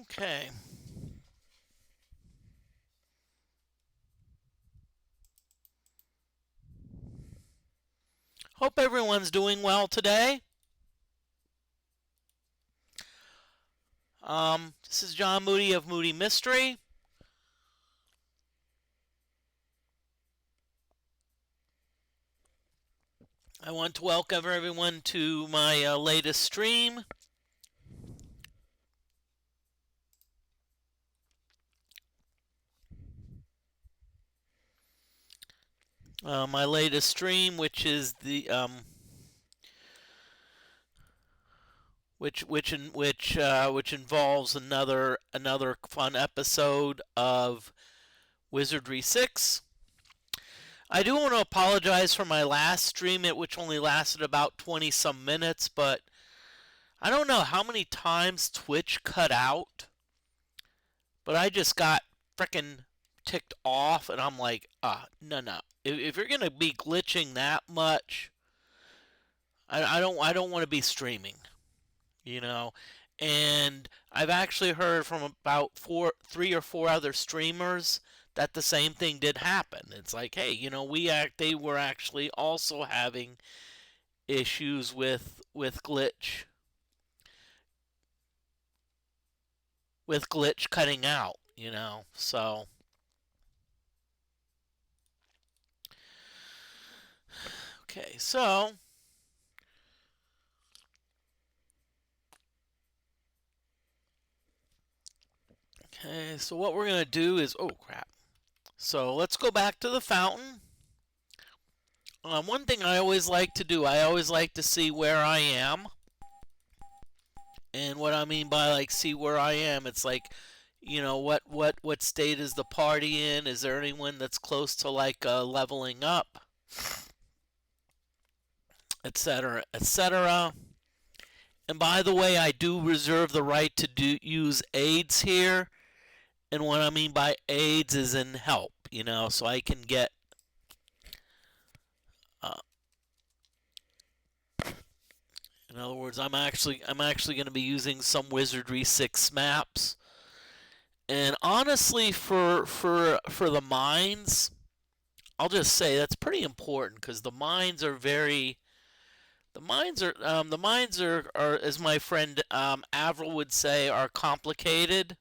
Okay. Hope everyone's doing well today. This is John Moody of Moody Mystery. I want to welcome everyone to my latest stream. My latest stream, which is the which involves another fun episode of Wizardry 6. I do want to apologize for my last stream, which only lasted about 20 some minutes, but I don't know how many times Twitch cut out, but I just got freaking ticked off, and I'm like, no. If you're gonna be glitching that much, I don't want to be streaming, you know. And I've actually heard from about 3 or 4 other streamers that the same thing did happen. It's like, hey, they were actually also having issues with glitch cutting out, So okay, so what we're gonna do is, oh crap. So let's go back to the fountain. One thing I always like to do, I always like to see where I am. And what I mean by like see where I am, it's like, what state is the party in? Is there anyone that's close to like leveling up, etc., etc. And by the way, I do reserve the right to use aids here. And what I mean by aids is in help, so I can get in other words, I'm actually going to be using some Wizardry 6 maps. And honestly, for the mines, I'll just say that's pretty important because the mines are as my friend Avril would say, are complicated.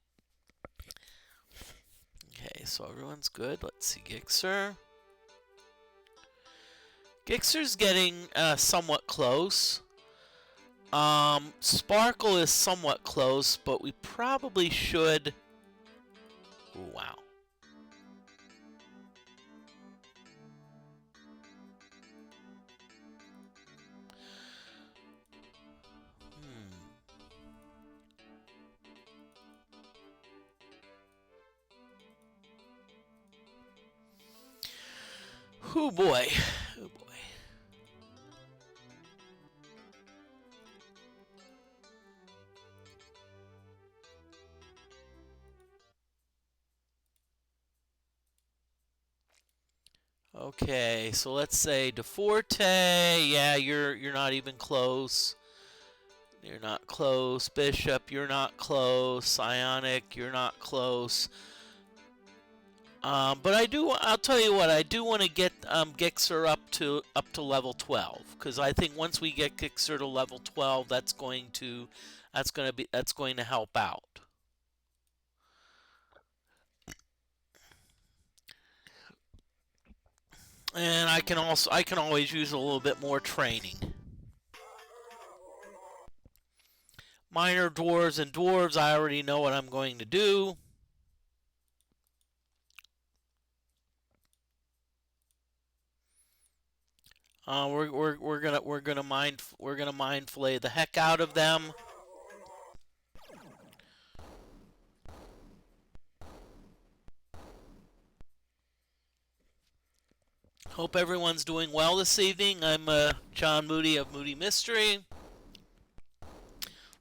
Okay, so everyone's good. Let's see, Gixxer. Gixxer's getting somewhat close. Sparkle is somewhat close, but we probably should. Ooh, wow. Oh boy. Oh boy. Okay, so let's say DFortae. Yeah, you're not even close. You're not close. Bishop, you're not close. Ionic, you're not close. But I'll tell you what, I do want to get Gixxer up to level 12, because I think once we get Gixxer to level 12, that's going to help out. And I can always use a little bit more training. Minor dwarves and dwarves, I already know what I'm going to do. We're gonna mind flay the heck out of them. Hope everyone's doing well this evening. I'm John Moody of Moody Mystery.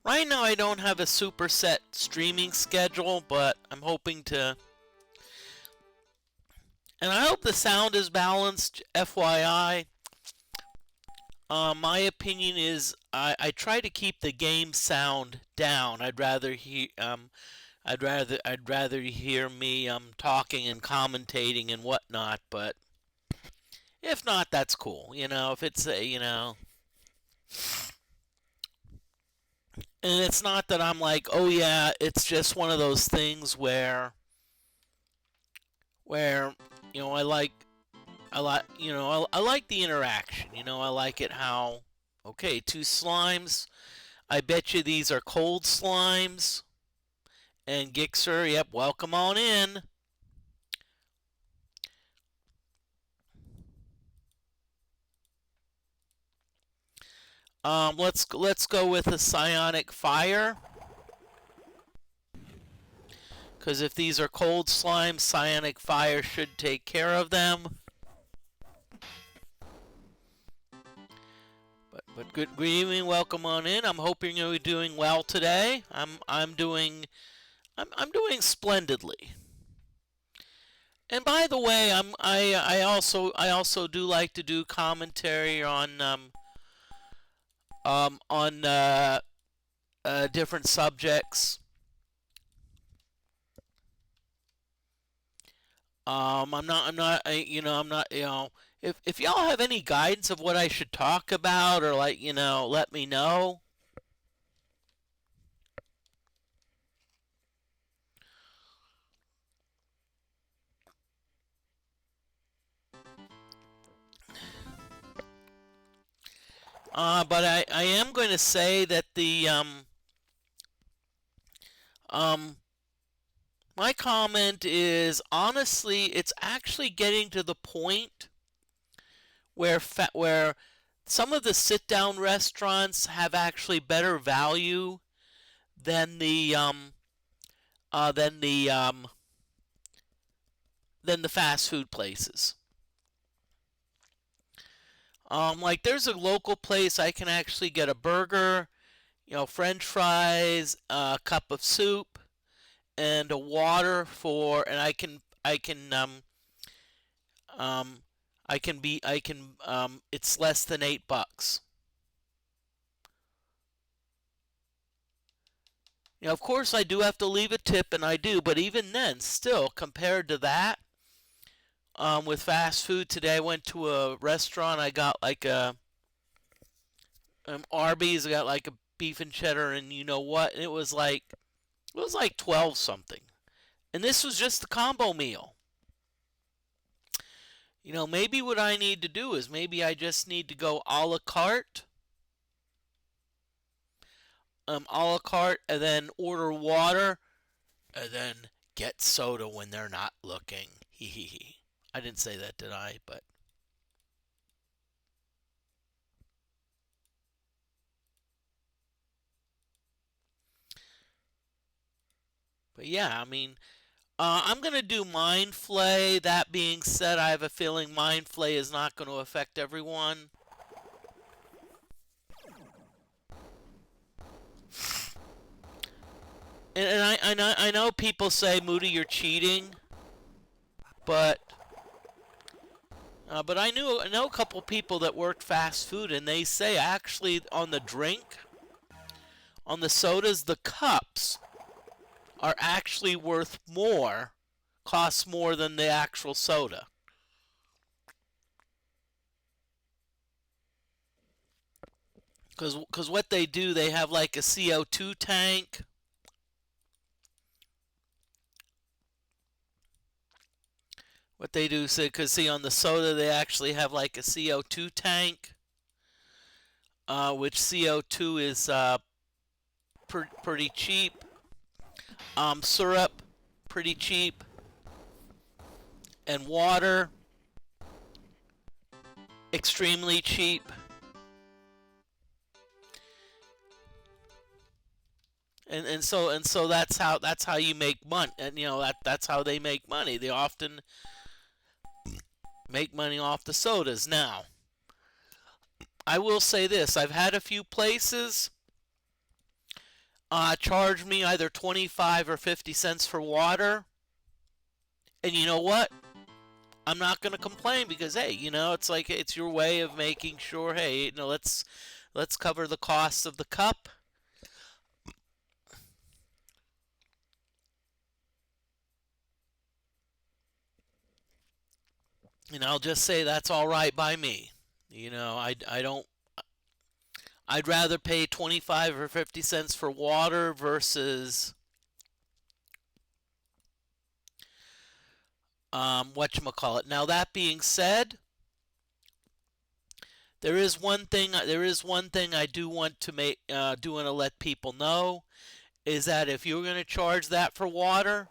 Right now I don't have a super set streaming schedule, but I'm hoping to. And I hope the sound is balanced, FYI. My opinion is I try to keep the game sound down. I'd rather I'd rather hear me talking and commentating and whatnot. But if not, that's cool. If it's and it's not that I'm like, oh yeah, it's just one of those things where I like the interaction. I like it how, okay, two slimes. I bet you these are cold slimes. And Gixer, yep, welcome on in. Let's go with a psionic fire. Because if these are cold slimes, psionic fire should take care of them. But good evening, welcome on in. I'm hoping you're doing well today. I'm doing splendidly. And by the way, I also do like to do commentary on different subjects. I'm not if y'all have any guidance of what I should talk about, or let me know. But I am going to say that my comment is, honestly, it's actually getting to the point where some of the sit-down restaurants have actually better value than the uh, than the um, than the fast food places. Like there's a local place I can actually get a burger, French fries, a cup of soup, and a water and um I can it's less than $8. Of course I do have to leave a tip, and I do, but even then, still compared to that, with fast food today, I went to a restaurant. I got like a Arby's. I got like a beef and cheddar, and you know what? It was like 12 something, and this was just the combo meal. Maybe what I need to do is maybe I just need to go a la carte, and then order water, and then get soda when they're not looking. Hee. I didn't say that, did I? But yeah, I mean, I'm gonna do Mind Flay. That being said, I have a feeling Mind Flay is not going to affect everyone. And I know people say, Moody, you're cheating, but I know a couple people that worked fast food, and they say actually on the drink, on the sodas, the cups are actually cost more than the actual soda. Because what they do, they have like a CO2 tank. What they do, because see, on the soda, they actually have like a CO2 tank, which CO2 is pretty cheap. Syrup, pretty cheap. And water, extremely cheap. And so that's how you make money, and that's how they make money. They often make money off the sodas. Now, I will say this: I've had a few places charge me either 25 or 50 cents for water, and you know what? I'm not gonna complain, because hey, it's like it's your way of making sure, hey, let's cover the cost of the cup. And I'll just say that's all right by me. I don't. I'd rather pay 25 or 50 cents for water versus whatchamacallit. Now that being said, there is one thing I do want to let people know is that if you're going to charge that for water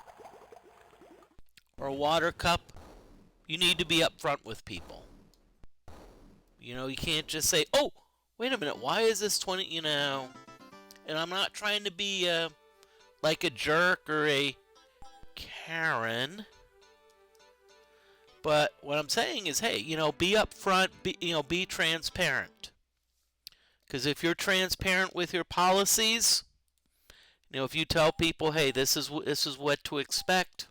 or a water cup, you need to be upfront with people. You can't just say, "Oh, wait a minute, why is this 20?" And I'm not trying to be like a jerk or a Karen. But what I'm saying is, hey, be upfront, be transparent. Because if you're transparent with your policies, if you tell people, hey, this is what to expect,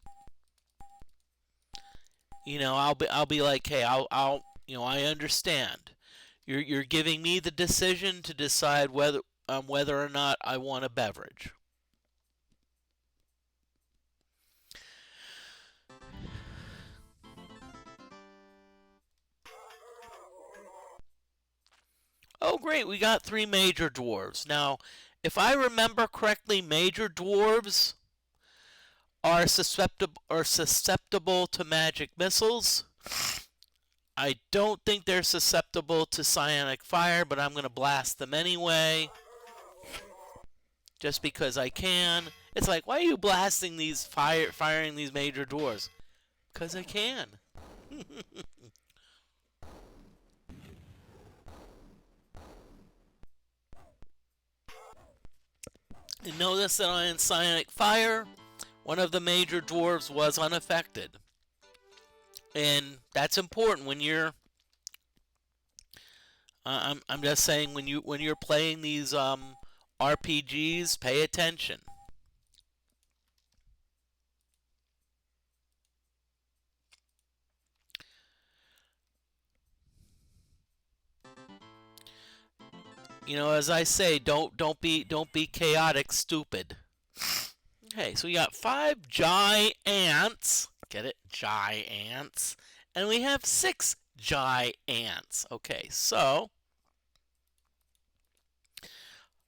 I'll be like, hey, I'll I understand. You're giving me the decision to decide whether or not I want a beverage. Oh, great, we got 3 major dwarves. Now, if I remember correctly, major dwarves are susceptible to magic missiles. I don't think they're susceptible to psionic fire, but I'm going to blast them anyway. Just because I can. It's like, why are you blasting these firing these major dwarves? Because I can. And notice that on psionic fire, one of the major dwarves was unaffected. And that's important when you're I'm just saying when you're playing these RPGs, pay attention. As I say, don't be chaotic stupid. Okay, so we got 5 giants. Get it? Giants. And we have 6 giants. Okay, so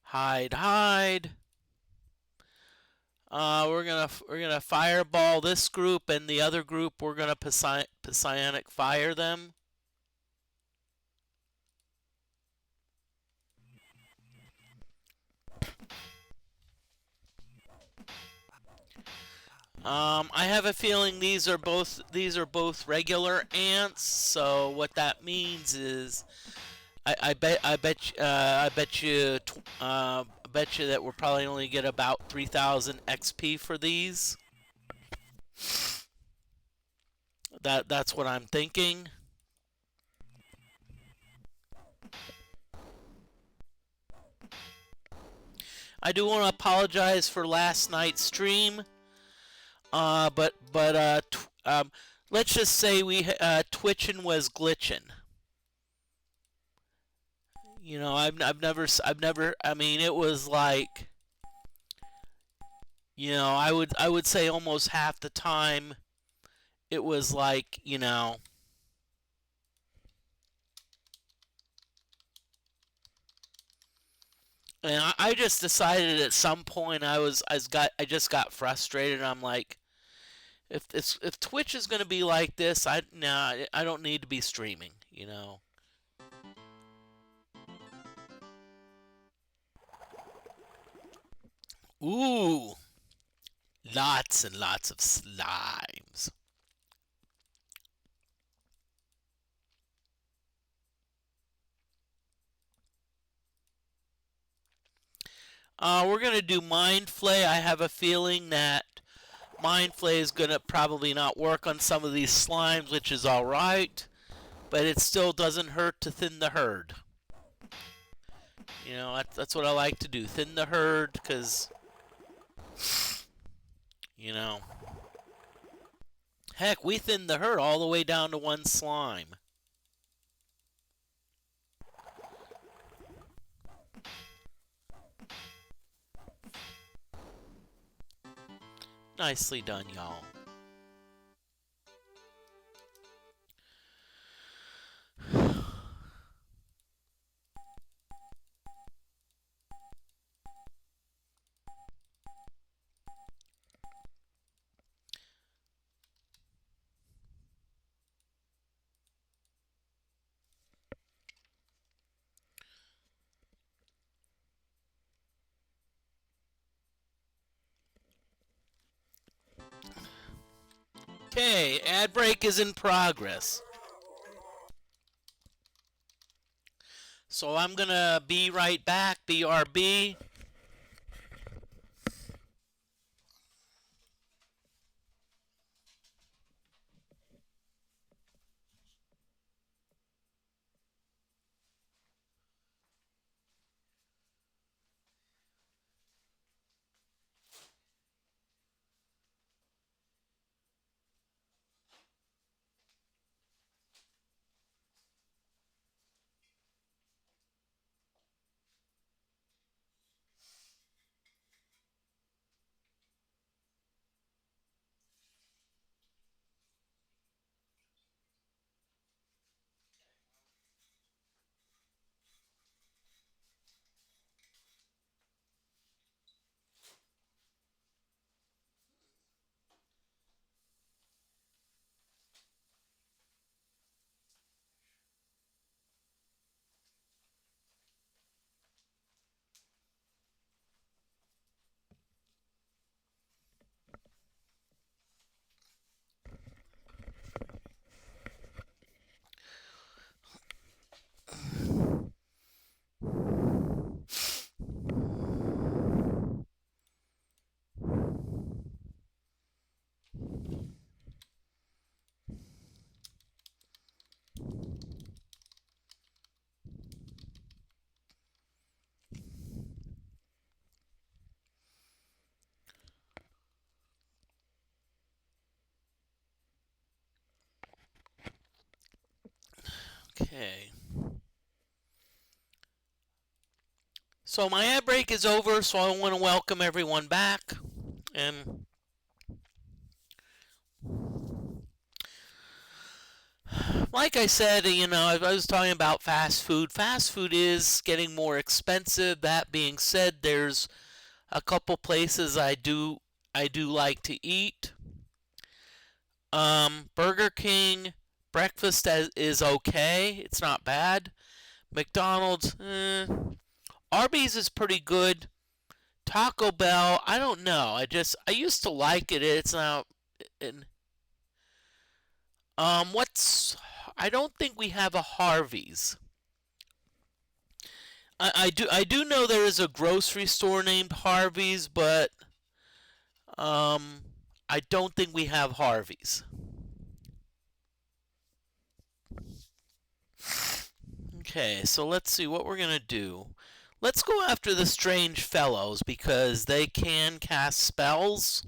hide. We're gonna fireball this group, and the other group we're gonna psionic fire them. I have a feeling these are both regular ants. So what that means is, I bet you that we'll probably only get about 3,000 XP for these. That's what I'm thinking. I do want to apologize for last night's stream. But let's just say Twitching was glitching. I've never. I mean, it was like, I would say almost half the time, it was like, and I just decided at some point I just got frustrated. I'm like, if Twitch is gonna be like this, I don't need to be streaming. Ooh, lots and lots of slimes. We're gonna do Mind Flay. I have a feeling that Mind Flay is gonna probably not work on some of these slimes, which is alright, but it still doesn't hurt to thin the herd. That's what I like to do, thin the herd, because, heck, we thinned the herd all the way down to 1 slime. Nicely done, y'all. Okay, ad break is in progress. So I'm going to be right back, BRB. Okay. So my ad break is over, so I want to welcome everyone back. And like I said, I was talking about fast food. Fast food is getting more expensive. That being said, there's a couple places I do like to eat. Burger King breakfast is okay. It's not bad. McDonald's, Arby's is pretty good. Taco Bell, I don't know. I used to like it. It's not. And, what's? I don't think we have a Harvey's. I do know there is a grocery store named Harvey's, but um, I don't think we have Harvey's. Okay, so let's see what we're gonna do. Let's go after the strange fellows because they can cast spells,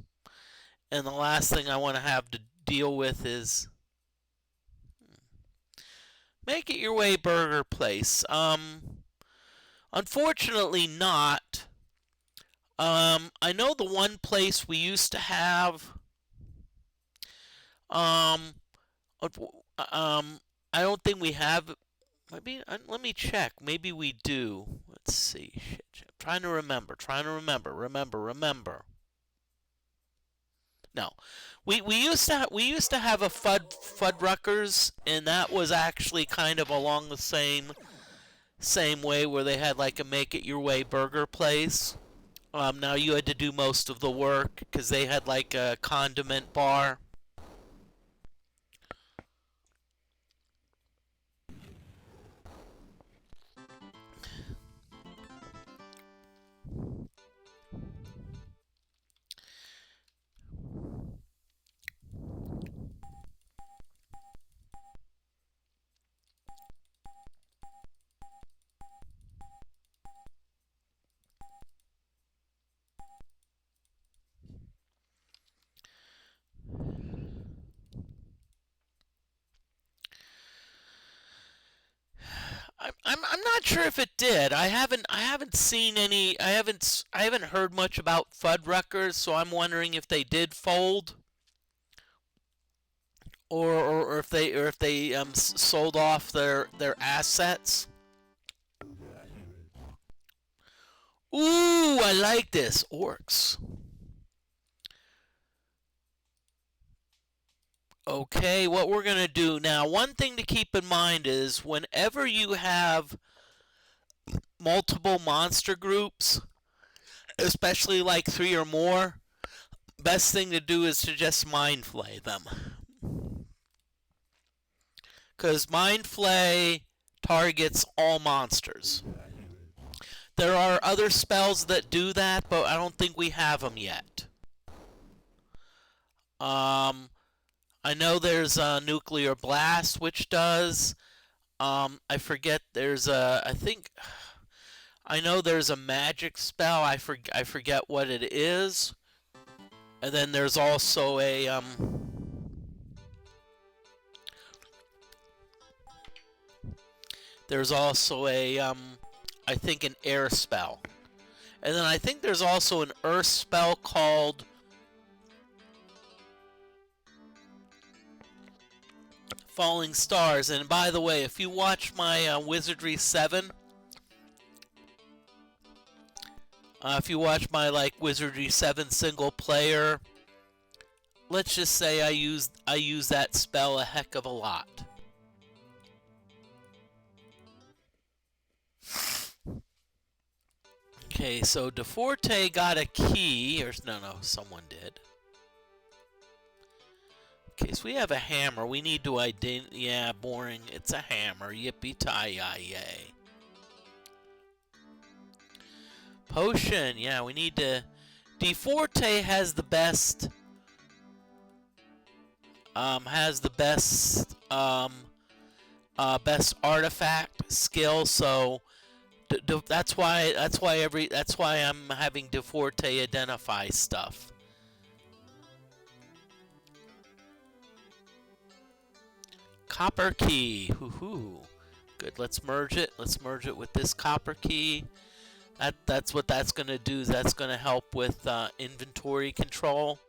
and the last thing I want to have to deal with is make it your way burger place. Unfortunately not. I know the one place we used to have. Um, I don't think we have. Maybe let me check. Maybe we do. Let's see. Shit. I'm trying to remember. Trying to remember. Remember. No, we used to have a Fuddruckers, and that was actually kind of along the same way where they had like a make it your way burger place. Now you had to do most of the work because they had like a condiment bar. I'm not sure if it did. I haven't seen any. I haven't heard much about Fuddruckers, so I'm wondering if they did fold or if they sold off their assets. Ooh, I like this orcs. Okay, what we're gonna do now. One thing to keep in mind is whenever you have multiple monster groups, especially like three or more, best thing to do is to just mind flay them. because Mind Flay targets all monsters. There are other spells that do that, but I don't think we have them yet. I know there's a Nuclear Blast, which does. I forget. There's a. I know there's a magic spell. I forget what it is. And then there's also a. There's also a. I think an air spell. And then I think there's also an earth spell called. Falling Stars. And by the way, if you watch my Wizardry 7, if you watch my Wizardry 7 single player, let's just say I use that spell a heck of a lot. Okay, so DFortae got a key, or no, someone did. Okay, so we have a hammer. We need to yeah, boring. It's a hammer. Yippee-ki-yay. Potion. Yeah, we need to... DFortae has the best... best artifact skill, so... That's why I'm having DFortae identify stuff. Copper key. Hoo-hoo. Good. Let's merge it. Let's merge it with this copper key. That's what that's going to do. That's going to help with inventory control.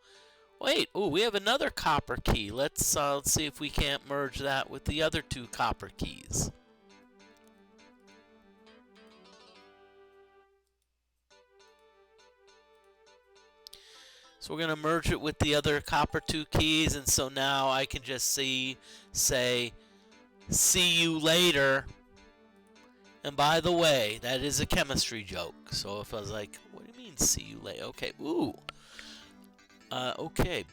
Wait. Oh, we have another copper key. Let's see if we can't merge that with the other two copper keys. So we're going to merge it with the other copper 2 keys, and so now I can just say, see you later. And by the way, that is a chemistry joke. So if I was like, what do you mean see you later? Okay, ooh. Okay,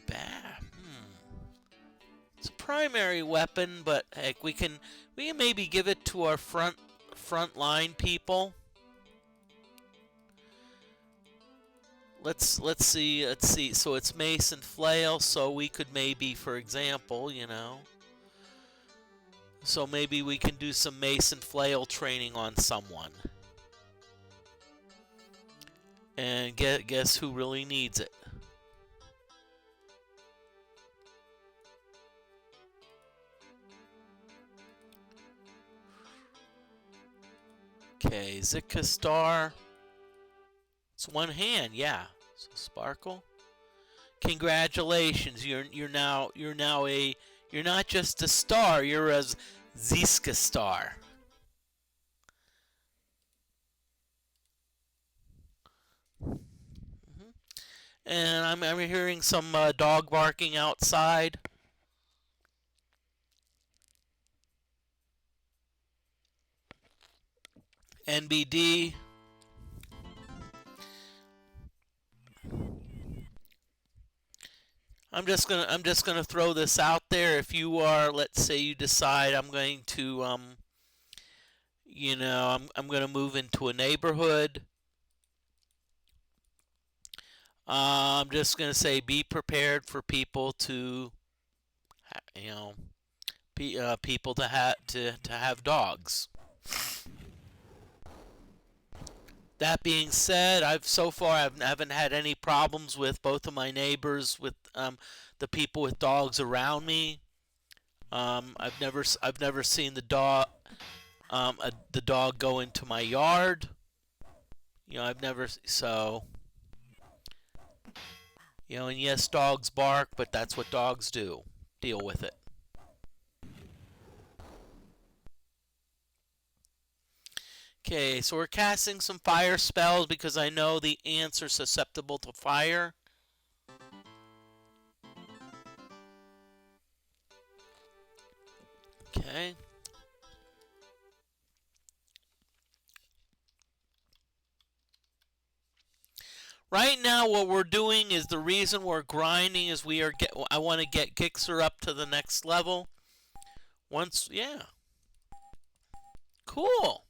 It's a primary weapon, but heck, we can maybe give it to our front line people. Let's see. So it's mace and flail. So we could maybe, for example, so maybe we can do some mace and flail training on someone. And guess who really needs it? Okay, Zika Star. It's one hand, yeah. So Sparkle. Congratulations, you're not just a star, you're a Ziska Star. And I'm hearing some dog barking outside. NBD. I'm just gonna throw this out there. If you are, let's say you decide I'm going to I'm gonna move into a neighborhood. I'm just gonna say be prepared for people to people to have dogs. That being said, I haven't had any problems with both of my neighbors, with the people with dogs around me. I've never seen the dog go into my yard. I've never and yes, dogs bark, but that's what dogs do. Deal with it. Okay, so we're casting some fire spells because I know the ants are susceptible to fire. Okay. Right now, what we're doing is the reason we're grinding is I want to get Gixxer up to the next level. Once, yeah. Cool.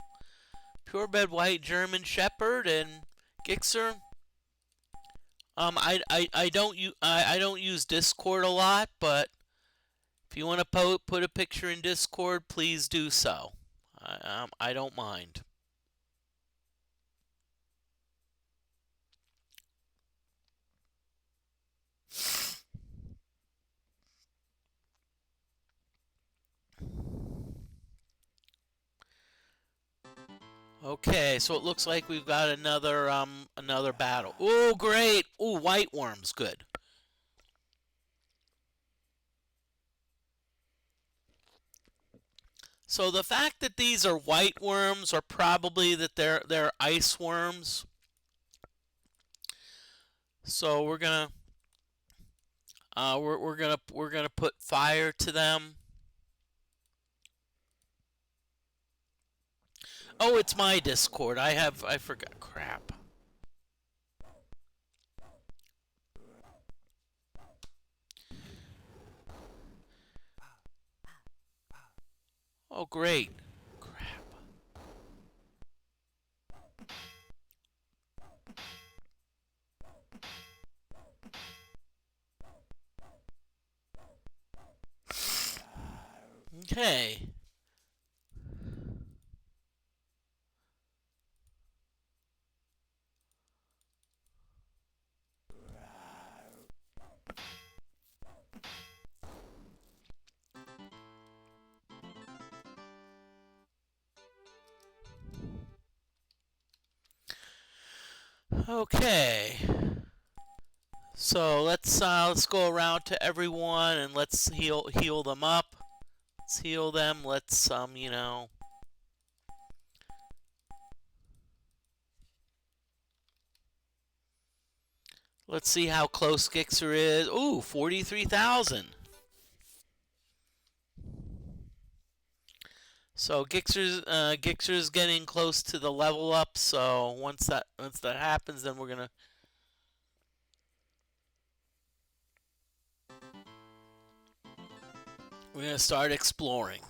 Purebred White German Shepherd and Gixxer. I don't use Discord a lot, but if you want to put a picture in Discord, please do so. I don't mind. Okay, so it looks like we've got another battle. Oh, great! Oh, white worms, good. So the fact that these are white worms, or probably that they're ice worms. So we're gonna put fire to them. Oh, it's my Discord. I forgot. Crap. Oh, great. Crap. Okay. Okay. So let's go around to everyone and let's heal them up. Let's heal them. Let's you know. Let's see how close Gixxer is. Ooh, 43,000. So Gixxer's getting close to the level up. So once that happens, then we're gonna start exploring.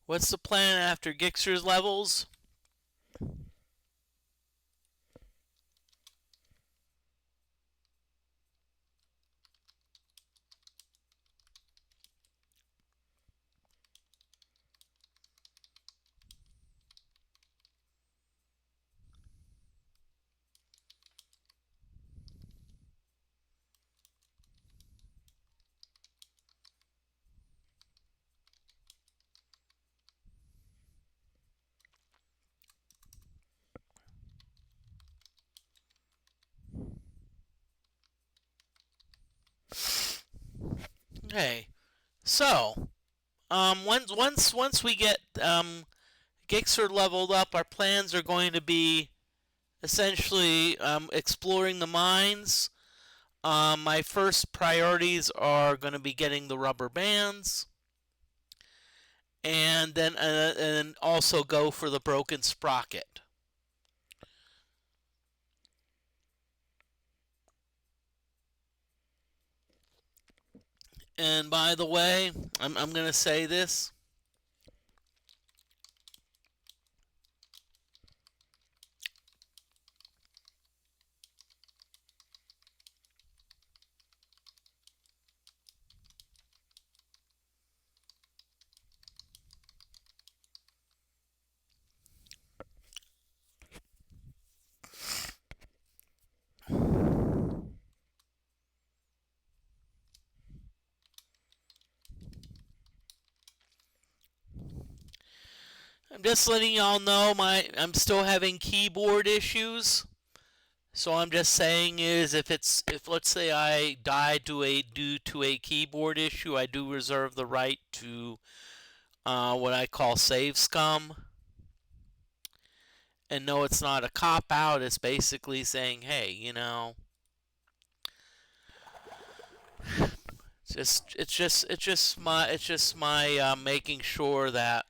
What's the plan after Gixxer's levels? Okay, so once we get Gixxer leveled up, our plans are going to be essentially exploring the mines. My first priorities are going to be getting the rubber bands, and then also go for the broken sprocket. And by the way, I'm going to say this. I'm just letting y'all know I'm still having keyboard issues. So I'm just saying is if let's say I die due to a keyboard issue, I do reserve the right to what I call save scum. And no, it's not a cop out. It's basically saying, hey, you know, it's just my making sure that.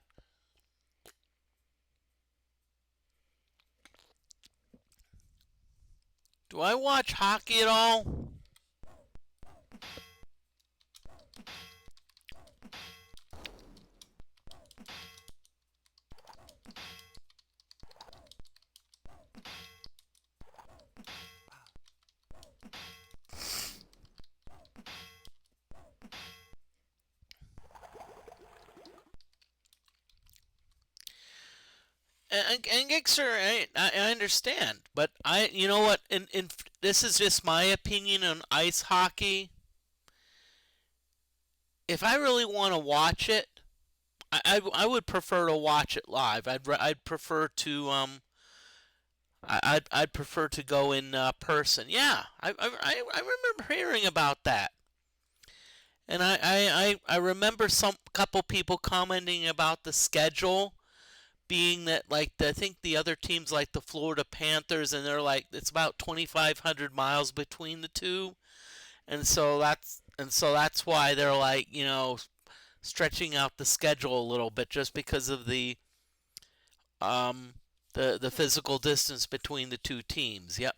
Do I watch hockey at all? And Gixxer, I understand, but you know what? This is just my opinion on ice hockey. If I really want to watch it, I would prefer to watch it live. I'd prefer to I'd prefer to go in person. Yeah, I remember hearing about that, and I remember some couple people commenting about the schedule being that like I think the other teams like the Florida Panthers, and they're like it's about 2,500 miles between the two, and so that's why they're like stretching out the schedule a little bit just because of um the physical distance between the two teams. Yep.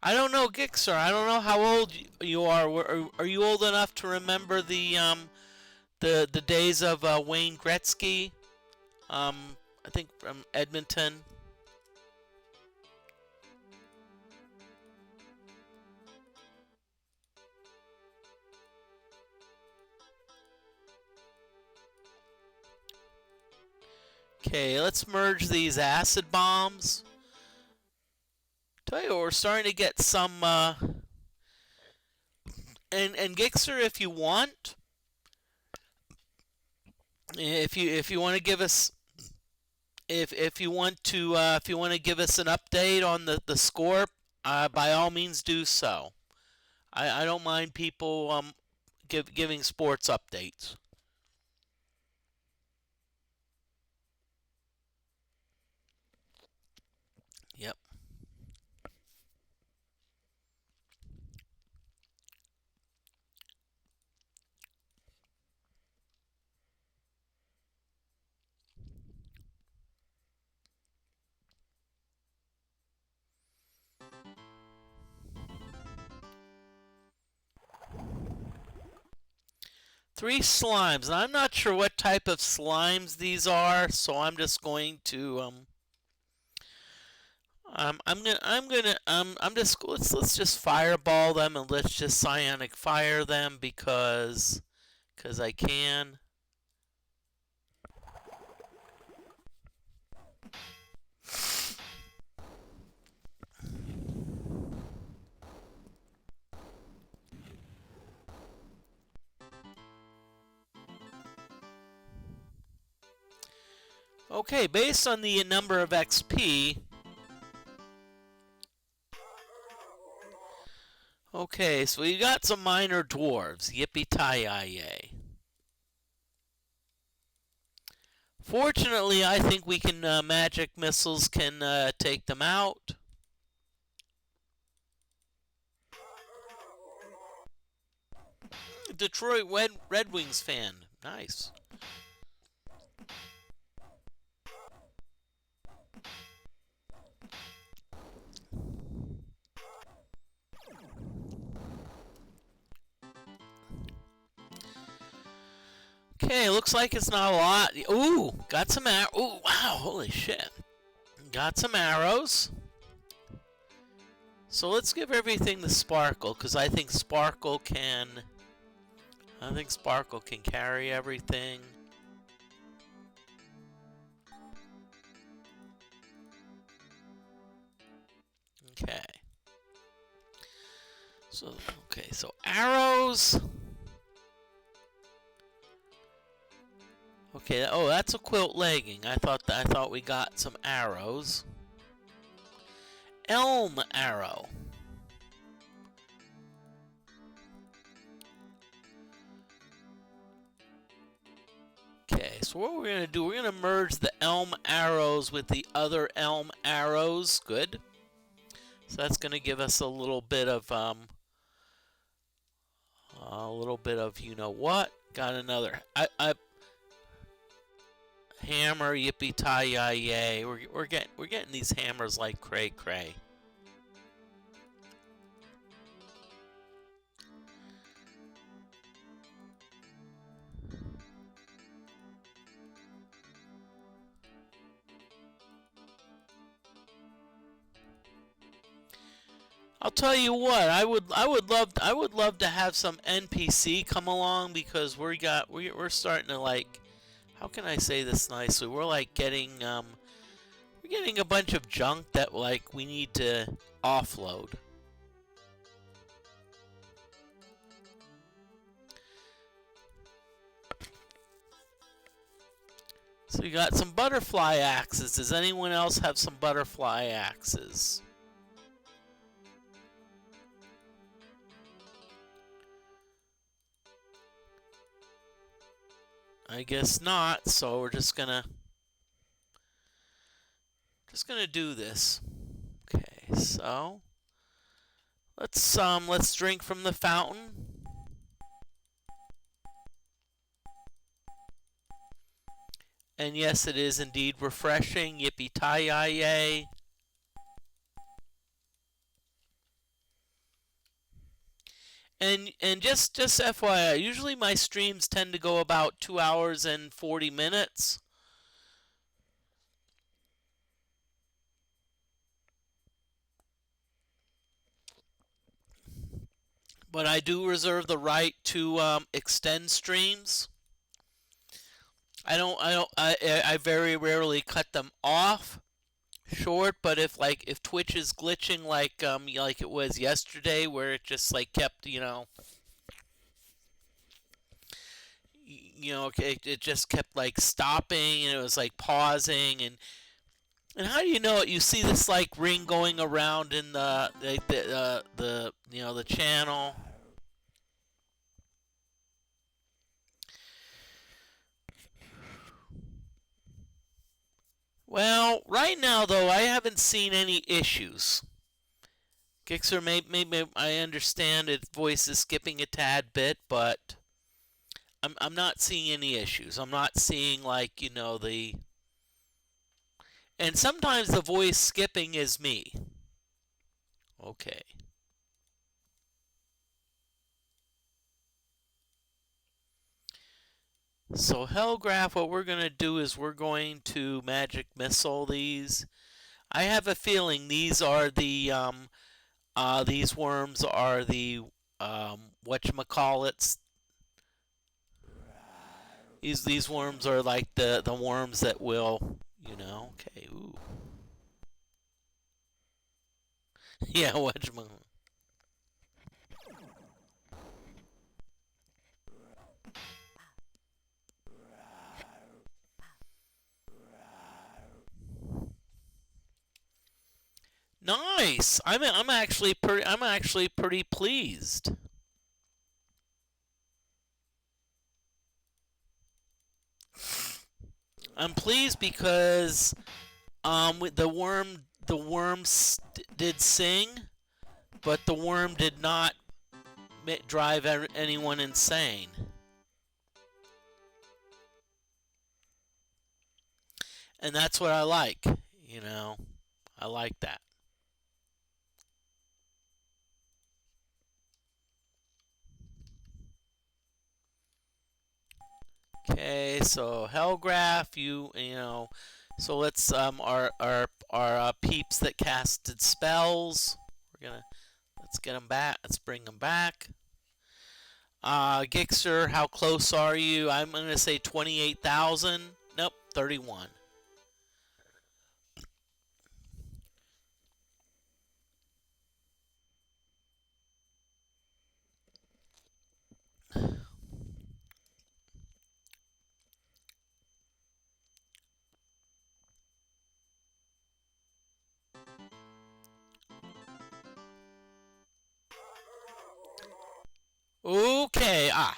I don't know, Gixer. I don't know how old you are. Are you old enough to remember the days of Wayne Gretzky? I think from Edmonton. Okay, let's merge these acid bombs. Tell you what, we're starting to get some. And Gixer, if you want to give us if you want to give us an update on the score, by all means do so. I don't mind people giving sports updates. Yep. Three slimes, and I'm not sure what type of slimes these are, so I'm just going to I'm just let's just fireball them and let's just psionic fire them because I can. Okay, based on the number of XP. Okay, so we got some minor dwarves. Yippee-ki-yay. Fortunately, I think we can magic missiles can take them out. Detroit Red Wings fan. Nice. Okay, looks like it's not a lot. Ooh, got some arrows. Ooh, wow, holy shit. Got some arrows. So let's give everything the Sparkle, because I think Sparkle can carry everything. Okay. So arrows. Okay, oh, that's a quilt legging. I thought we got some arrows. Elm arrow. Okay, so what we're going to do, we're going to merge the elm arrows with the other elm arrows. Good. So that's going to give us a little bit of you know what. Got another hammer, yippee tie yay. We're getting these hammers like cray cray. I'll tell you what, I would love to have some NPC come along, because we're starting to, like, how can I say this nicely? We're like we're getting a bunch of junk that, like, we need to offload. So we got some butterfly axes. Does anyone else have some butterfly axes? I guess not, so we're just gonna do this. Okay, so let's drink from the fountain. And yes, it is indeed refreshing. Yippee-ki-yay. And just FYI, usually my streams tend to go about 2 hours and 40 minutes. But I do reserve the right to extend streams. I very rarely cut them off short, but if Twitch is glitching like it was yesterday, where it just like kept, it just kept like stopping, and it was like pausing, and how do you know it? You see this like ring going around in the channel. Well, right now though, I haven't seen any issues. Gixer, maybe I understand its voice is skipping a tad bit, but I'm not seeing any issues. I'm not seeing like, the... And sometimes the voice skipping is me. Okay. So Hellgraph, what we're going to do is we're going to magic missile these. I have a feeling these are these worms are the, whatchamacallits. These worms are like the worms that will, okay, ooh. Yeah, whatchamacallit. Nice. I'm actually pretty pleased. I'm pleased because the worm did sing, but the worm did not drive anyone insane. And that's what I like, I like that. Okay, so Hellgraph, so let's our peeps that casted spells. Let's get them back. Let's bring them back. Gixer, how close are you? I'm gonna say 28,000. Nope, 31. Okay, I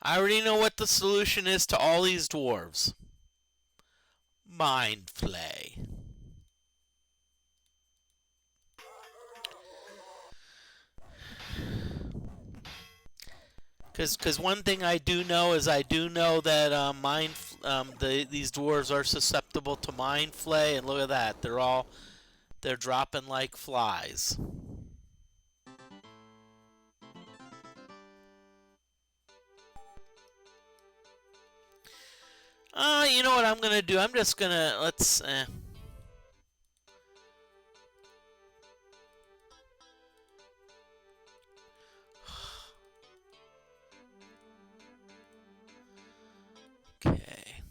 already know what the solution is to all these dwarves. Mind Flay. Because one thing I do know is I do know that these dwarves are susceptible to Mind Flay, and look at that, they're dropping like flies. You know what I'm gonna do? I'm just gonna let's. Okay.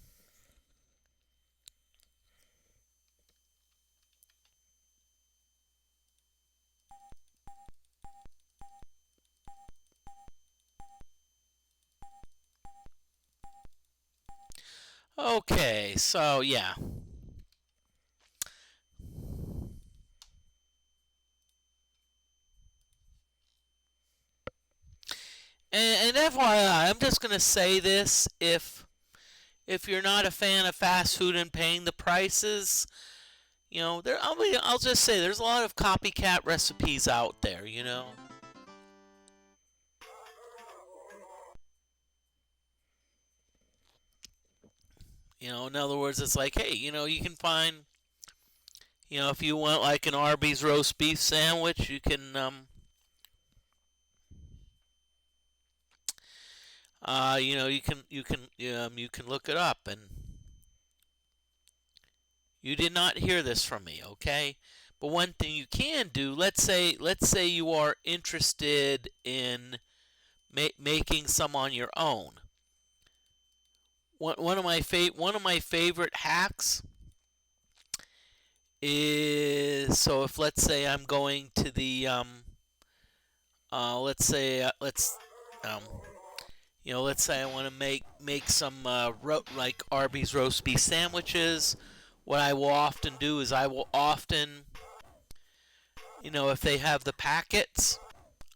Okay. So yeah. And FYI, I'm just gonna say this: if you're not a fan of fast food and paying the prices, there. I'll just say there's a lot of copycat recipes out there. In other words, it's like, hey, you can find, if you want like an Arby's roast beef sandwich, you can look it up, and you did not hear this from me, okay? But one thing you can do, let's say you are interested in making some on your own. One of my favorite hacks is, so if let's say I'm going to the let's say um let's say I want to make some like Arby's roast beef sandwiches. What I will often do is I will often, if they have the packets,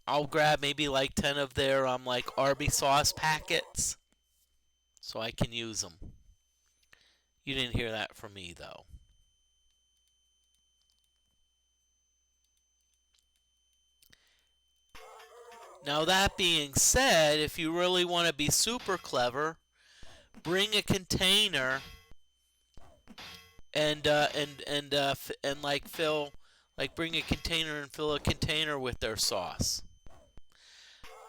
I'll grab maybe like 10 of their like Arby's sauce packets so I can use them. You didn't hear that from me though. Now that being said, if you really want to be super clever, bring a container and like fill, like bring a container and fill a container with their sauce.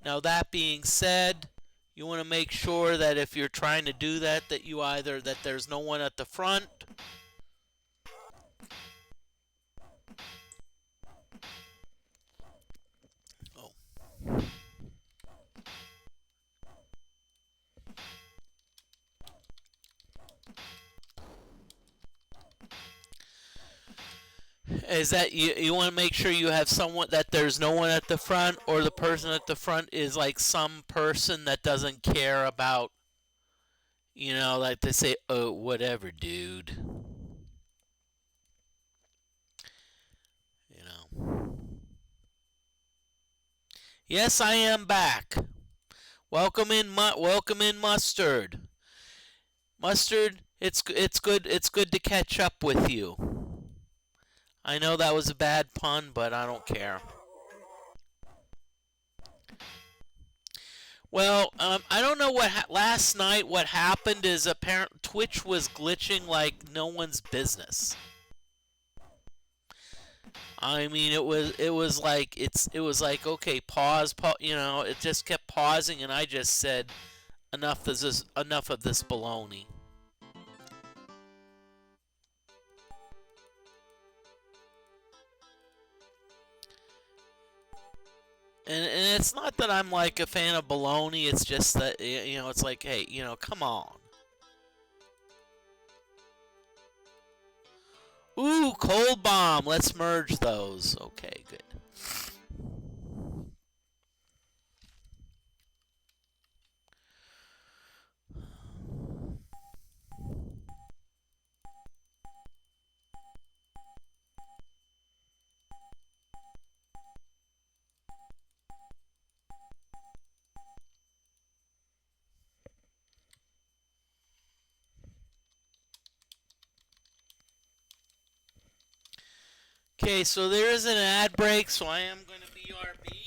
Now that being said, you want to make sure that if you're trying to do that, that there's no one at the front. Oh. Is that you want to make sure you have someone, that there's no one at the front, or the person at the front is like some person that doesn't care about, like they say, oh, whatever, dude. You know. Yes, I am back. Welcome in, Mustard. Mustard, it's good to catch up with you. I know that was a bad pun, but I don't care. Well, I don't know last night. What happened is apparent Twitch was glitching like no one's business. I mean, it was like, okay, pause. It just kept pausing, and I just said enough of this baloney. And it's not that I'm like a fan of baloney. It's just that it's like, hey, come on. Ooh, cold bomb. Let's merge those. Okay, good. Okay, so there is an ad break, so I am going to BRB.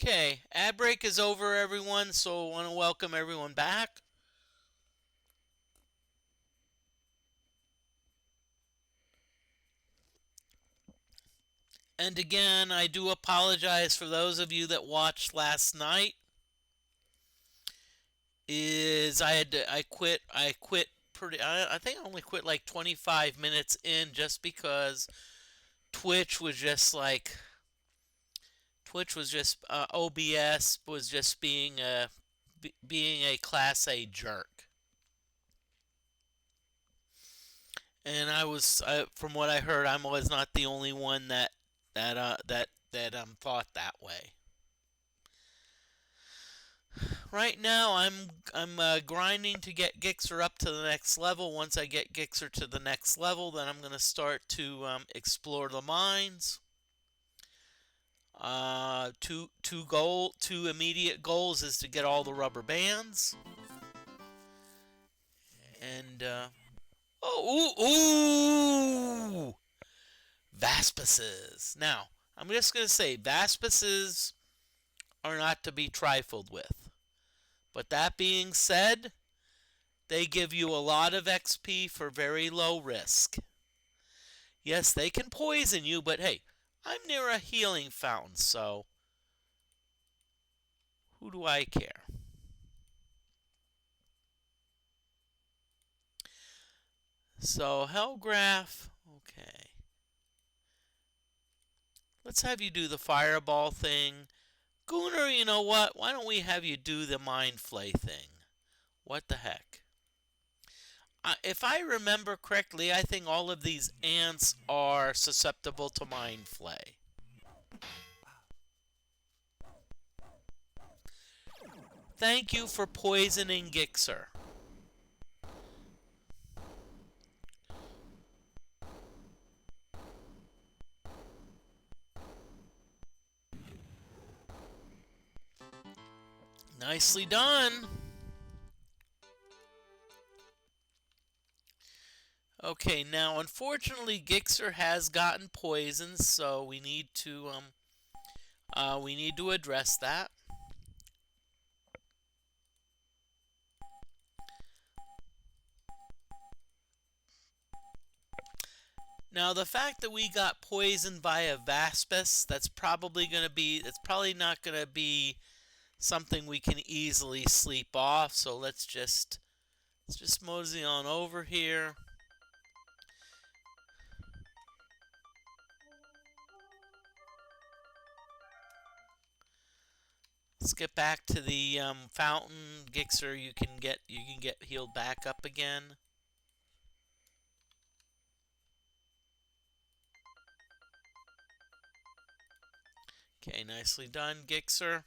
Okay, ad break is over, everyone, so I want to welcome everyone back. And again, I do apologize for those of you that watched last night. I quit pretty. I think I only quit like 25 minutes in, just because Twitch was just like OBS was just being a class A jerk. And from what I heard, I was not the only one that thought that way. Right now, I'm grinding to get Gixer up to the next level. Once I get Gixer to the next level, then I'm gonna start to explore the mines. Two immediate goals is to get all the rubber bands, and ooh, Vaspuses. Now, I'm just gonna say Vaspuses are not to be trifled with. But that being said, they give you a lot of XP for very low risk. Yes, they can poison you, but hey, I'm near a healing fountain, so who do I care? So, Hellgraph, okay. Let's have you do the fireball thing. Gunnar, you know what? Why don't we have you do the mind flay thing? What the heck? If I remember correctly, I think all of these ants are susceptible to mind flay. Thank you for poisoning Gixer. Nicely done. Okay, now unfortunately Gixer has gotten poisoned, so we need to address that. Now the fact that we got poisoned by a Vaspus, that's probably not gonna be something we can easily sleep off. So let's just mosey on over here. Let's get back to the fountain. Gixer, you can get healed back up again. Okay, nicely done, Gixer.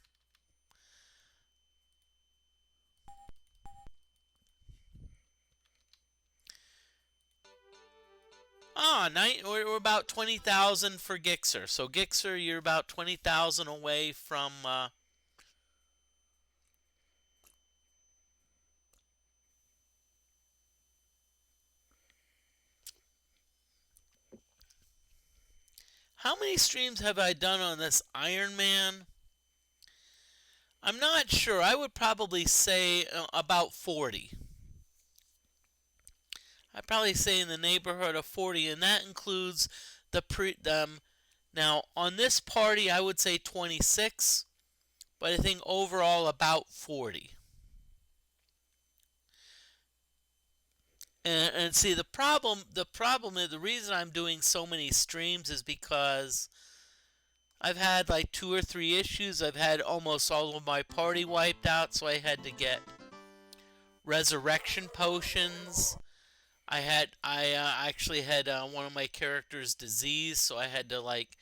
We're about 20,000 for Gixer. So Gixer, you're about 20,000 away from. How many streams have I done on this Iron Man? I'm not sure. I would probably say about 40. I'd probably say in the neighborhood of 40, and that includes now on this party I would say 26, but I think overall about 40. And see, the problem is, the reason I'm doing so many streams is because I've had like 2 or 3 issues. I've had almost all of my party wiped out, so I had to get resurrection potions. I actually had one of my characters disease, so I had to like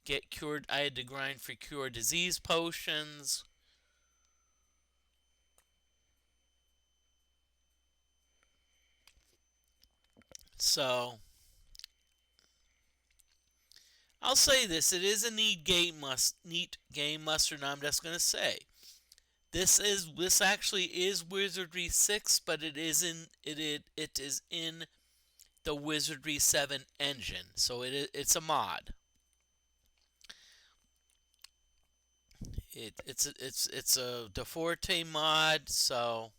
get cured. I had to grind for cure disease potions. So I'll say this: it is a neat game, Muster. And I'm just gonna say this actually is Wizardry 6, but it is in the Wizardry 7 engine, so it's a mod. It's a DeFortae mod, so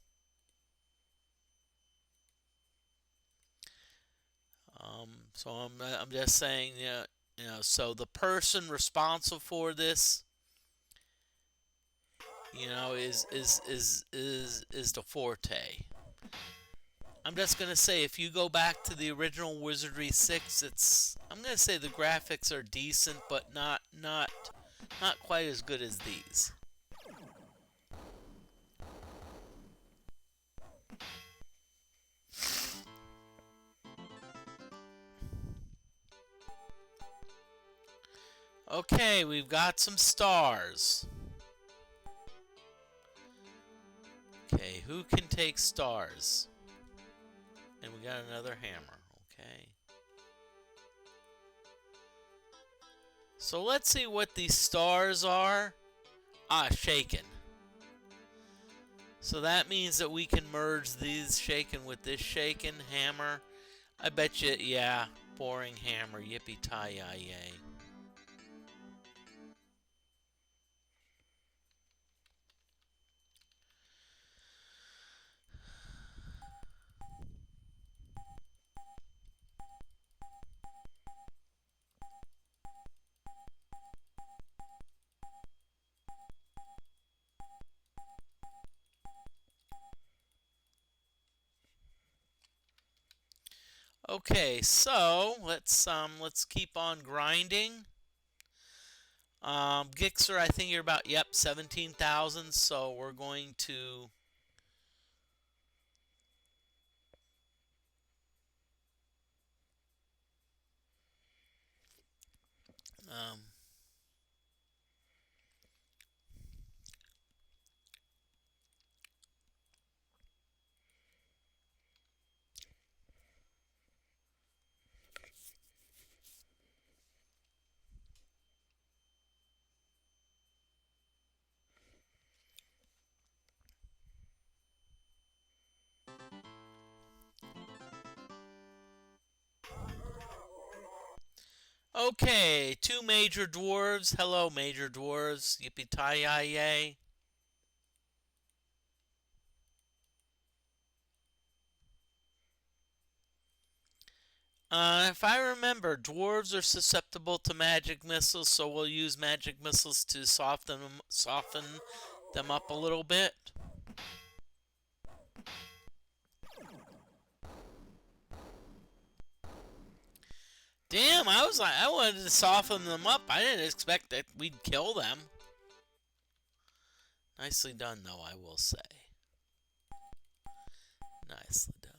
I'm just saying, so the person responsible for this, is DeFortae. I'm just gonna say, if you go back to the original Wizardry 6, I'm gonna say the graphics are decent, but not quite as good as these. Okay, we've got some stars. Okay, who can take stars? And we got another hammer. Okay. So let's see what these stars are. Ah, shaken. So that means that we can merge these shaken with this shaken hammer. I bet you, yeah, boring hammer, yippee-ki-yay. Okay, so let's keep on grinding. Gixer, I think you're about 17,000. So we're going to um, okay, two major dwarves. Hello, major dwarves. Yippee-ki-yay. If I remember, dwarves are susceptible to magic missiles, so we'll use magic missiles to soften them up a little bit. Damn, I wanted to soften them up. I didn't expect that we'd kill them. Nicely done, though, I will say. Nicely done.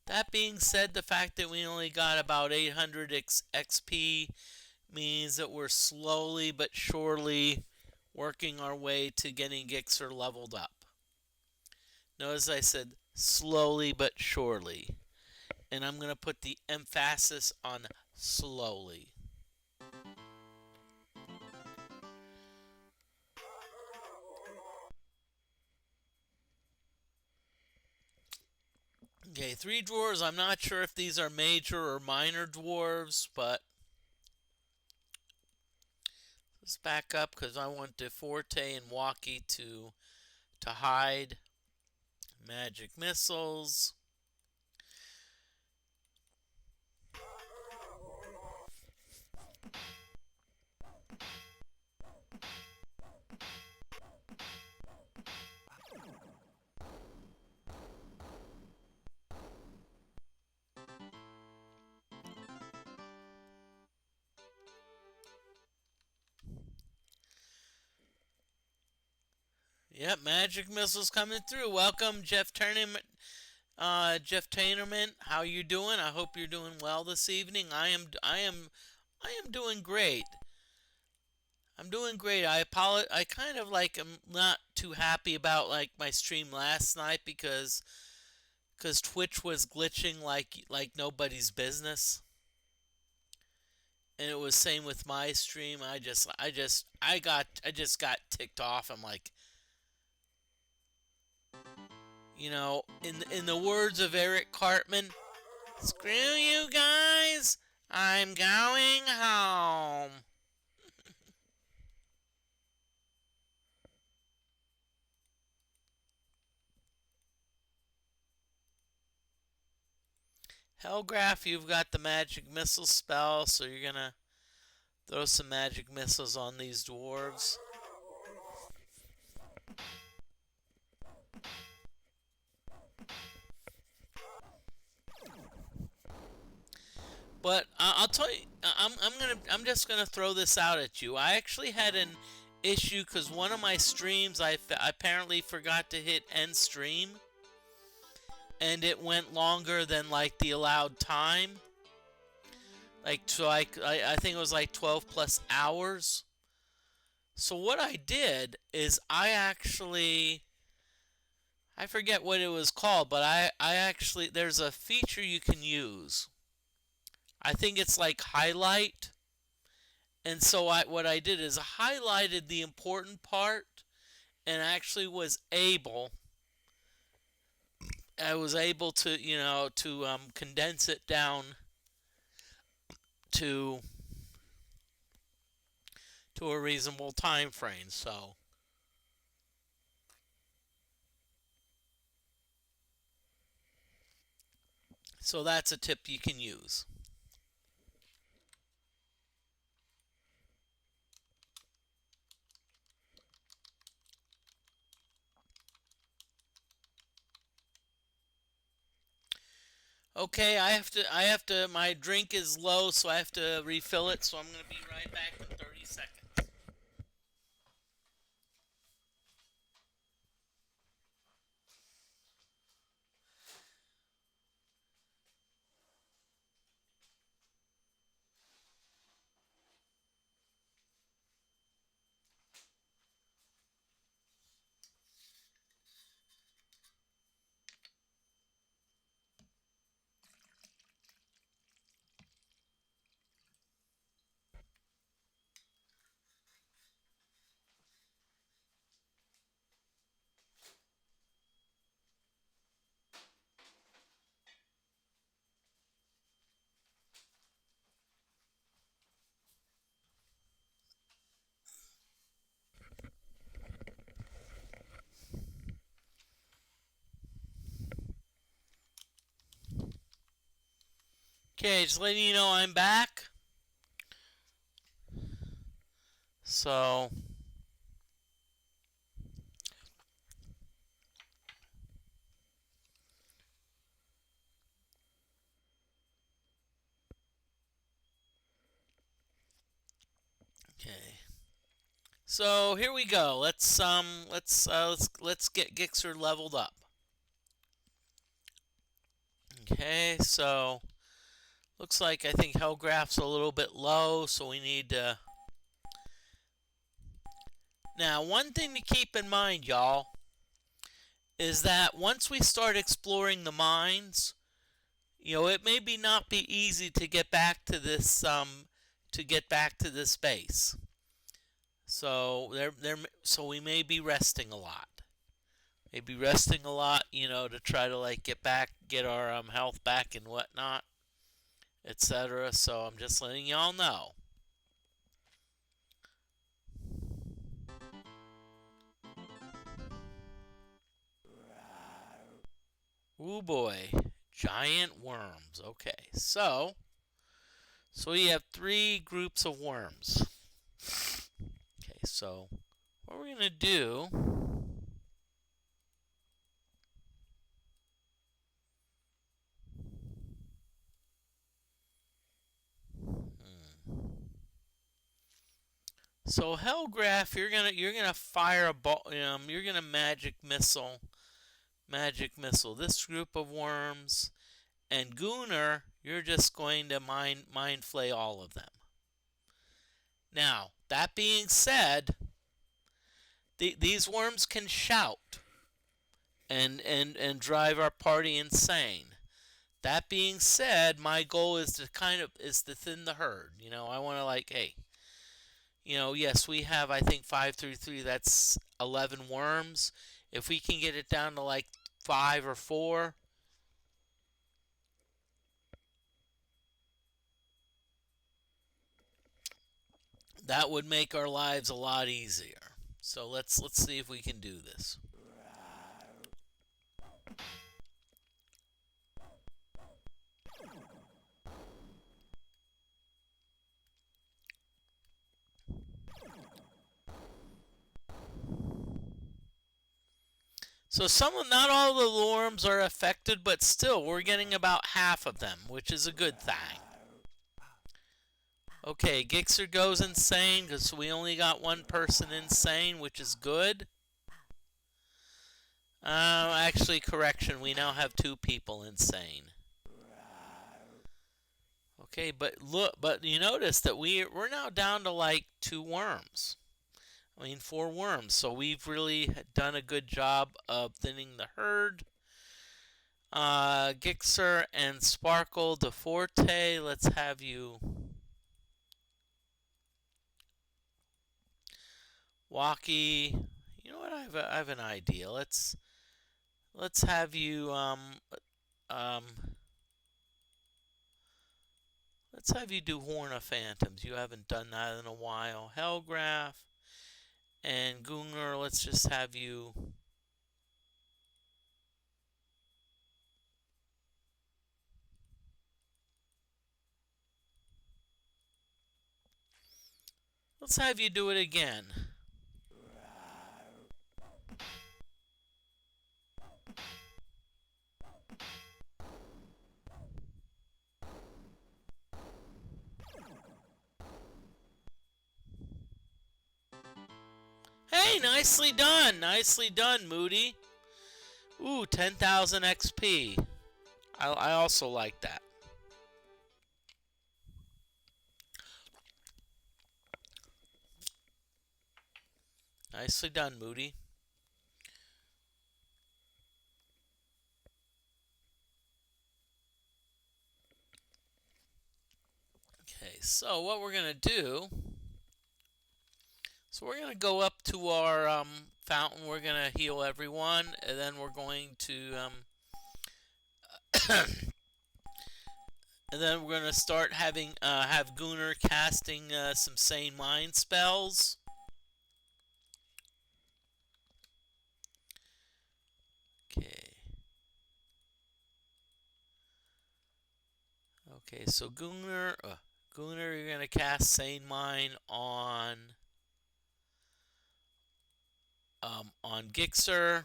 That being said, the fact that we only got about 800 XP means that we're slowly but surely working our way to getting Gixer leveled up. Notice I said slowly but surely. And I'm going to put the emphasis on slowly. Okay, 3 dwarves. I'm not sure if these are major or minor dwarves, but let's back up because I want DeFortae and Walkie to hide magic missiles. Yep, magic missiles coming through. Welcome, Jeff Tournament. Jeff Tainerman, how you doing? I hope you're doing well this evening. I am doing great. I'm doing great. I kind of like am not too happy about like my stream last night because Twitch was glitching like nobody's business. And it was same with my stream. I just got ticked off. I'm like, in the words of Eric Cartman, screw you guys. I'm going home. Hellgraph, you've got the magic missile spell, so you're gonna throw some magic missiles on these dwarves. But I'll tell you, I'm just gonna throw this out at you. I actually had an issue because one of my streams I apparently forgot to hit end stream, and it went longer than like the allowed time. Like so, I think it was like 12 plus hours. So what I did is I forget what it was called, but I actually there's a feature you can use. I think it's like highlight. And so what I did is I highlighted the important part and actually I was able to, condense it down to a reasonable time frame. So that's a tip you can use. Okay, my drink is low, so I have to refill it, so I'm going to be right back in 30 seconds. Okay, just letting you know I'm back. So, okay. So here we go. Let's get Gixxer leveled up. Okay, so looks like I think Hellgraph's a little bit low, so we need to. Now, one thing to keep in mind, y'all, is that once we start exploring the mines, it may not be easy to get back to this base. So so we may be resting a lot. Maybe resting a lot, to try to like get our health back and whatnot, etc. So I'm just letting y'all know. Ooh boy, giant worms. Okay, so we have 3 groups of worms. Okay, so what we're gonna do. So Hellgraph, you're gonna fire a ball. You're gonna magic missile this group of worms, and Gunnar, you're just going to mind flay all of them. Now, that being said, these worms can shout and drive our party insane. That being said, my goal is to thin the herd. I want to like, hey, yes, we have I think 5 through 3. That's 11 worms. If we can get it down to like 5 or 4, that would make our lives a lot easier. So let's see if we can do this. So not all the lorms are affected, but still, we're getting about half of them, which is a good thing. Okay, Gixxer goes insane because we only got one person insane, which is good. Actually, correction, we now have 2 people insane. Okay, but look, but you notice that we're now down to like 2 worms. I mean, 4 worms. So we've really done a good job of thinning the herd. Gixxer and Sparkle DFortae, let's have you. Walkie, you know what? I have an idea. Let's have you let's have you do Horn of Phantoms. You haven't done that in a while. Hellgraph and Gunnar, let's just have you. Let's have you do it again. Hey, nicely done. Nicely done, Moody. Ooh, 10,000 XP. I also like that. Nicely done, Moody. Okay, so what we're going to do, so we're going to go up to our fountain. We're going to heal everyone, and then we're going to, and then we're going to start having, have Gunnar casting some Sane Mind spells. Okay. Okay, so Gunnar, you're going to cast Sane Mind on Gixxer.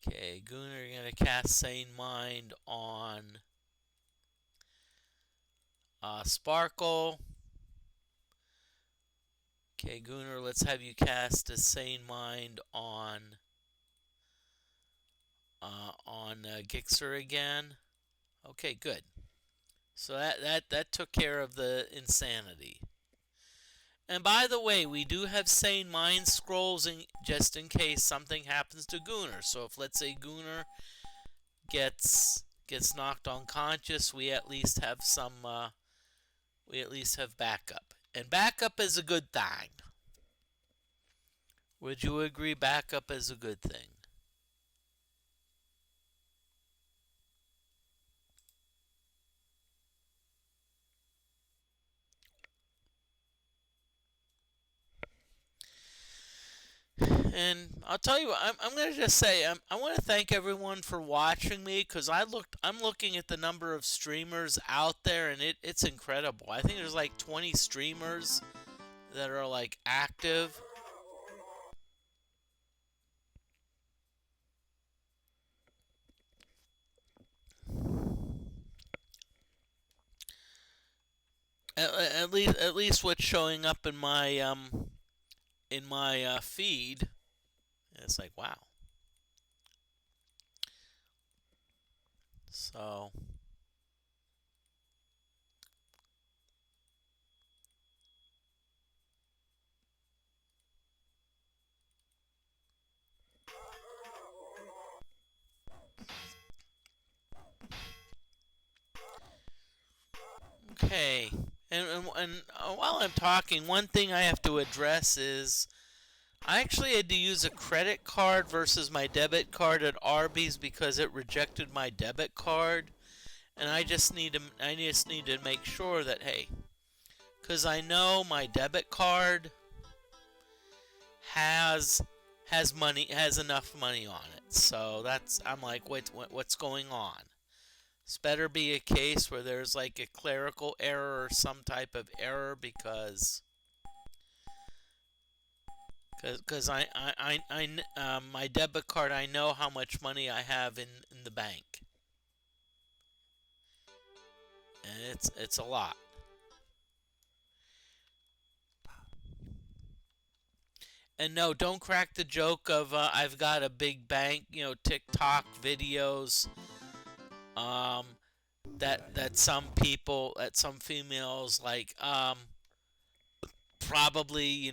Okay, Gunnar, you're going to cast Sane Mind on Sparkle. Okay, Gunnar, let's have you cast a Sane Mind on Gixxer again. Okay, good. So that took care of the insanity. And by the way, we do have Sane Mind scrolls just in case something happens to Gunnar. So if, let's say, Gunnar gets knocked unconscious, we at least have some. We at least have backup, and backup is a good thing. Would you agree? Backup is a good thing. And I'll tell you what, I'm going to just say, I want to thank everyone for watching me, because I'm looking at the number of streamers out there, and it's incredible. I think there's like 20 streamers that are like active. At least what's showing up in my feed. It's like, wow. So okay. And while I'm talking, one thing I have to address is I actually had to use a credit card versus my debit card at Arby's because it rejected my debit card, and I just need to make sure that, hey, because I know my debit card has enough money on it. So I'm like, what's going on? This better be a case where there's like a clerical error or some type of error because my debit card, I know how much money I have in the bank, and it's a lot. And no, don't crack the joke of I've got a big bank. You know, TikTok videos. Um, that some people, that some females like probably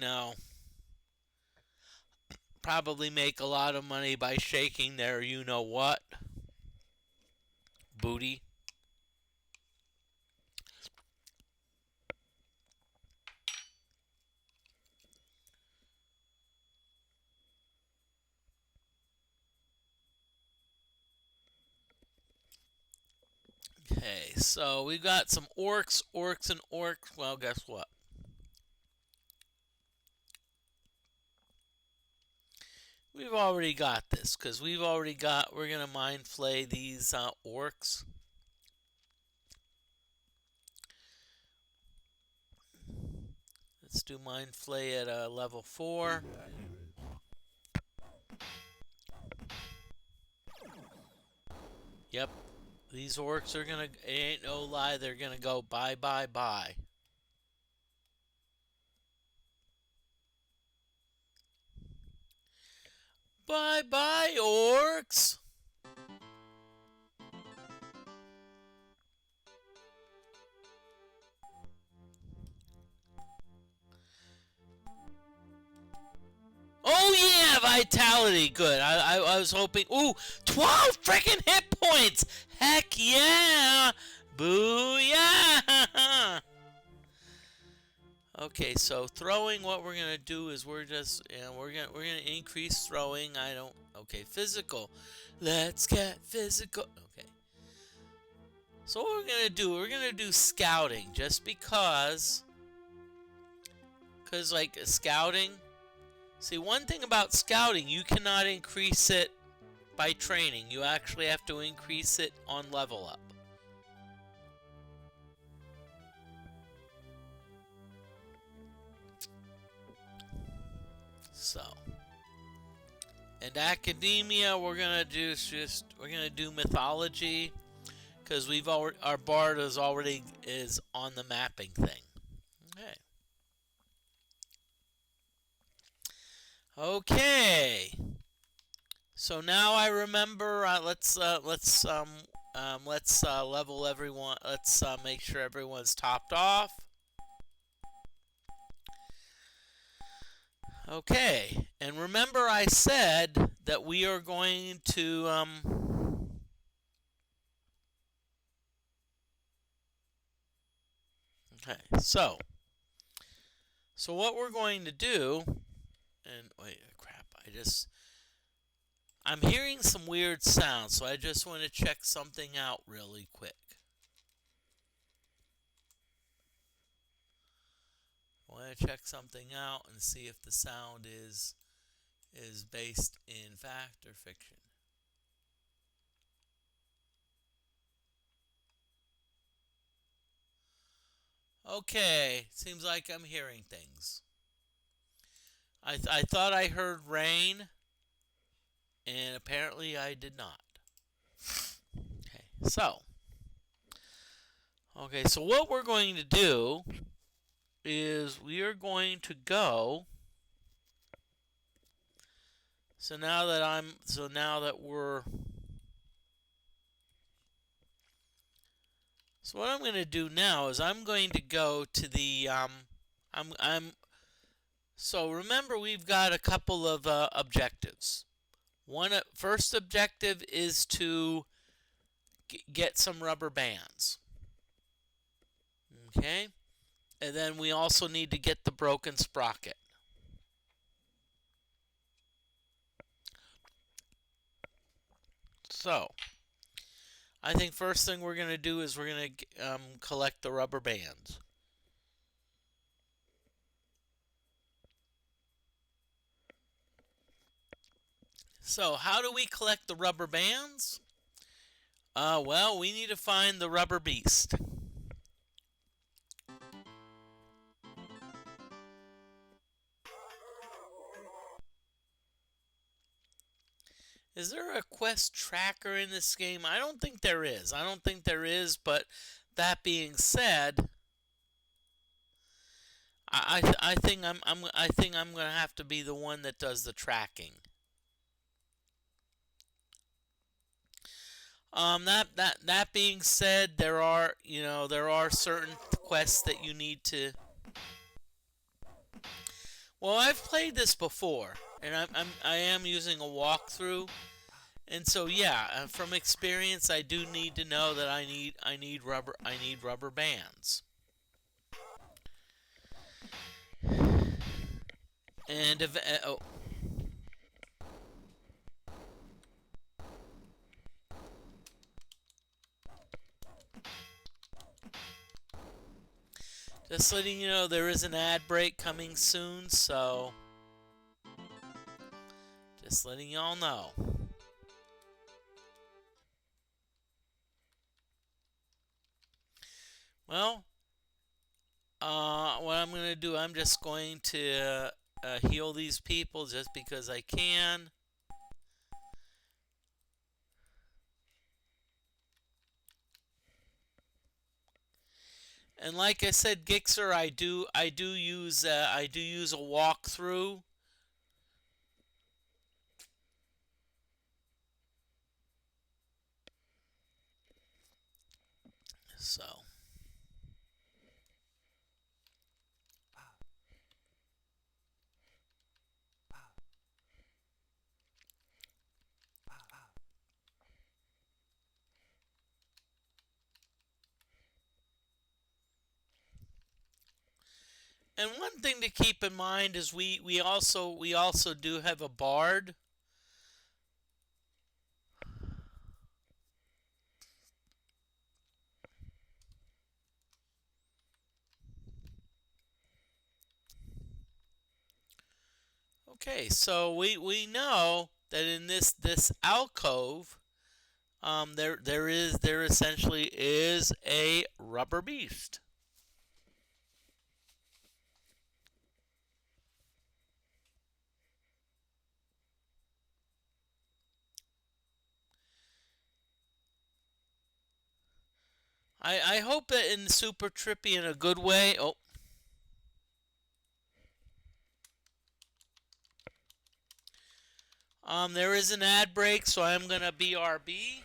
probably make a lot of money by shaking their you know what booty. Okay, so we got some orcs and orcs. Well, guess what? We've already got this because we're gonna mind flay these orcs. Let's do mind flay at level 4. Yep, these orcs are gonna, it ain't no lie, they're gonna go bye bye bye. Bye bye, orcs! Oh yeah, vitality, good. I was hoping, ooh, 12 freaking hit points! Heck yeah! Booyah! Okay, so throwing, what we're gonna do is we're gonna increase throwing. I don't, okay, physical. Let's get physical. Okay. So what we're gonna do scouting, just because like scouting. See, one thing about scouting, you cannot increase it by training. You actually have to increase it on level up. So, and academia, we're gonna do mythology, because our bard is on the mapping thing. Okay. Okay. So now I remember. Let's level everyone. Let's make sure everyone's topped off. Okay, and remember I said that we are going to okay, so what we're going to do, and wait, crap, I'm hearing some weird sounds, so I just want to check something out really quick. I want to check something out and see if the sound is based in fact or fiction. Okay, seems like I'm hearing things. I thought I heard rain, and apparently I did not. Okay, so what we're going to do is we are going to go. So now that we're So what I'm going to do now is I'm going to go to the so remember, we've got a couple of objectives. First objective is to get some rubber bands. Okay? And then we also need to get the broken sprocket. So, I think first thing we're going to do is we're going to collect the rubber bands. So, how do we collect the rubber bands? Well, we need to find the rubber beast. Is there a quest tracker in this game? I don't think there is. I don't think there is, but that being said, I think I'm gonna have to be the one that does the tracking. That being said, there are certain quests that you need to. Well, I've played this before, and I am using a walkthrough, and so yeah, from experience, I do need to know that I need rubber bands, and if, oh, just letting you know there is an ad break coming soon, so just letting y'all know. Well, what I'm gonna do, I'm just going to heal these people just because I can. And like I said, Gixer, I do use a walkthrough. So, and one thing to keep in mind is we also do have a bard. Okay, so we know that in this alcove, there essentially is a rubber beast. I hope that in super trippy in a good way. Oh, there is an ad break, so I'm gonna BRB.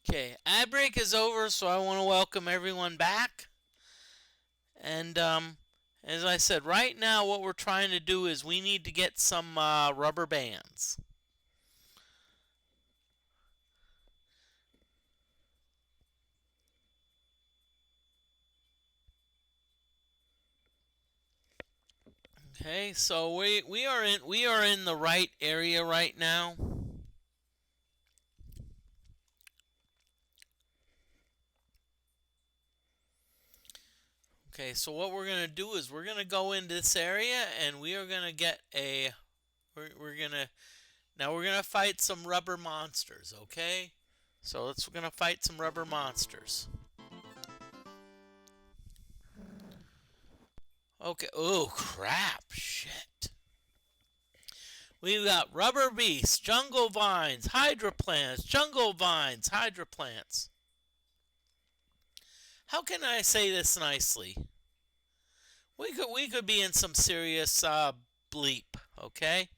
Okay, ad break is over, so I want to welcome everyone back. And as I said, right now what we're trying to do is we need to get some rubber bands. Okay, so we are in the right area right now. Okay, so what we're gonna do is we're gonna go into this area and we are gonna get a we're gonna now we're gonna fight some rubber monsters. Okay, so we're gonna fight some rubber monsters. Okay. Oh crap! Shit. We've got rubber beasts, jungle vines, hydroplants, jungle vines, hydroplants. How can I say this nicely? We could be in some serious bleep, okay?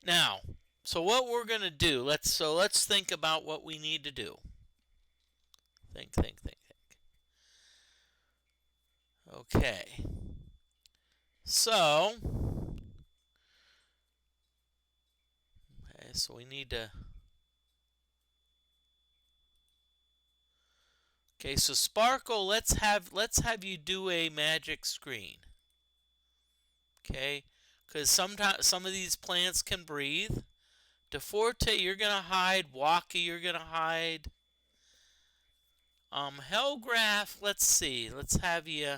Now, so what we're gonna do? Let's think about what we need to do. Think. Okay. So, so we need to. Okay, so Sparkle, let's have you do a magic screen. Okay, because sometimes some of these plants can breathe. DeForte, you're gonna hide. Waka, you're gonna hide. Hellgraph, let's see. Let's have you.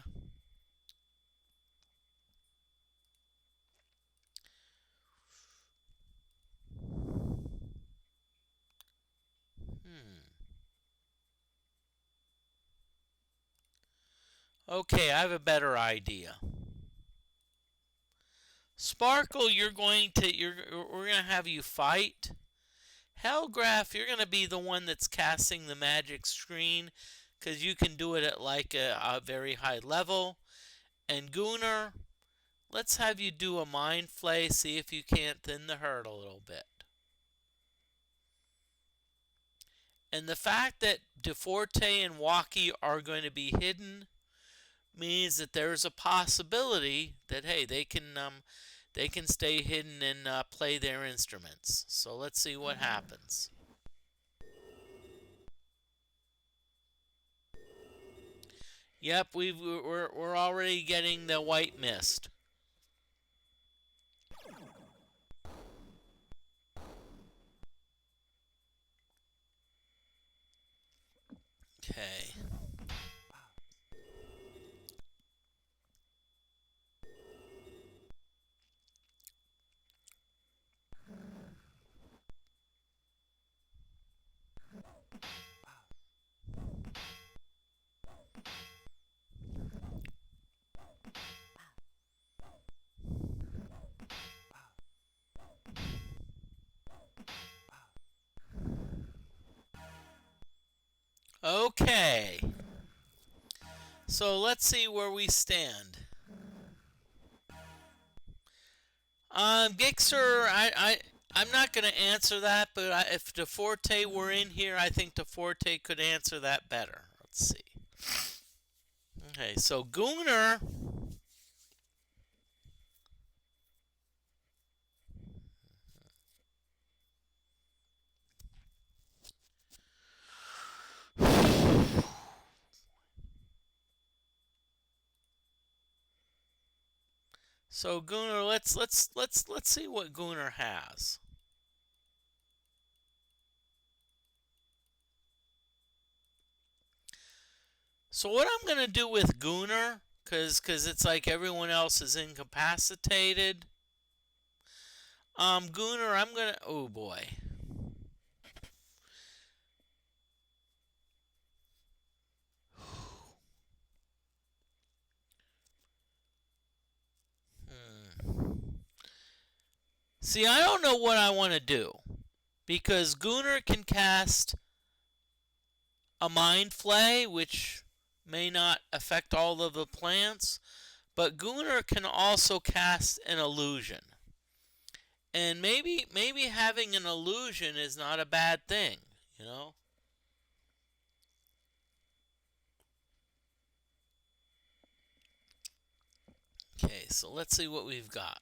Okay, I have a better idea. Sparkle, we're gonna have you fight. Hellgraph, you're gonna be the one that's casting the magic screen, because you can do it at like a very high level. And Gunnar, let's have you do a mind flay, see if you can't thin the herd a little bit. And the fact that DeForte and Waki are going to be hidden means that there's a possibility that hey, they can stay hidden and play their instruments. So let's see what happens. Yep, we're already getting the white mist. Okay. Okay. So let's see where we stand. Gixer, I'm not going to answer that, but if DeForte were in here, I think DeForte could answer that better. Let's see. Okay, so Gunnar. So Gunnar, let's see what Gunnar has. So what I'm gonna do with Gunnar, cause it's like everyone else is incapacitated. Gunnar, I'm gonna. Oh boy. See, I don't know what I want to do, because Gunnar can cast a Mind Flay, which may not affect all of the plants, but Gunnar can also cast an illusion. And maybe having an illusion is not a bad thing. you know? Okay, so let's see what we've got.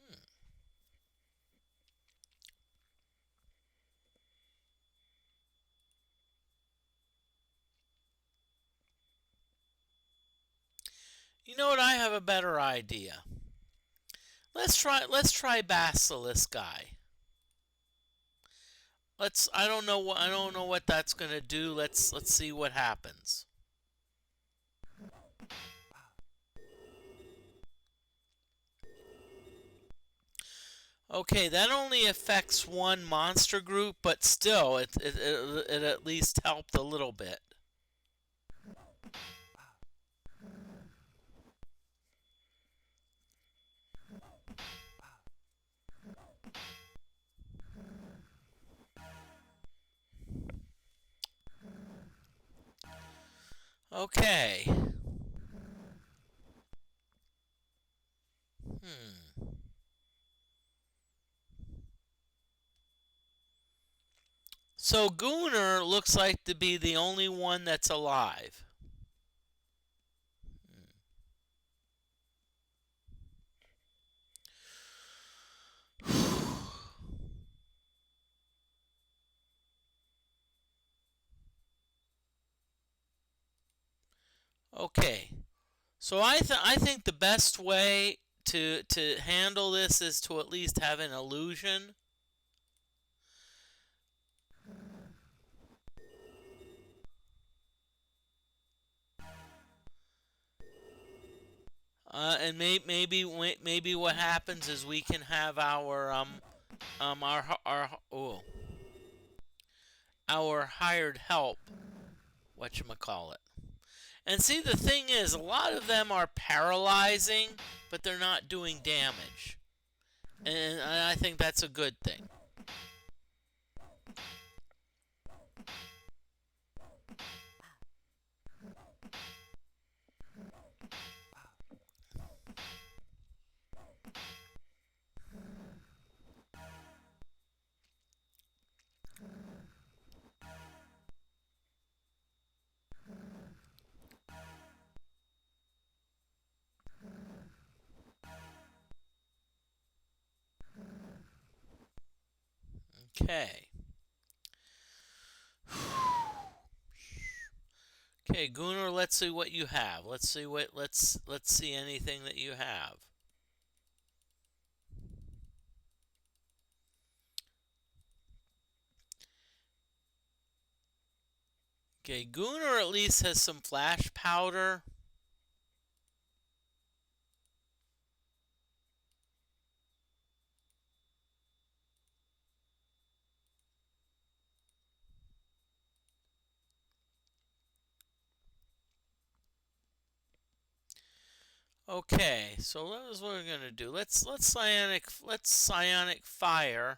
Hmm. You know what? I have a better idea. Let's try Basilisk guy. I don't know what that's gonna do. Let's see what happens. Okay, that only affects one monster group, but still, it at least helped a little bit. Okay. Hmm. So Gunnar looks like to be the only one that's alive. Okay. So I think the best way to handle this is to at least have an illusion. And maybe what happens is we can have our hired help, whatchamacallit. And see, the thing is, a lot of them are paralyzing, but they're not doing damage. And I think that's a good thing. Okay. Okay, Gunnar, let's see what you have. Let's see anything that you have. Okay, Gunnar at least has some flash powder. Okay, so that's what we're gonna do. Let's psionic fire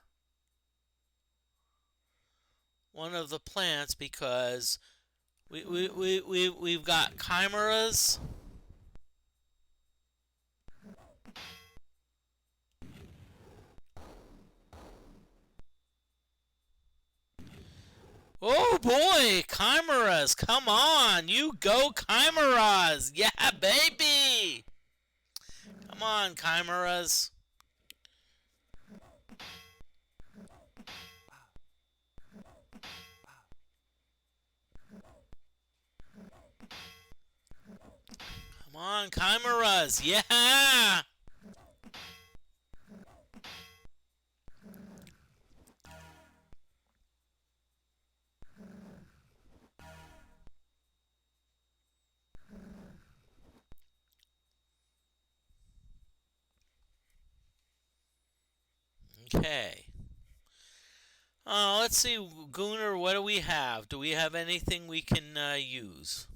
one of the plants because we've got chimeras. Oh boy, chimeras! Come on, you go chimeras! Yeah, baby! Come on, chimeras. Come on, chimeras! Yeah! Okay. Let's see, Gunnar, what do we have? Do we have anything we can use?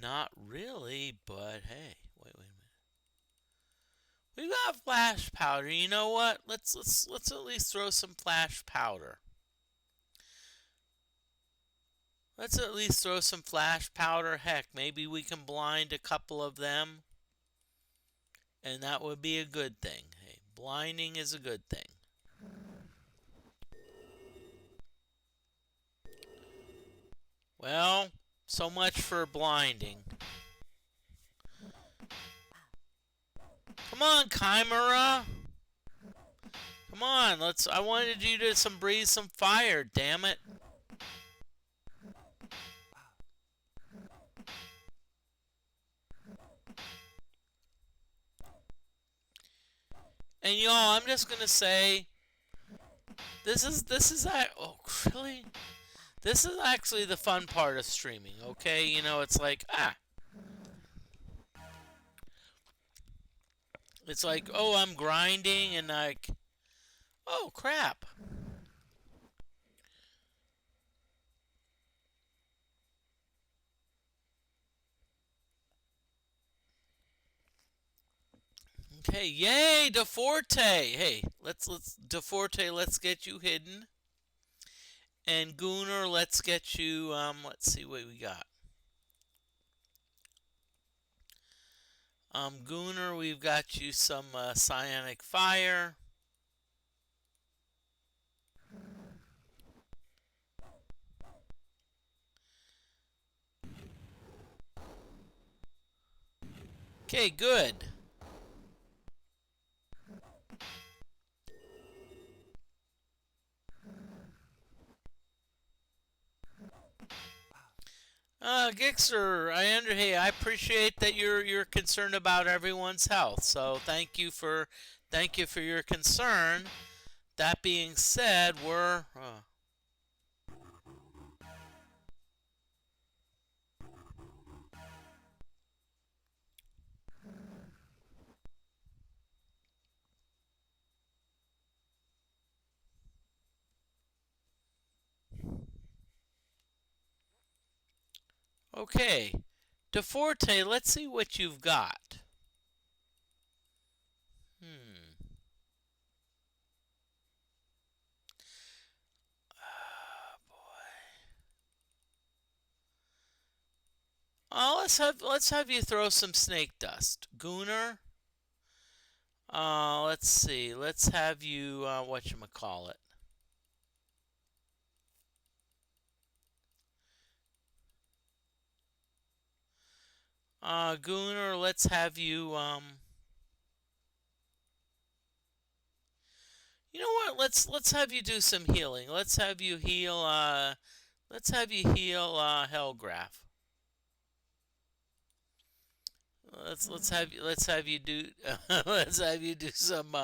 Not really, but hey, wait a minute. We've got flash powder. You know what? Let's at least throw some flash powder. Let's at least throw some flash powder. Heck, maybe we can blind a couple of them, and that would be a good thing. Hey, blinding is a good thing. Well, so much for blinding. Come on, Chimera. Come on, I wanted you to breathe some fire, damn it. And y'all, I'm just gonna say, oh really? This is actually the fun part of streaming, okay? You know, it's like, it's like, oh, I'm grinding and like, oh crap. Okay, yay, DeFortae. Hey, let's DeFortae, let's get you hidden. And Gunnar, let's get you let's see what we got. Gunnar, we've got you some psionic fire. Okay, good. Gixer, hey, I appreciate that you're concerned about everyone's health. So thank you for your concern. That being said, we're okay. DeForte, let's see what you've got. Let's have you throw some snake dust, Gunnar. Let's see. Let's have you whatchamacallit. Gunnar, let's have you you know what? Let's have you do some healing. Let's have you heal Hellgraph. Let's have you do let's have you do some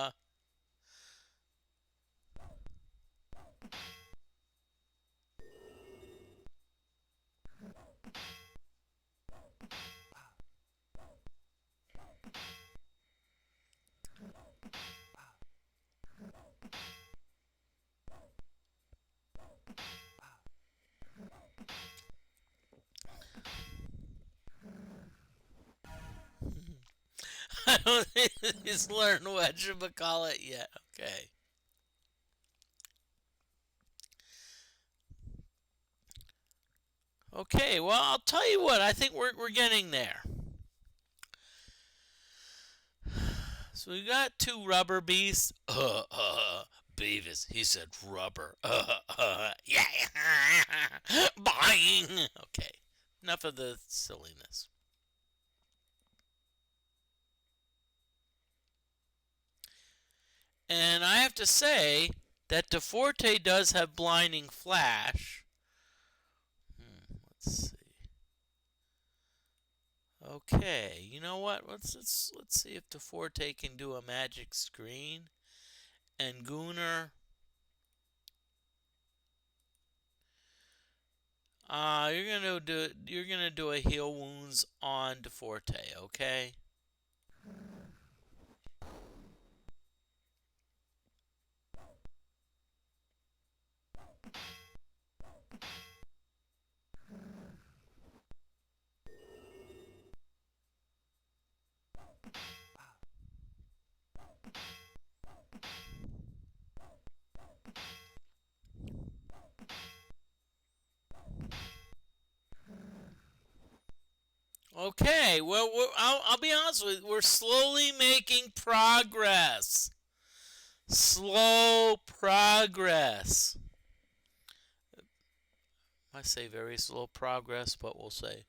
I don't think he's learned whatchamacallit yet. Okay. Okay, well, I'll tell you what. I think we're getting there. So we got two rubber beasts. Beavis, he said rubber. Yeah. Buying. Okay, enough of the silliness. And I have to say that DeForte does have blinding flash. Let's see. Okay, you know what? Let's see if DeForte can do a magic screen. And Gunnar, you're gonna do a heal wounds on DeForte, okay? Okay, well, I'll be honest with you. We're slowly making progress. Slow progress. I say very slow progress, but we'll say.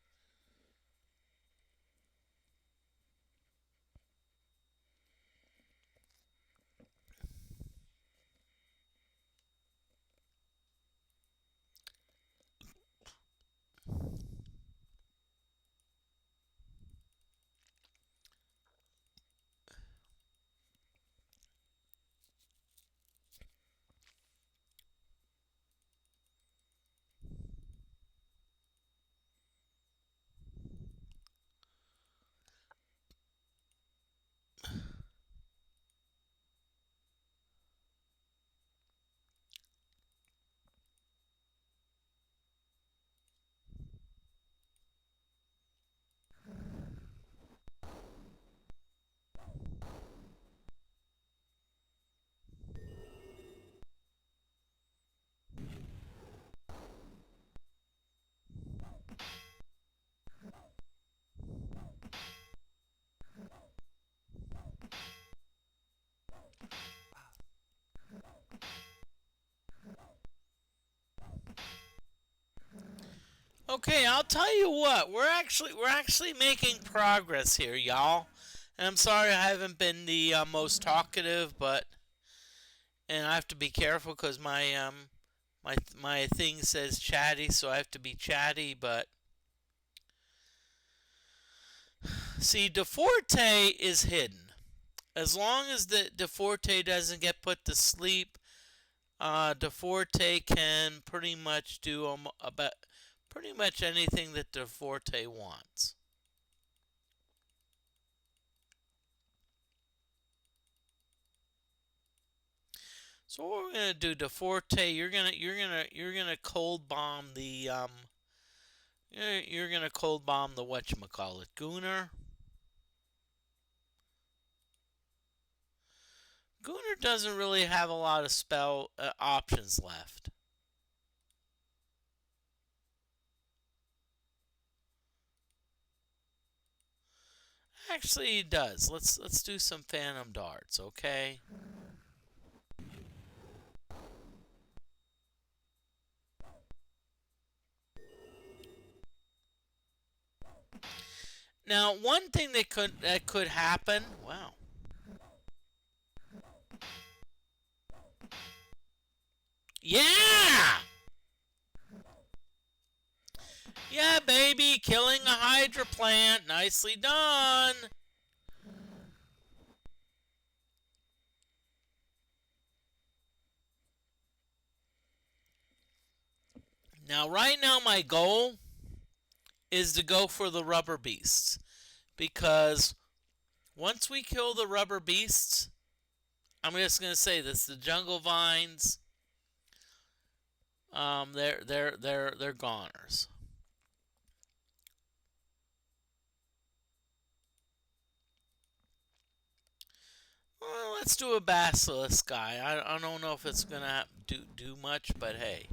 Okay, I'll tell you what. We're actually making progress here, y'all. And I'm sorry I haven't been the most talkative, but and I have to be careful because my thing says chatty, so I have to be chatty. But see, DeForte is hidden. As long as the DeForte doesn't get put to sleep, DeForte can pretty much do about pretty much anything that DeForte wants. So what we're gonna do, DeForte, you're gonna cold bomb the you're gonna cold bomb the whatchamacallit Gooner. Gooner doesn't really have a lot of spell options left. Actually, he does. Let's do some Phantom Darts, okay? Now, one thing that could happen. Wow. Yeah! Yeah, baby, killing a Hydra plant. Nicely done. Now, right now, my goal is to go for the rubber beasts. Because once we kill the rubber beasts, I'm just going to say this, the jungle vines, they're goners. Well, let's do a basilisk guy. I don't know if it's going to do much, but hey.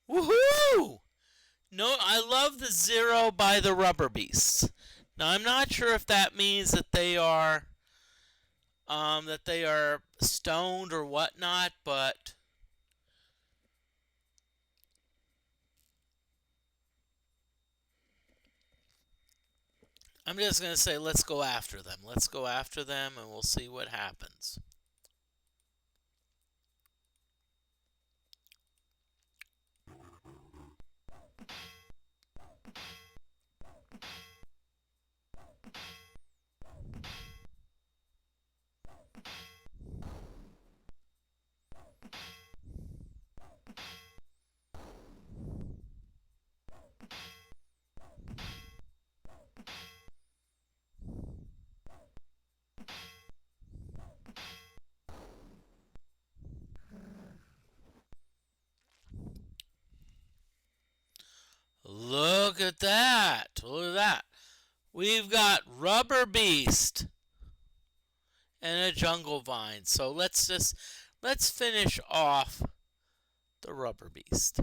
Woohoo! No, I love the zero by the rubber beasts. Now I'm not sure if that means that they are stoned or whatnot, but I'm just gonna say let's go after them. Let's go after them, and we'll see what happens. Look at that! Look at that! We've got Rubber Beast and a Jungle Vine. So let's finish off the Rubber Beast.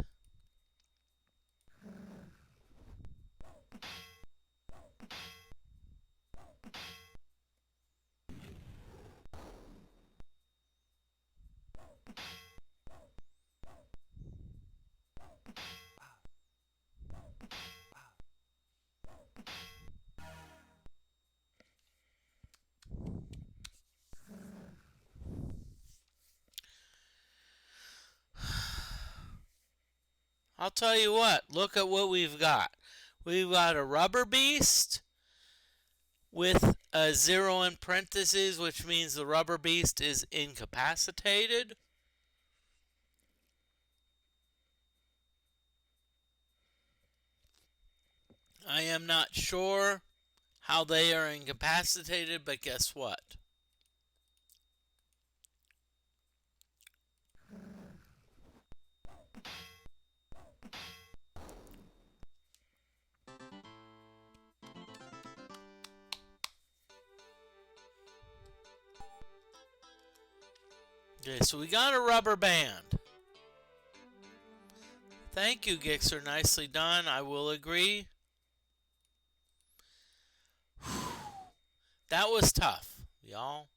I'll tell you what, look at what we've got. We've got a Rubber Beast with a 0 in parentheses, which means the Rubber Beast is incapacitated. I am not sure how they are incapacitated, but guess what? Okay, so we got a rubber band. Thank you, Gixer. Nicely done. I will agree. That was tough, y'all.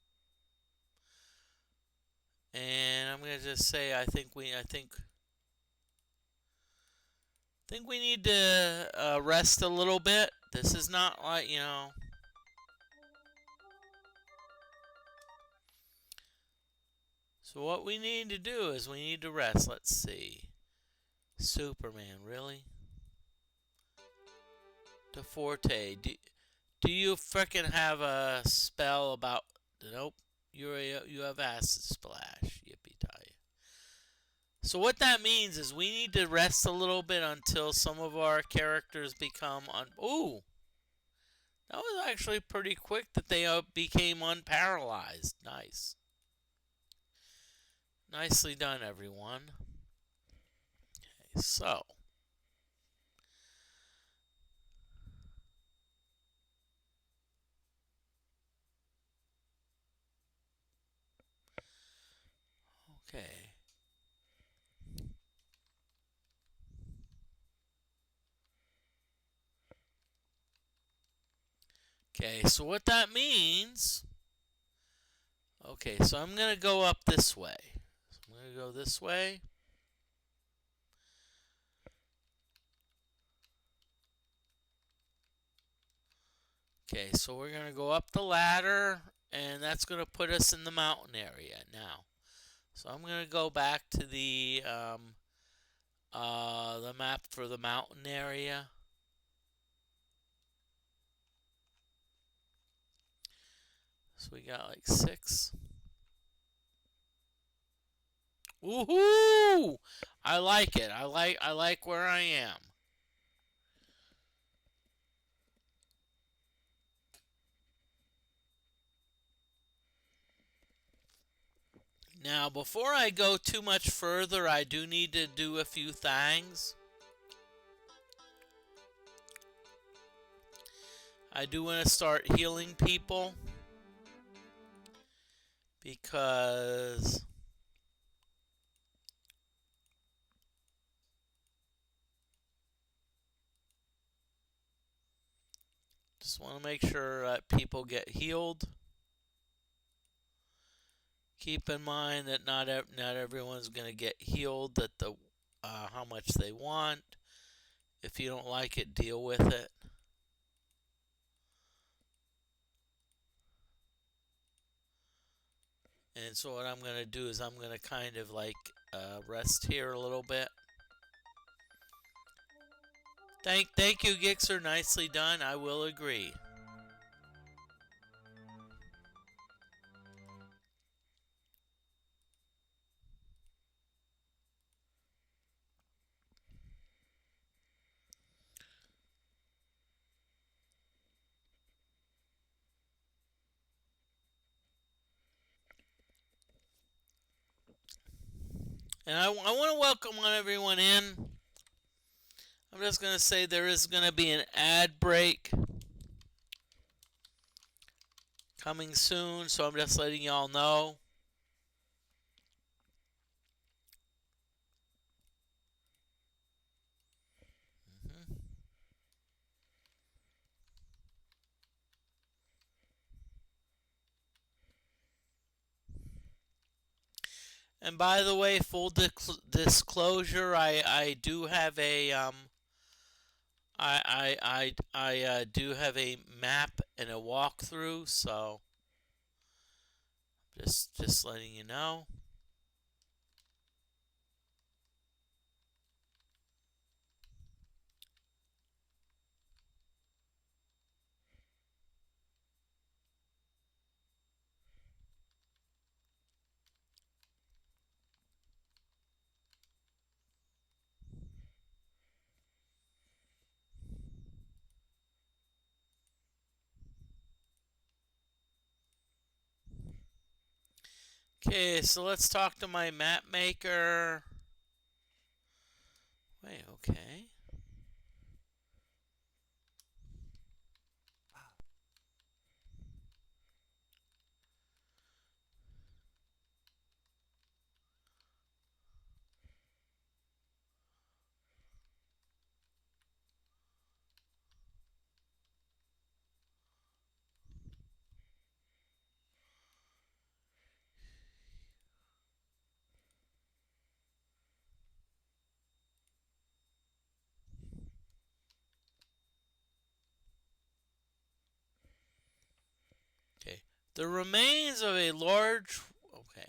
And I'm gonna just say I think we need to rest a little bit. This is not like, you know. So what we need to do is we need to rest. Let's see. Superman, really? DFortae, do you frickin' have a spell about? Nope. You have acid splash. Yippee-tie. So what that means is we need to rest a little bit until some of our characters become Ooh! That was actually pretty quick that they became unparalyzed. Nice. Nicely done, everyone. Okay, so. Okay. Okay, so what that means... Okay, so I'm going to go up this way. So I'm going to go this way. Okay, so we're going to go up the ladder, and that's going to put us in the mountain area now. So I'm going to go back to the map for the mountain area. So we got like 6. Woohoo! I like it. I like where I am. Now, before I go too much further, I do need to do a few things. I do want to start healing people because just want to make sure that people get healed. Keep in mind that not everyone's going to get healed at the how much they want. If you don't like it, deal with it. And so what I'm going to do is I'm going to kind of like rest here a little bit. Thank you, Gixer. Nicely done. I will agree. And I want to welcome everyone in. I'm just going to say there is going to be an ad break. coming soon, so I'm just letting y'all know. Mhm. And by the way, full disclosure, I do have a I do have a map and a walkthrough, so just letting you know. Okay, so let's talk to my map maker. Wait, okay. Okay. The remains of a large okay.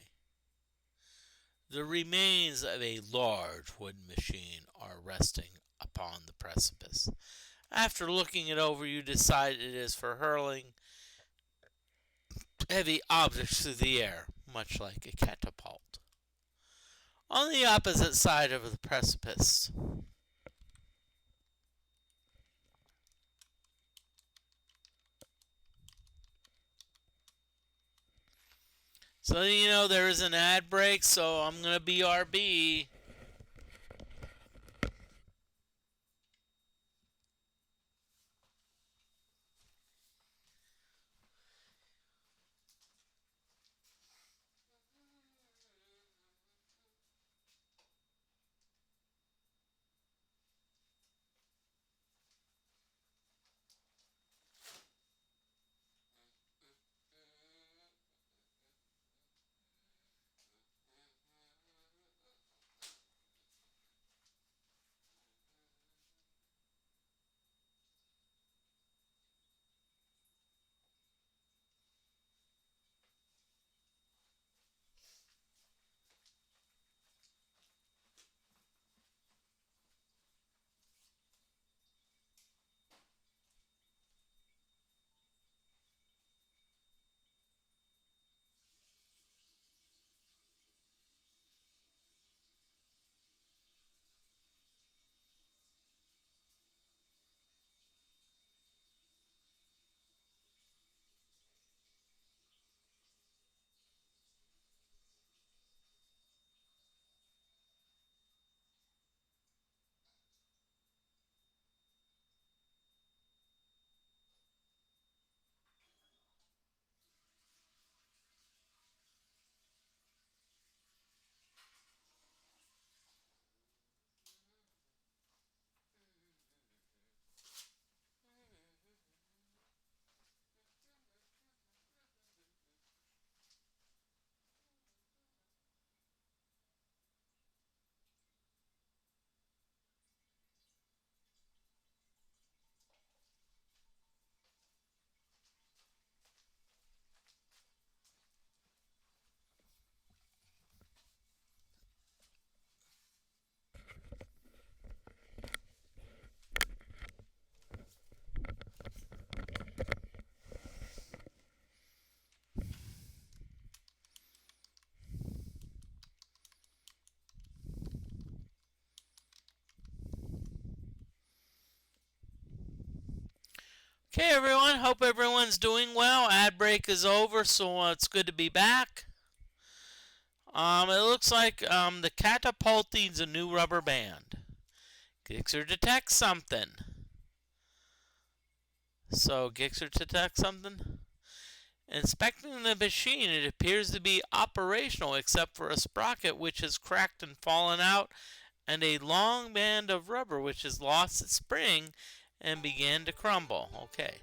The remains of a large wooden machine are resting upon the precipice. After looking it over, you decide it is for hurling heavy objects through the air, much like a catapult. On the opposite side of the precipice. So you know there is an ad break, so I'm gonna BRB. Okay, everyone. Hope everyone's doing well. Ad break is over, so it's good to be back. It looks like the catapult needs a new rubber band. Gixxer detects something. So Gixxer detects something. Inspecting the machine, it appears to be operational except for a sprocket which has cracked and fallen out, and a long band of rubber which has lost its spring and began to crumble. Okay,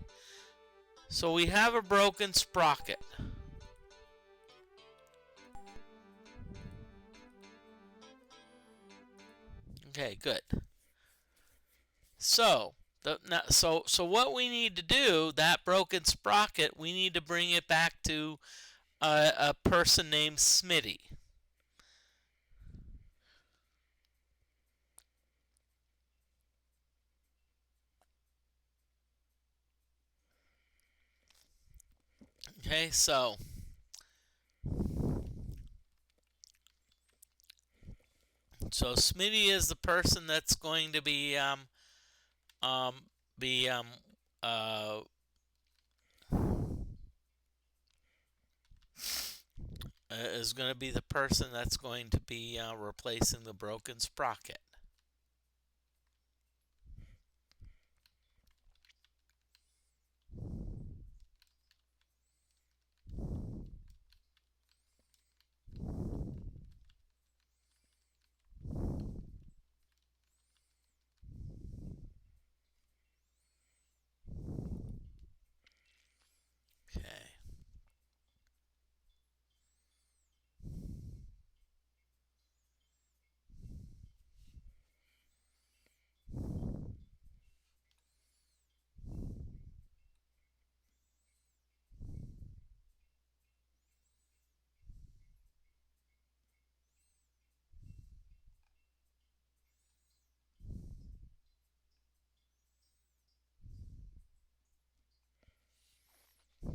so we have a broken sprocket. Okay, good. So what we need to do, that broken sprocket, we need to bring it back to a person named Smitty. Okay, so Smitty is the person that's going to um, be uh, is going to be the person that's going to be replacing the broken sprocket. Okay.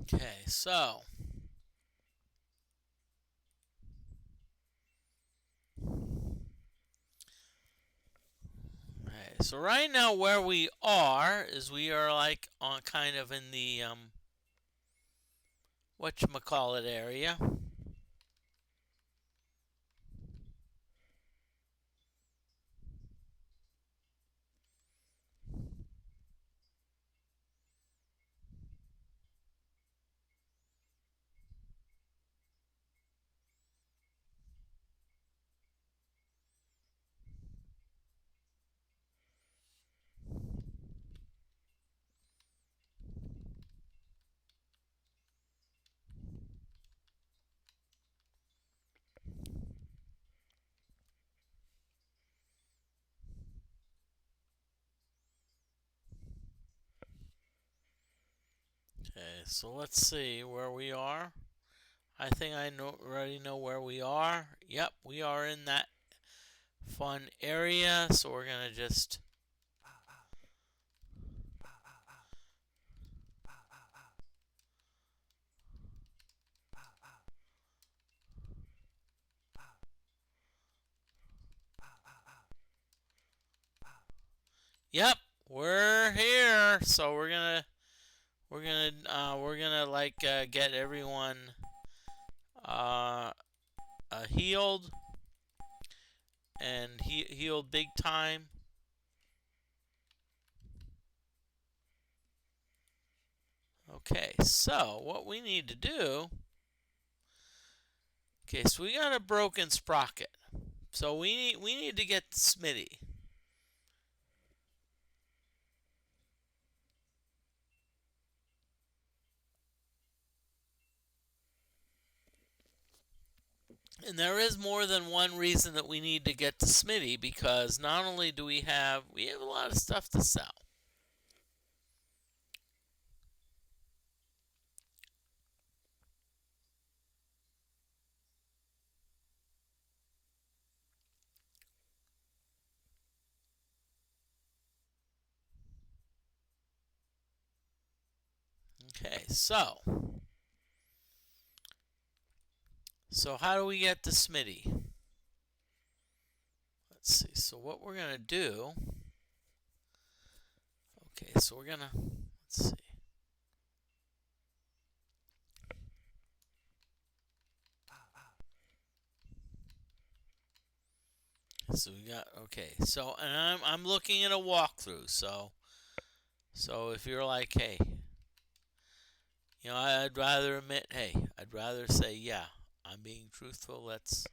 Okay, so right now where we are is we are like on kind of in the whatchamacallit area. Okay, so let's see where we are. I think I already know where we are. Yep, we are in that fun area, so we're gonna just Yep, we're here. So we're gonna like get everyone uh, healed and healed big time. Okay, so what we need to do. Okay, so we got a broken sprocket. So we need to get Smitty. And there is more than one reason that we need to get to Smitty, because not only do we have a lot of stuff to sell. Okay, so how do we get to Smitty? Let's see. So what we're gonna do. Okay, so we're gonna let's see. So we got So and I'm looking at a walkthrough. So if you're like, hey, You know, I'd rather admit, hey, I'd rather say, yeah, I'm being truthful. Let's.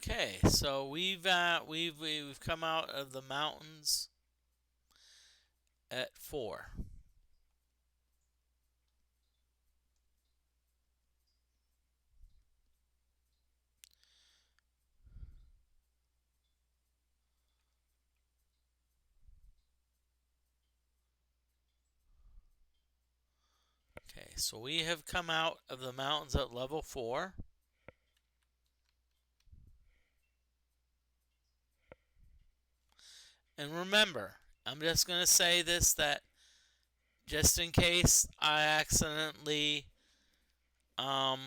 Okay, so we've come out of the mountains at 4. Okay, so we have come out of the mountains at level 4. And remember, I'm just going to say this, that just in case um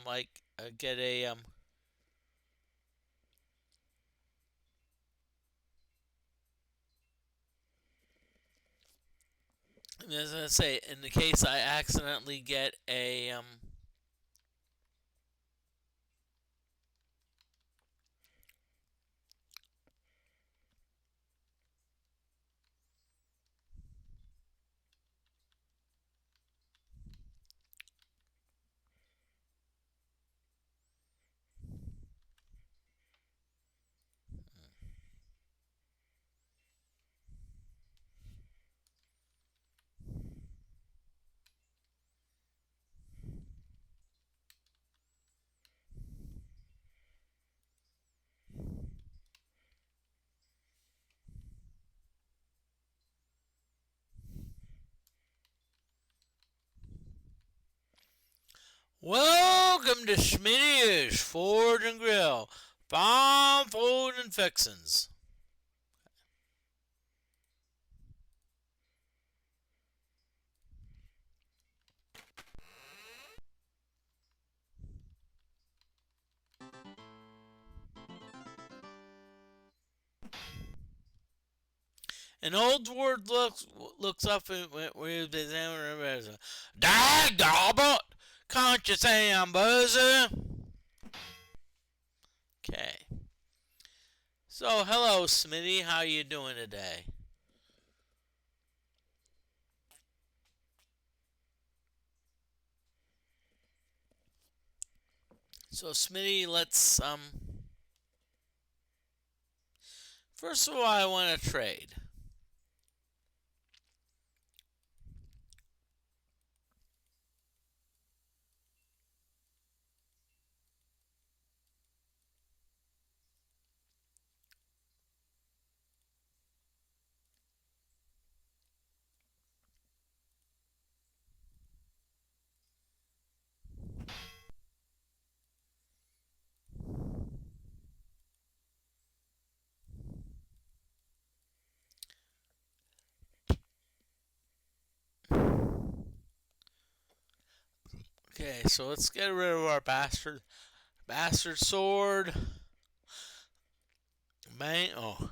like get a I'm just going to say, in the case I accidentally get a welcome to Schmitty's Forge and Grill, farm food and fixins'. An old word looks up and with the Dag Dobbot! Can't you say I'm busy? Okay. So hello Smitty, how you doing today? So Smitty, let's first of all I want to trade. Okay, so let's get rid of our bastard sword. Man, oh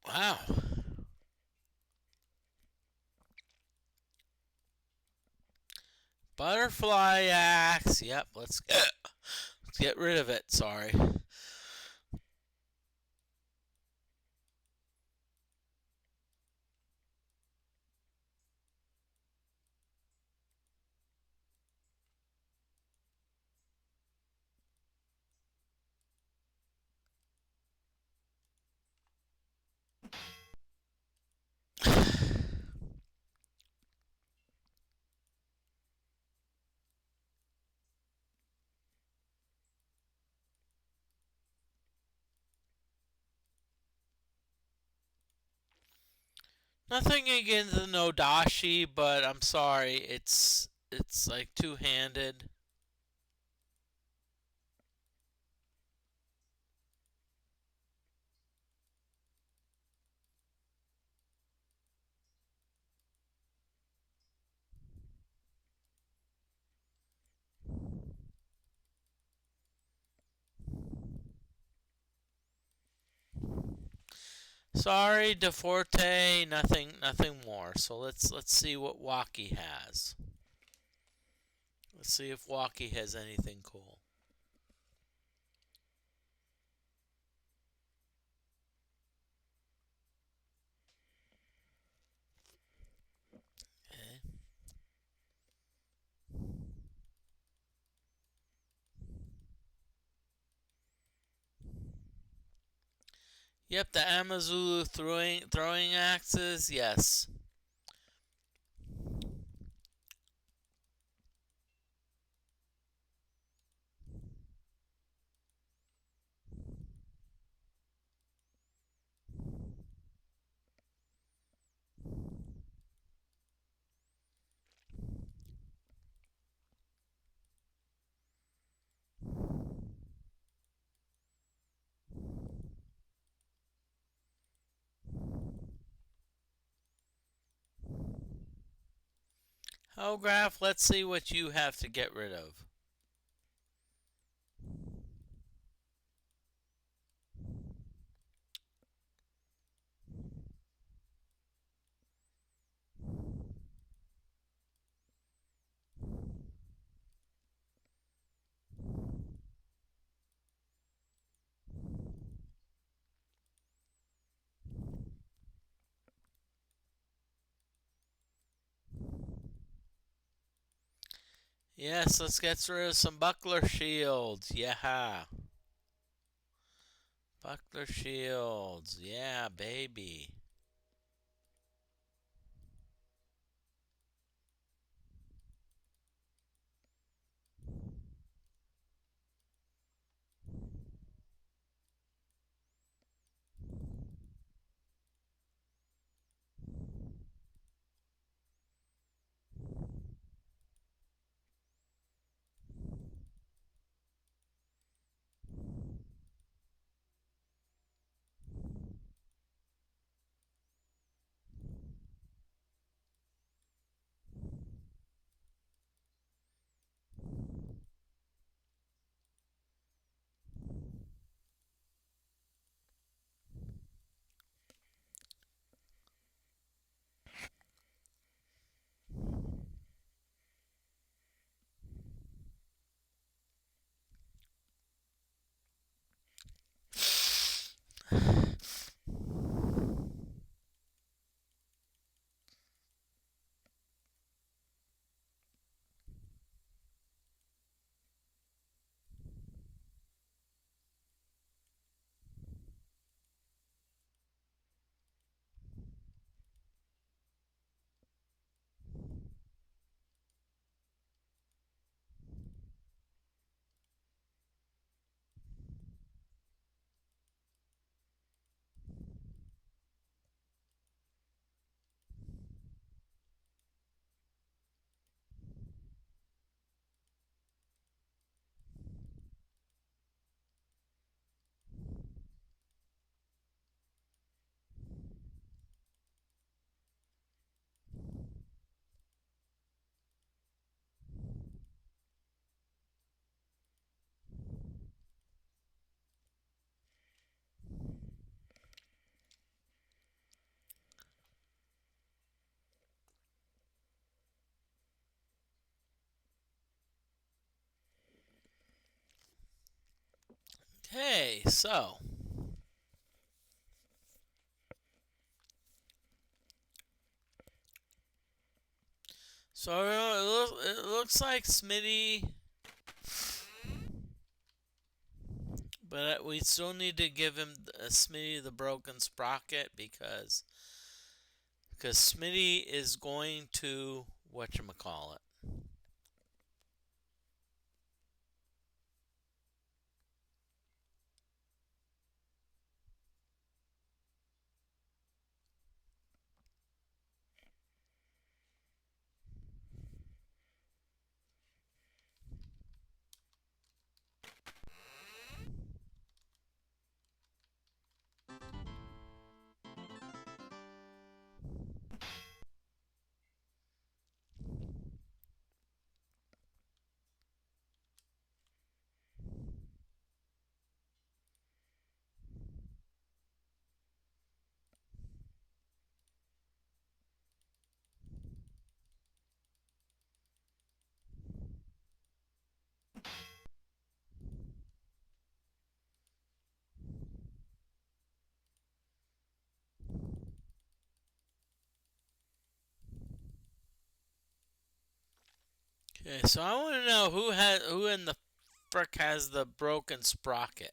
wow. Butterfly axe. Yep, let's get rid of it. Sorry. Nothing against the Nodashi, but I'm sorry, it's like two-handed. Sorry, DeForte, nothing more. So let's see what Walkie has. Let's see if Walkie has anything cool. Okay. Yep, the Amazulu throwing axes. Yes. Holograph, let's see what you have to get rid of. Yes, let's get rid of some buckler shields. Yeah. Buckler shields. Yeah, baby. Okay, so it looks like Smitty, but we still need to give him Smitty the broken sprocket because Smitty is going to whatchamacallit. Okay, so I want to know who in the frick has the broken sprocket.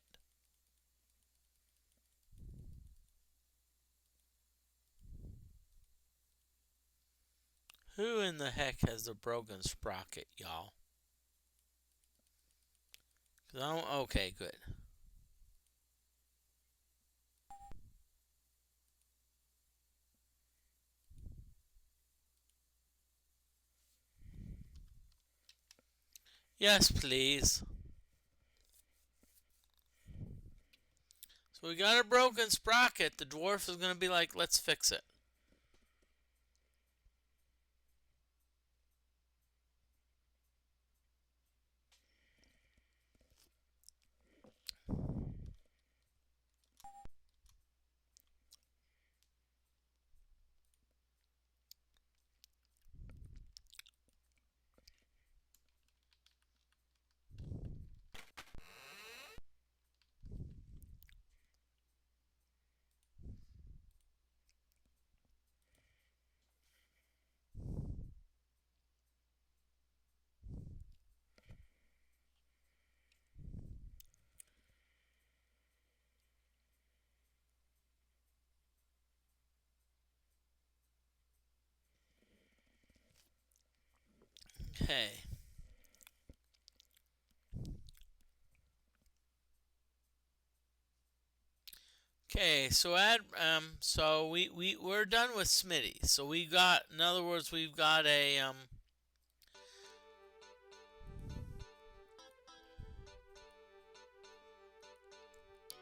Who in the heck has the broken sprocket, y'all? Okay, good. Yes, please. So we got a broken sprocket. The dwarf is going to be like, let's fix it. Okay. Okay, so we're done with Smitty. So we got, in other words, we've got a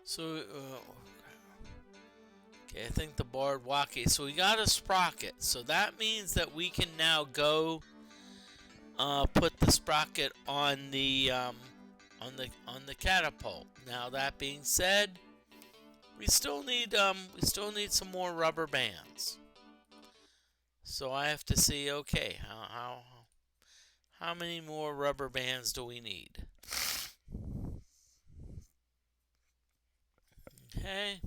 so okay, I think the boardwalkie. So we got a sprocket. So that means that we can now go put the sprocket on the catapult. Now that being said, we still need some more rubber bands. So I have to see, okay, how many more rubber bands do we need? Okay.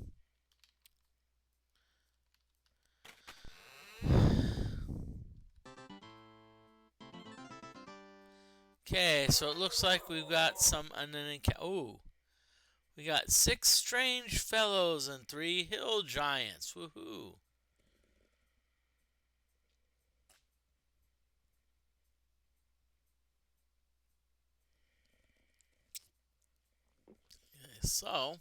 Okay, so it looks like we've got oh, we got 6 strange fellows and 3 hill giants. Woohoo! Okay, so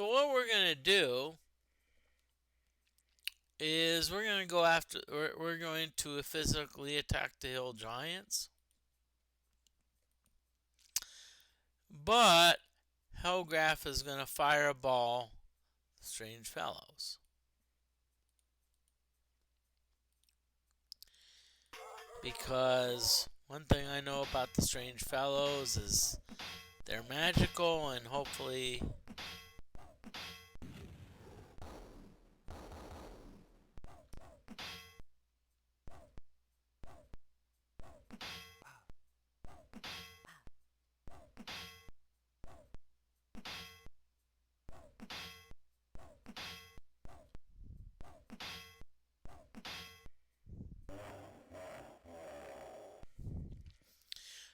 what we're gonna do is we're going to physically attack the hill giants, but Hellgraph is gonna fireball the strange fellows. Because one thing I know about the strange fellows is they're magical, and hopefully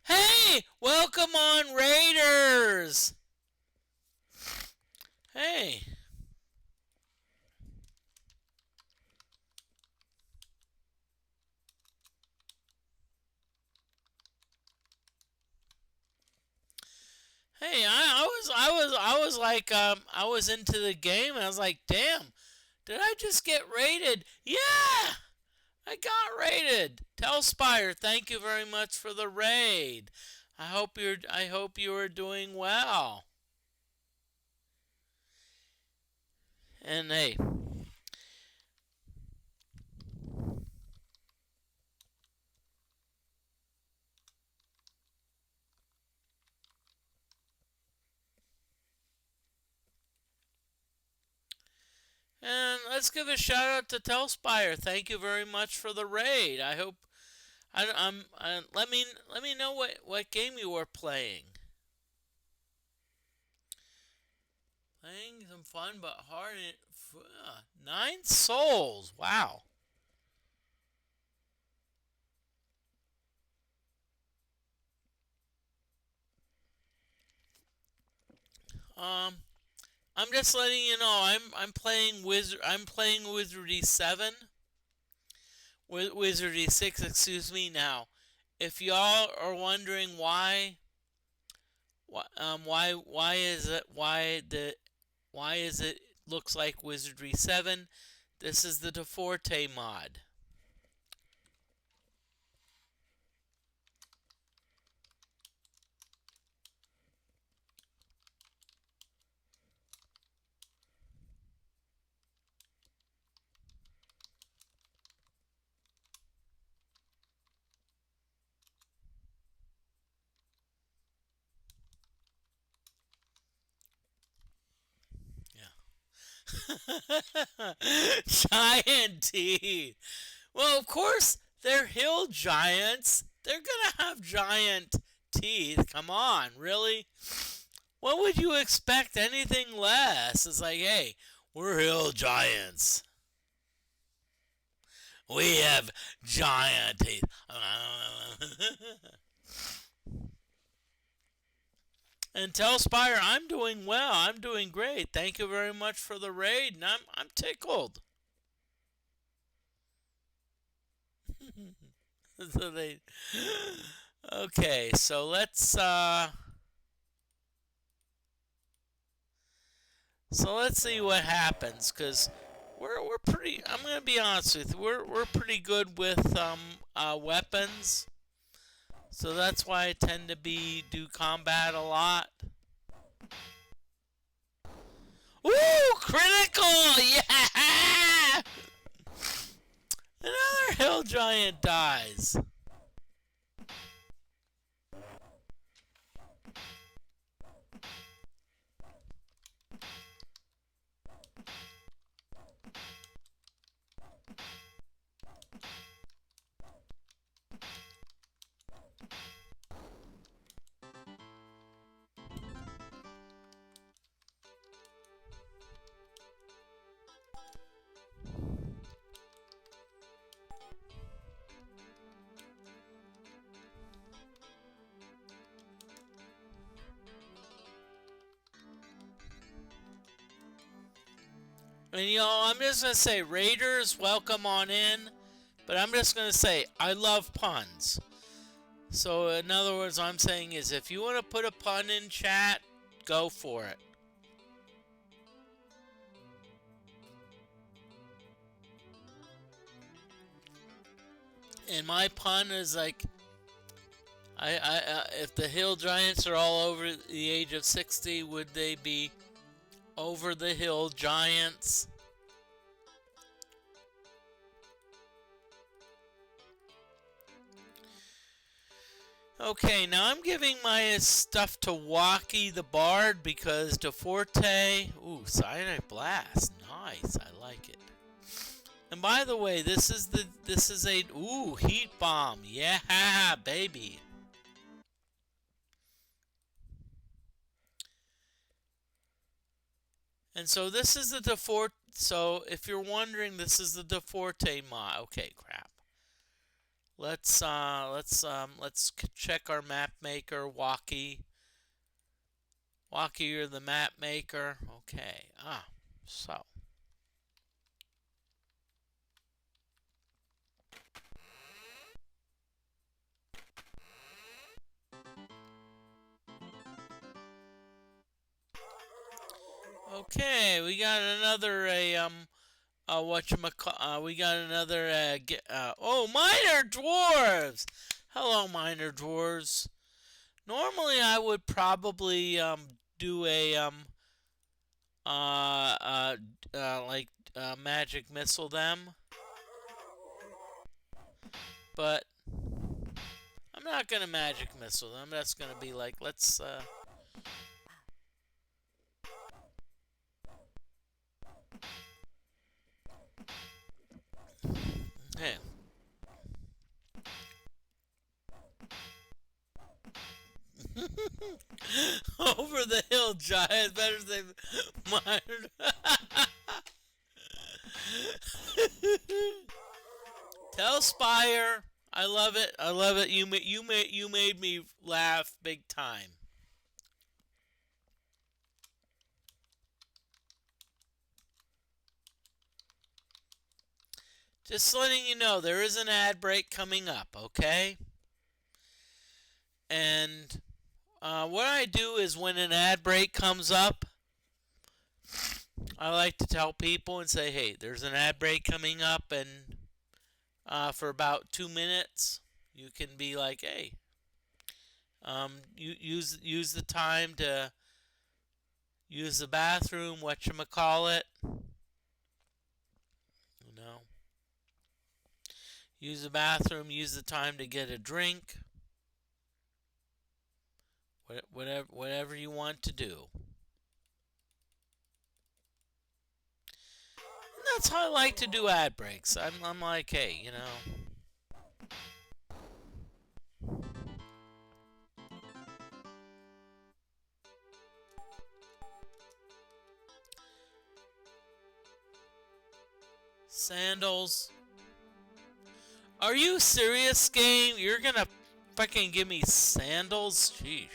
hey, welcome on Raiders. Hey. Hey, I was like, I was into the game, and I was like, damn, did I just get raided? Yeah, I got raided. Tell Spire, thank you very much for the raid. I hope you are doing well. And hey, and let's give a shout out to Telspire. Thank you very much for the raid. I hope let me know what game you were playing. Playing some fun but hard. 9 souls. Wow. I'm just letting you know I'm playing Wizardry 7. Wizardry 6, excuse me. Now, if y'all are wondering why is it looks like Wizardry 7, this is the DeForte mod. Yeah. Giant teeth. Well, of course, they're hill giants. They're gonna have giant teeth. Come on, really? What would you expect anything less? It's like, hey, we're hill giants. We have giant teeth. And tell Spire I'm doing well. I'm doing great. Thank you very much for the raid, and I'm tickled. So they okay, so let's see what happens, cuz we're pretty, I'm going to be honest with you. We're pretty good with weapons. So that's why I tend to do combat a lot. Ooh, critical! Yeah! Another hill giant dies. And I'm just going to say, Raiders, welcome on in. But I'm just going to say, I love puns. So, in other words, what I'm saying is, if you want to put a pun in chat, go for it. And my pun is like, if the hill giants are all over the age of 60, would they be over the hill giants? Okay, now I'm giving my stuff to Waki the Bard because DeFortae. Ooh, Cyanide Blast. Nice, I like it. And by the way, this is a heat bomb. Yeah, baby. And so this is the DeFortae. So if you're wondering, this is the DeFortae mod. Okay, crap. Let's check our map maker, Waki. Waki, you're the map maker. Okay. So. Okay, we got another we got another minor dwarves. Hello, minor dwarves. Normally I would probably do a magic missile them, but I'm not gonna magic missile them. That's gonna be like, let's hey. Over the hill, giant. Better say minor. Tell Spire, I love it. I love it. You made me laugh big time. Just letting you know there is an ad break coming up, okay? And what I do is when an ad break comes up, I like to tell people and say, hey, there's an ad break coming up, and for about 2 minutes, you can be like, hey, you use the time to use the bathroom, whatchamacallit, you know, use the bathroom, use the time to get a drink, whatever you want to do. And that's how I like to do ad breaks. I'm like, hey, sandals. Are you serious, game? You're gonna fucking give me sandals? Sheesh.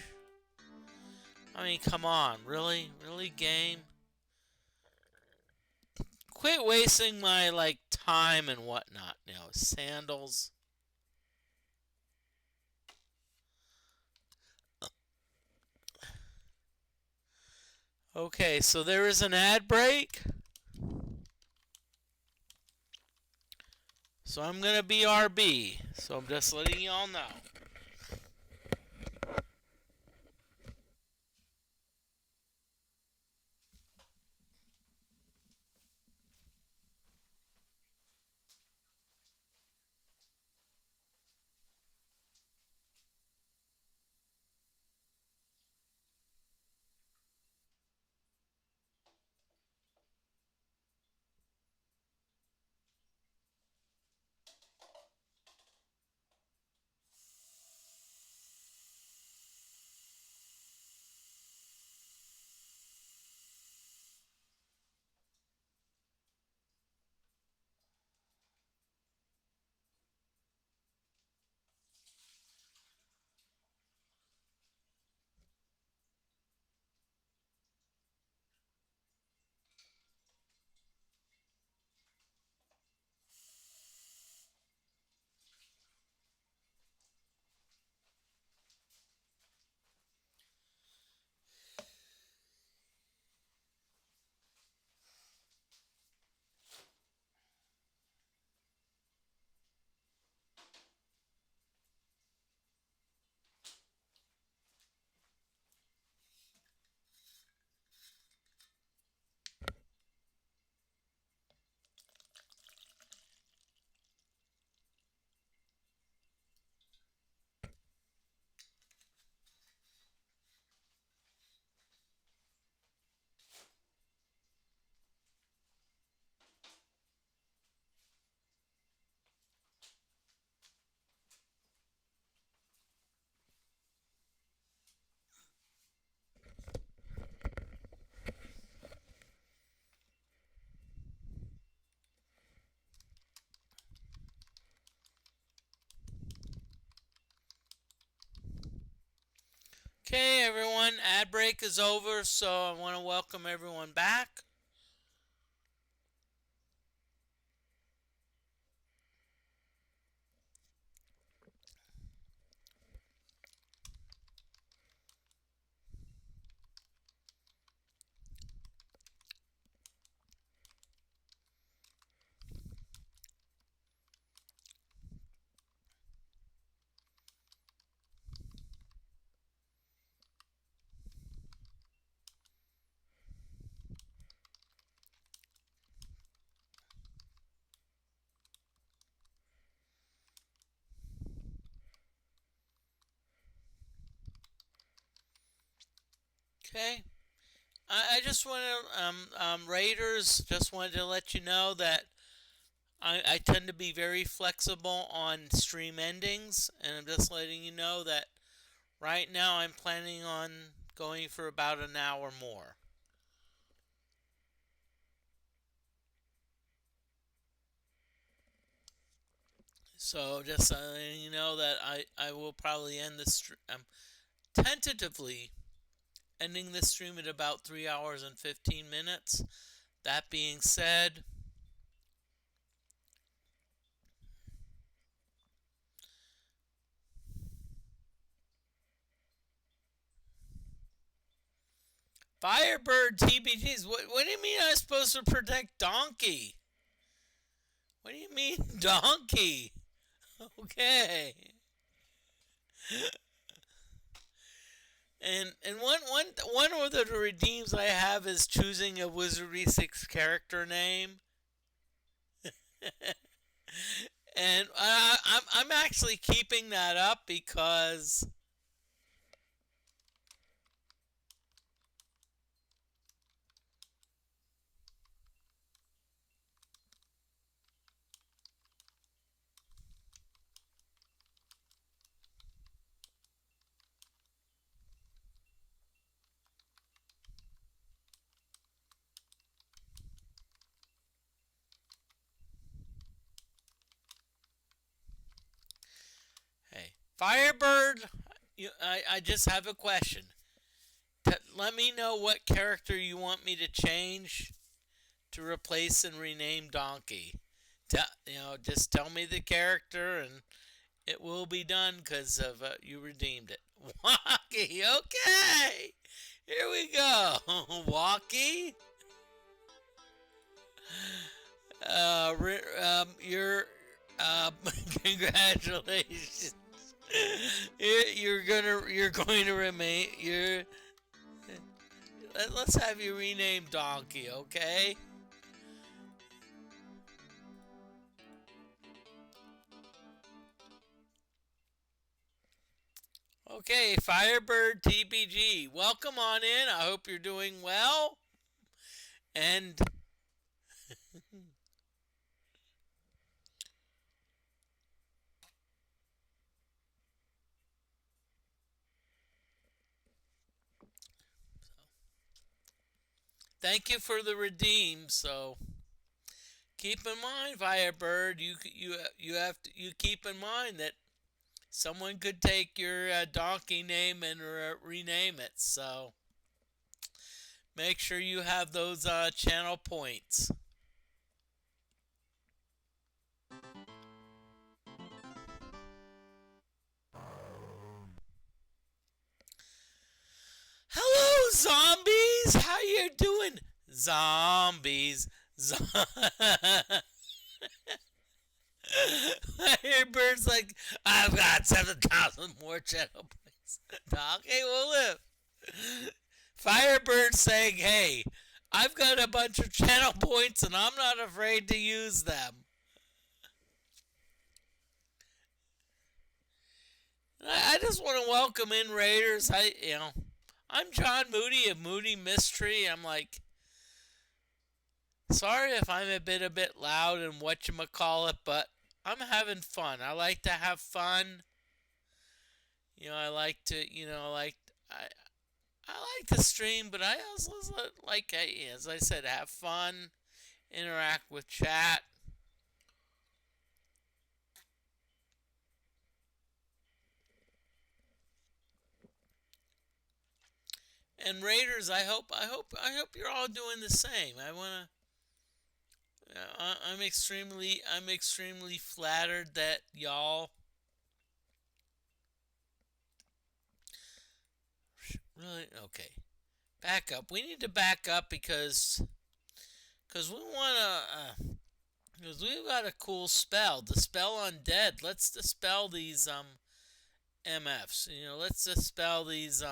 I mean, come on. Really? Really, game? Quit wasting my, time and whatnot. Sandals. Okay, so there is an ad break. So I'm gonna BRB. So I'm just letting y'all know. Okay, everyone, ad break is over, so I want to welcome everyone back. Okay, I just want to, Raiders, just wanted to let you know that I tend to be very flexible on stream endings, and I'm just letting you know that right now I'm planning on going for about an hour more. So just letting you know that I will probably end the stream, tentatively ending this stream at about 3 hours and 15 minutes. That being said, Firebird TBGs. What do you mean I'm supposed to protect Donkey? What do you mean Donkey? Okay. And one of the redeems I have is choosing a Wizardry 6 character name. And I'm actually keeping that up because hey, Firebird, I just have a question. Let me know what character you want me to change to replace and rename Donkey. Just tell me the character and it will be done because of you redeemed it. Walkie, okay. Here we go. Walkie. You're congratulations. You're going to remain. Let's have you rename Donkey, okay? Okay, Firebird TBG, welcome on in. I hope you're doing well. And thank you for the redeem. So keep in mind, Firebird, you keep in mind that someone could take your donkey name and rename it. So make sure you have those channel points. Hello, zombies. How you doing, zombies? Firebird's like, I've got 7,000 more channel points. Donkey will live. Firebird saying, hey, I've got a bunch of channel points and I'm not afraid to use them. I just want to welcome in Raiders. I'm John Moody of Moody Mystery. I'm like, sorry if I'm a bit loud and whatchamacallit, but I'm having fun. I like to have fun. I like to, I like to stream, but I also like, as I said, have fun, interact with chat. And Raiders, I hope you're all doing the same. I'm extremely flattered that y'all really okay. Back up. We need to back up because we want to because we've got a cool spell. Dispel undead. Let's dispel these MFs. Let's dispel these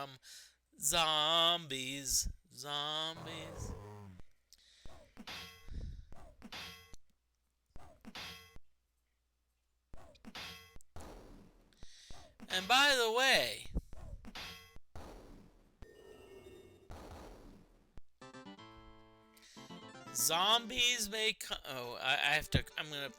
zombies. Zombies. And by the way, zombies may come. Oh, I have to. I'm gonna.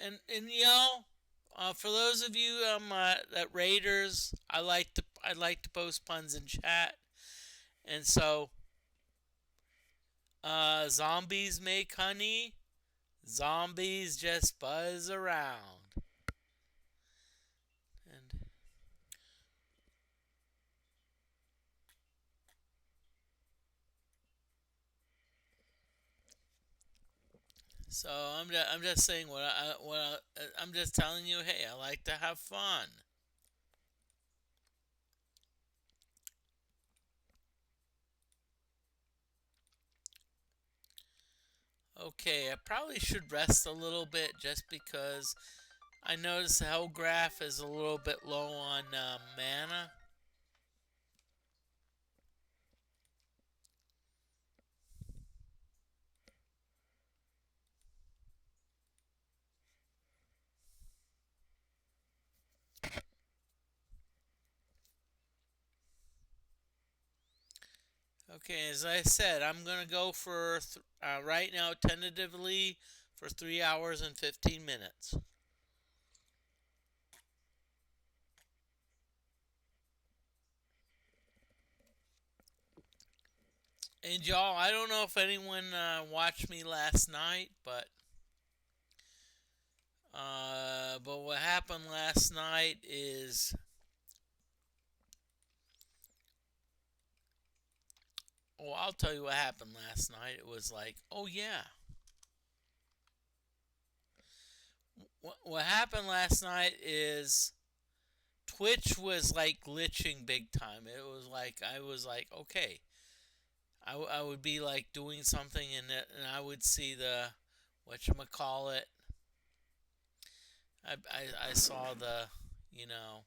And for those of you that Raiders, I like to post puns in chat, and so Zombies make honey. Zombies just buzz around. And so I'm just saying I'm just telling you. Hey, I like to have fun. Okay, I probably should rest a little bit just because I noticed the health graph is a little bit low on mana. Okay, as I said, I'm gonna go for right now tentatively for 3 hours and 15 minutes. And y'all, I don't know if anyone watched me last night, but what happened last night is, oh, I'll tell you what happened last night. It was like, oh yeah, what happened last night is Twitch was like glitching big time. It was like I was like, okay, I would be like doing something and I would see the whatchamacallit. I saw the you know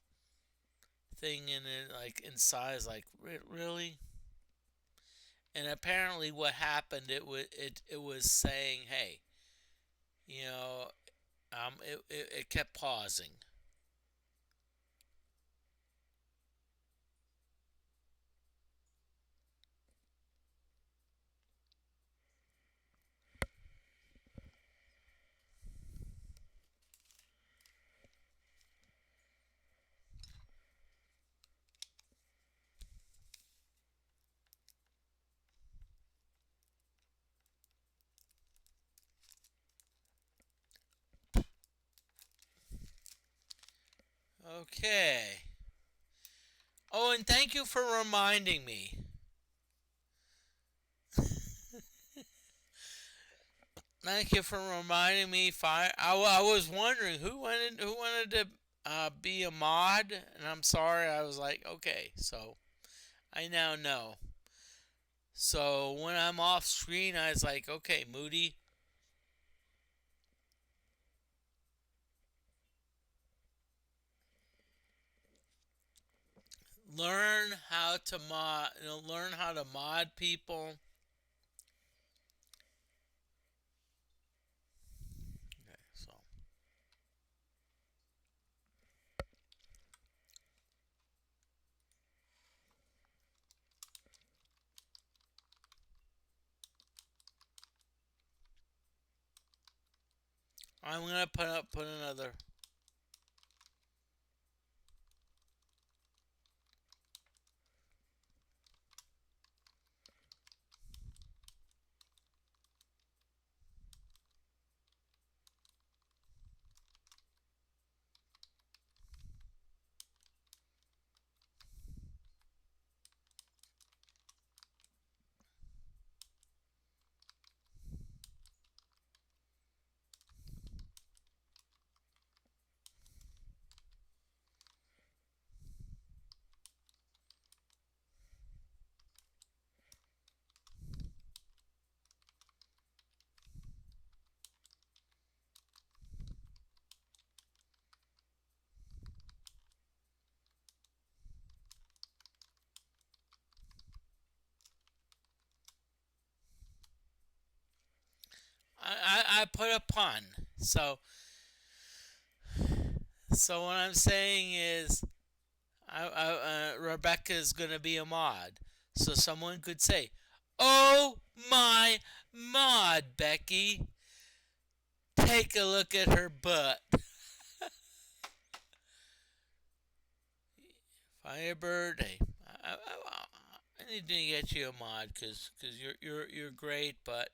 thing in it like in size like really. And apparently, what happened it was saying, hey, you know, it kept pausing. Okay. Oh, and thank you for reminding me. Thank you for reminding me. Fire. I was wondering who wanted to be a mod, and I'm sorry. I was like, okay, so I now know. So when I'm off screen, I was like, okay, Moody, learn how to mod. Learn how to mod people. Okay, so I'm gonna put another. I put a pun. So what I'm saying is, Rebecca is gonna be a mod. So someone could say, "Oh my mod, Becky, take a look at her butt." Firebird, hey, I need to get you a mod because you're great, but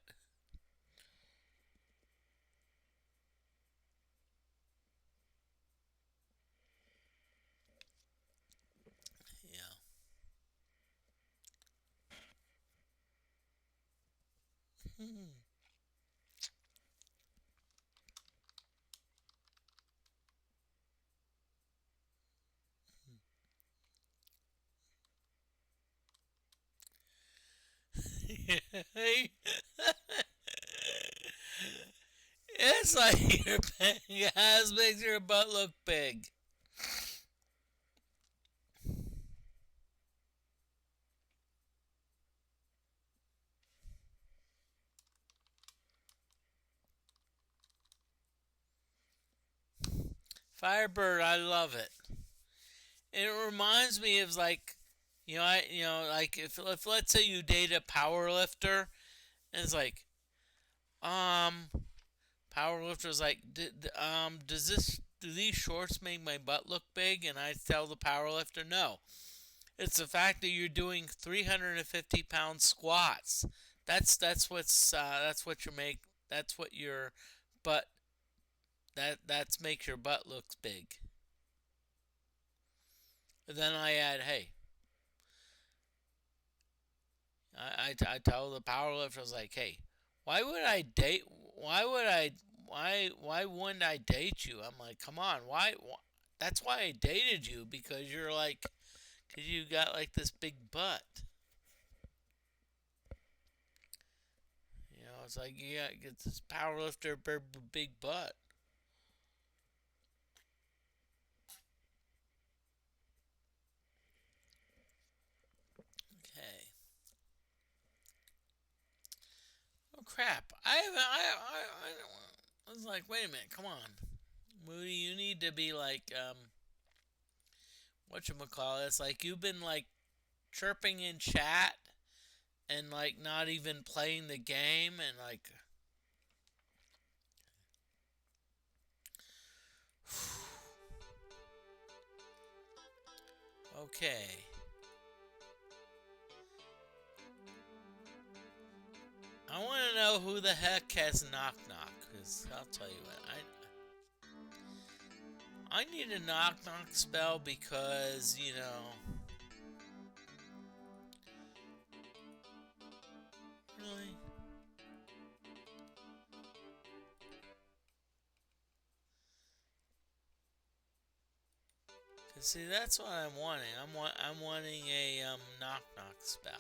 yeah. It's like your ass makes your butt look big. Firebird, I love it. And it reminds me of like, like if let's say you date a power lifter, and it's like, um, power lifter's like, do these shorts make my butt look big? And I tell the power lifter, no. It's the fact that you're doing 350-pound squats. That's what you make. That's what your butt that's makes your butt looks big. And then I add, hey, I tell the power lifter, I was like, hey, why would I date? Why would I? Why wouldn't I date you? I'm like, come on, why? That's why I dated you because you're like, because you got like this big butt. It's like you got get this power lifter big butt. Okay. Oh crap! I was like, wait a minute, come on, Moody, you need to be like whatchamacallit. It's like you've been like chirping in chat and like not even playing the game and like okay. I want to know who the heck has knock knock because I'll tell you what I need a knock knock spell because really. Cause see, that's what I'm wanting. I'm wanting a knock knock spell.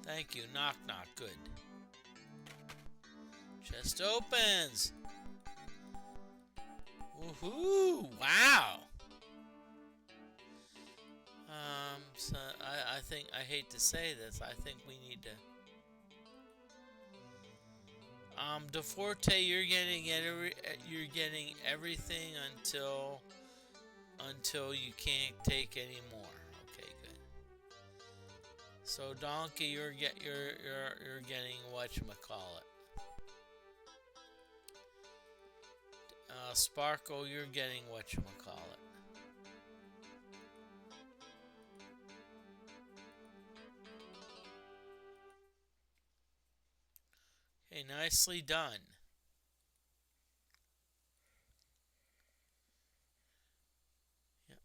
Thank you, knock knock. Good. Chest opens. Woohoo! Wow. So I think I hate to say this. I think we need to. DeForte, you're getting everything until you can't take any more. Okay, good. So Donkey, you're getting whatchamacallit. Sparkle, you're getting whatchamacallit. Okay, nicely done. Yep.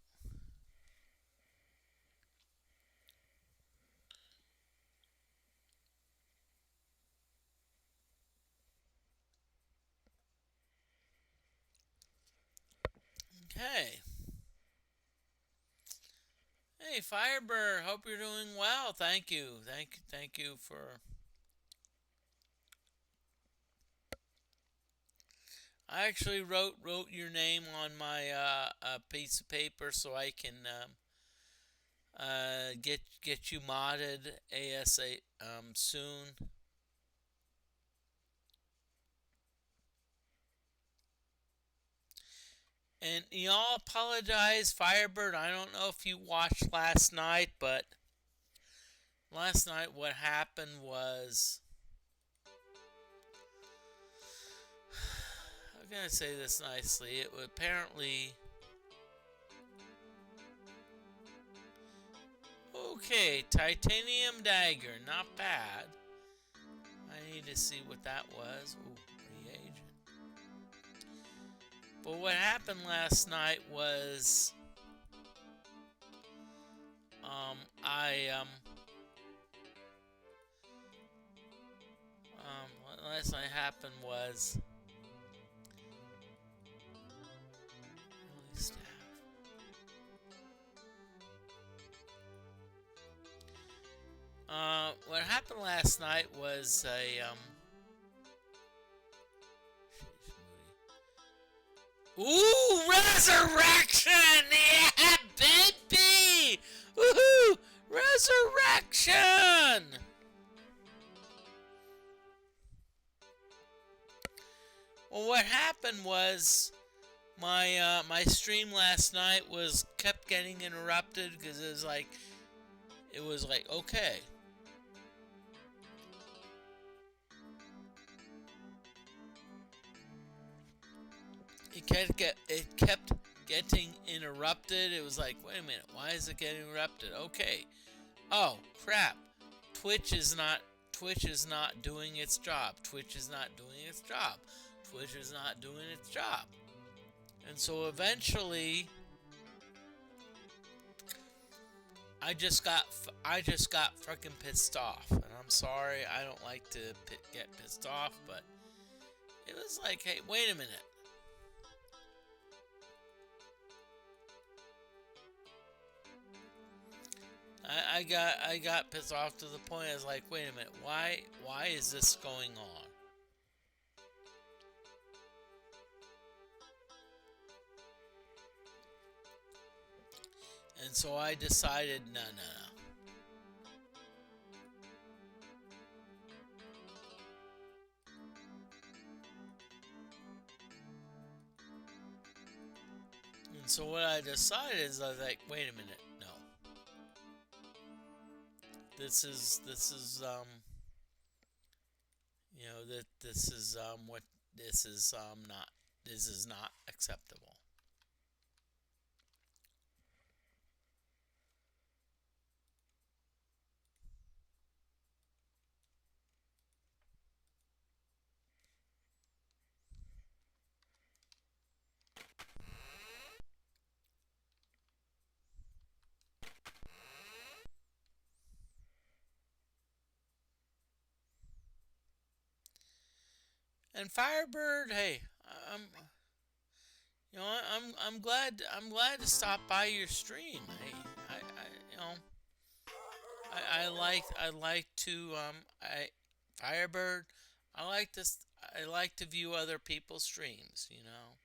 Okay. Hey, Firebird, hope you're doing well. Thank you. Thank you for. I actually wrote your name on my piece of paper so I can get you modded ASA soon. And y'all apologize, Firebird. I don't know if you watched last night, but last night what happened was can I say this nicely? It would apparently. Okay, titanium dagger, not bad. I need to see what that was. Ooh, reagent. But what happened last night was, what last night happened was, staff. What happened last night was ooh, resurrection! Yeah, baby! Woohoo! Resurrection! Well, what happened was my stream last night was kept getting interrupted because it was like okay. It kept getting interrupted. It was like, wait a minute, why is it getting interrupted? Okay. Oh crap. Twitch is not doing its job. Twitch is not doing its job. Twitch is not doing its job. And so eventually I just got freaking pissed off. And I'm sorry, I don't like to get pissed off, but it was like, hey, wait a minute. I got pissed off to the point I was like, wait a minute, why is this going on? And so I decided, no. And so what I decided is I was like, wait a minute, no. This is you know, that this is not acceptable. And Firebird, hey, I'm glad to stop by your stream. Hey, I like to Firebird. I like to view other people's streams. You know.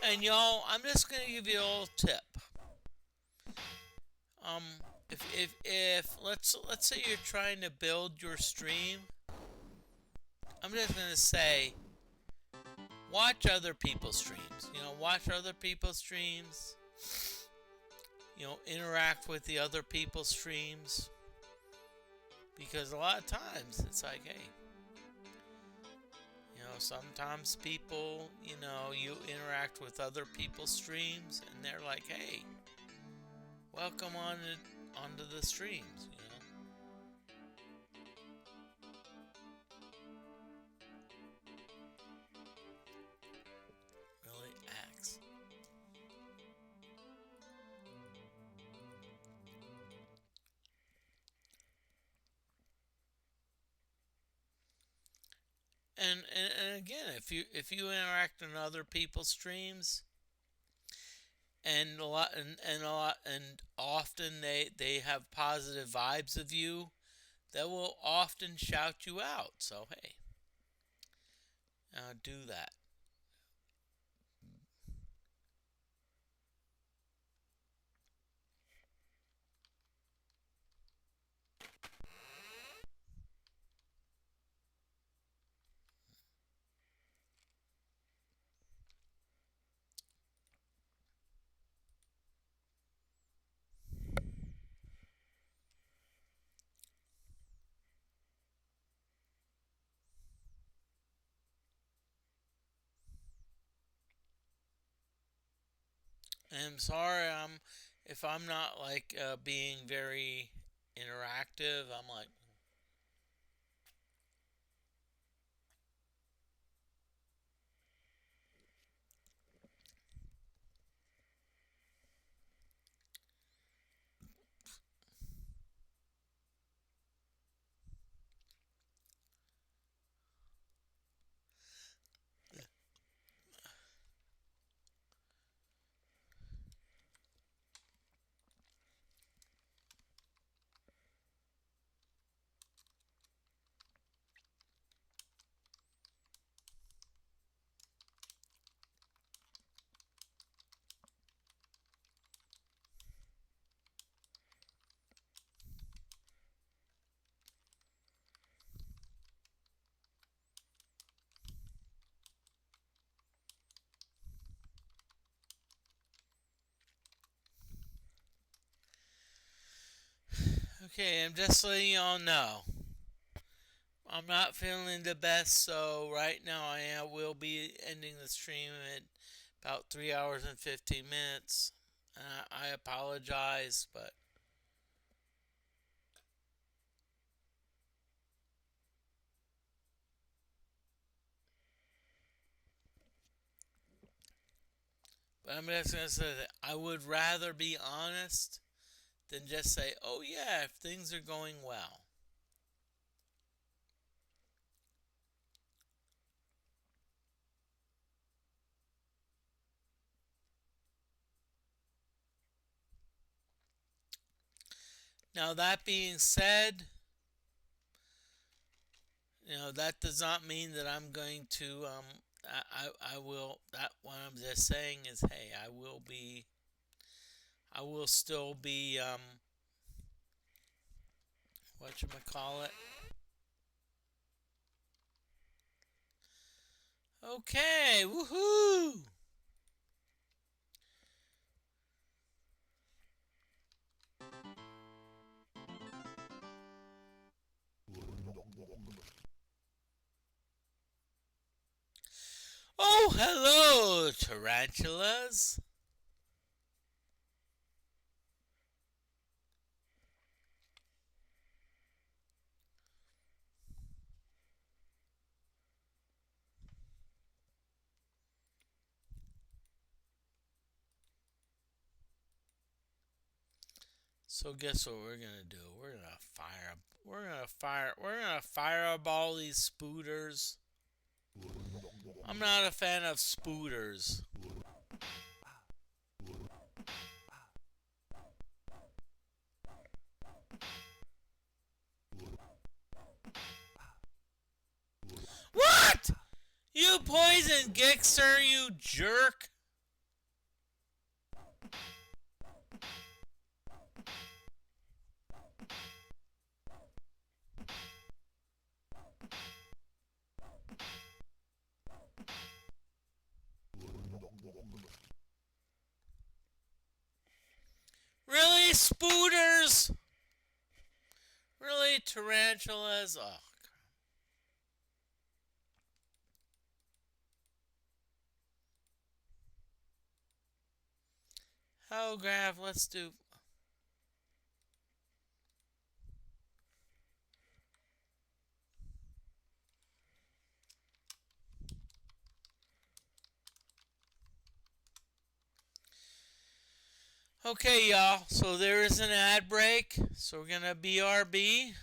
And y'all, I'm just gonna give you a little tip. If let's say you're trying to build your stream, I'm just gonna say, watch other people's streams. You know, watch other people's streams. You know, interact with the other people's streams. Because a lot of times it's like, hey, you know, sometimes people, you know, you interact with other people's streams and they're like, hey, welcome onto the streams, you know. Really acts. And again, if you interact in other people's streams, and often they have positive vibes of you that will often shout you out. So hey, do that. And I'm sorry, if I'm not like being very interactive. I'm like, okay, I'm just letting y'all know. I'm not feeling the best, so right now will be ending the stream at about 3 hours and 15 minutes. I apologize, but I'm just gonna say that I would rather be honest than just say, "Oh yeah, if things are going well." Now that being said, that does not mean that I'm going to I will that what I'm just saying is, hey, I will still be what you call it. Okay, woohoo! Oh, hello, tarantulas. So guess what we're gonna do? We're gonna fireball these spooters. I'm not a fan of spooters. What? You poison Gixxer, you jerk! Really, spooters? Really, tarantulas? Oh. Oh, Graph, let's do. Okay, y'all. So there is an ad break. So we're gonna BRB.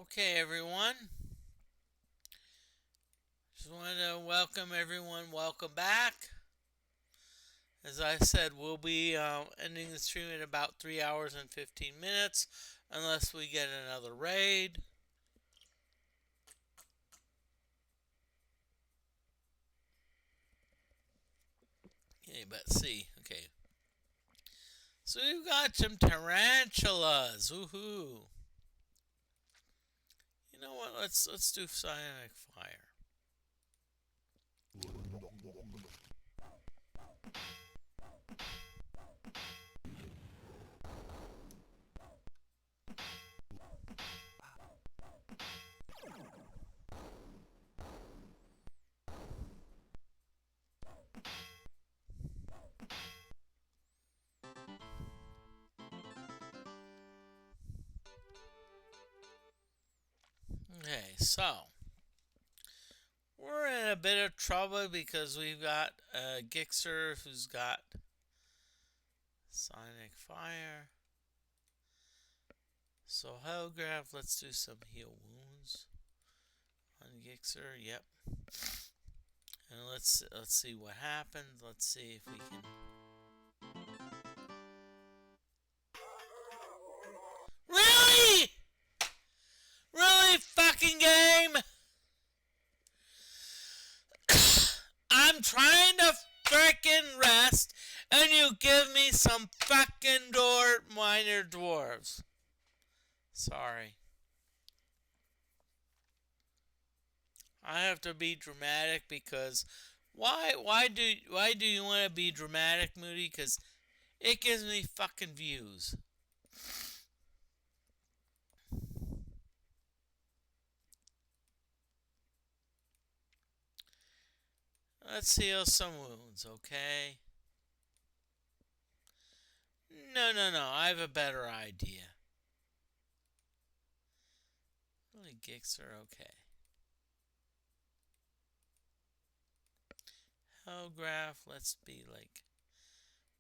Okay, everyone. Just wanted to welcome everyone. Welcome back. As I said, we'll be ending the stream in about 3 hours and 15 minutes, unless we get another raid. Okay, but see. Okay. So we've got some tarantulas. Woohoo. You know what? Let's do psionic fire. Okay, so we're in a bit of trouble because we've got a Gixxer who's got psionic fire. So Hellgraph, let's do some heal wounds on Gixxer. Yep. And let's see what happens. Let's see if we can. Really? Really, fucking game? I'm trying to frickin' rest, and you give me some fucking minor dwarves. Sorry. I have to be dramatic because why do you want to be dramatic, Moody? Because it gives me fucking views. Let's heal some wounds, okay? No, I have a better idea. Really, Gixxer, okay. Hellgraph, let's be like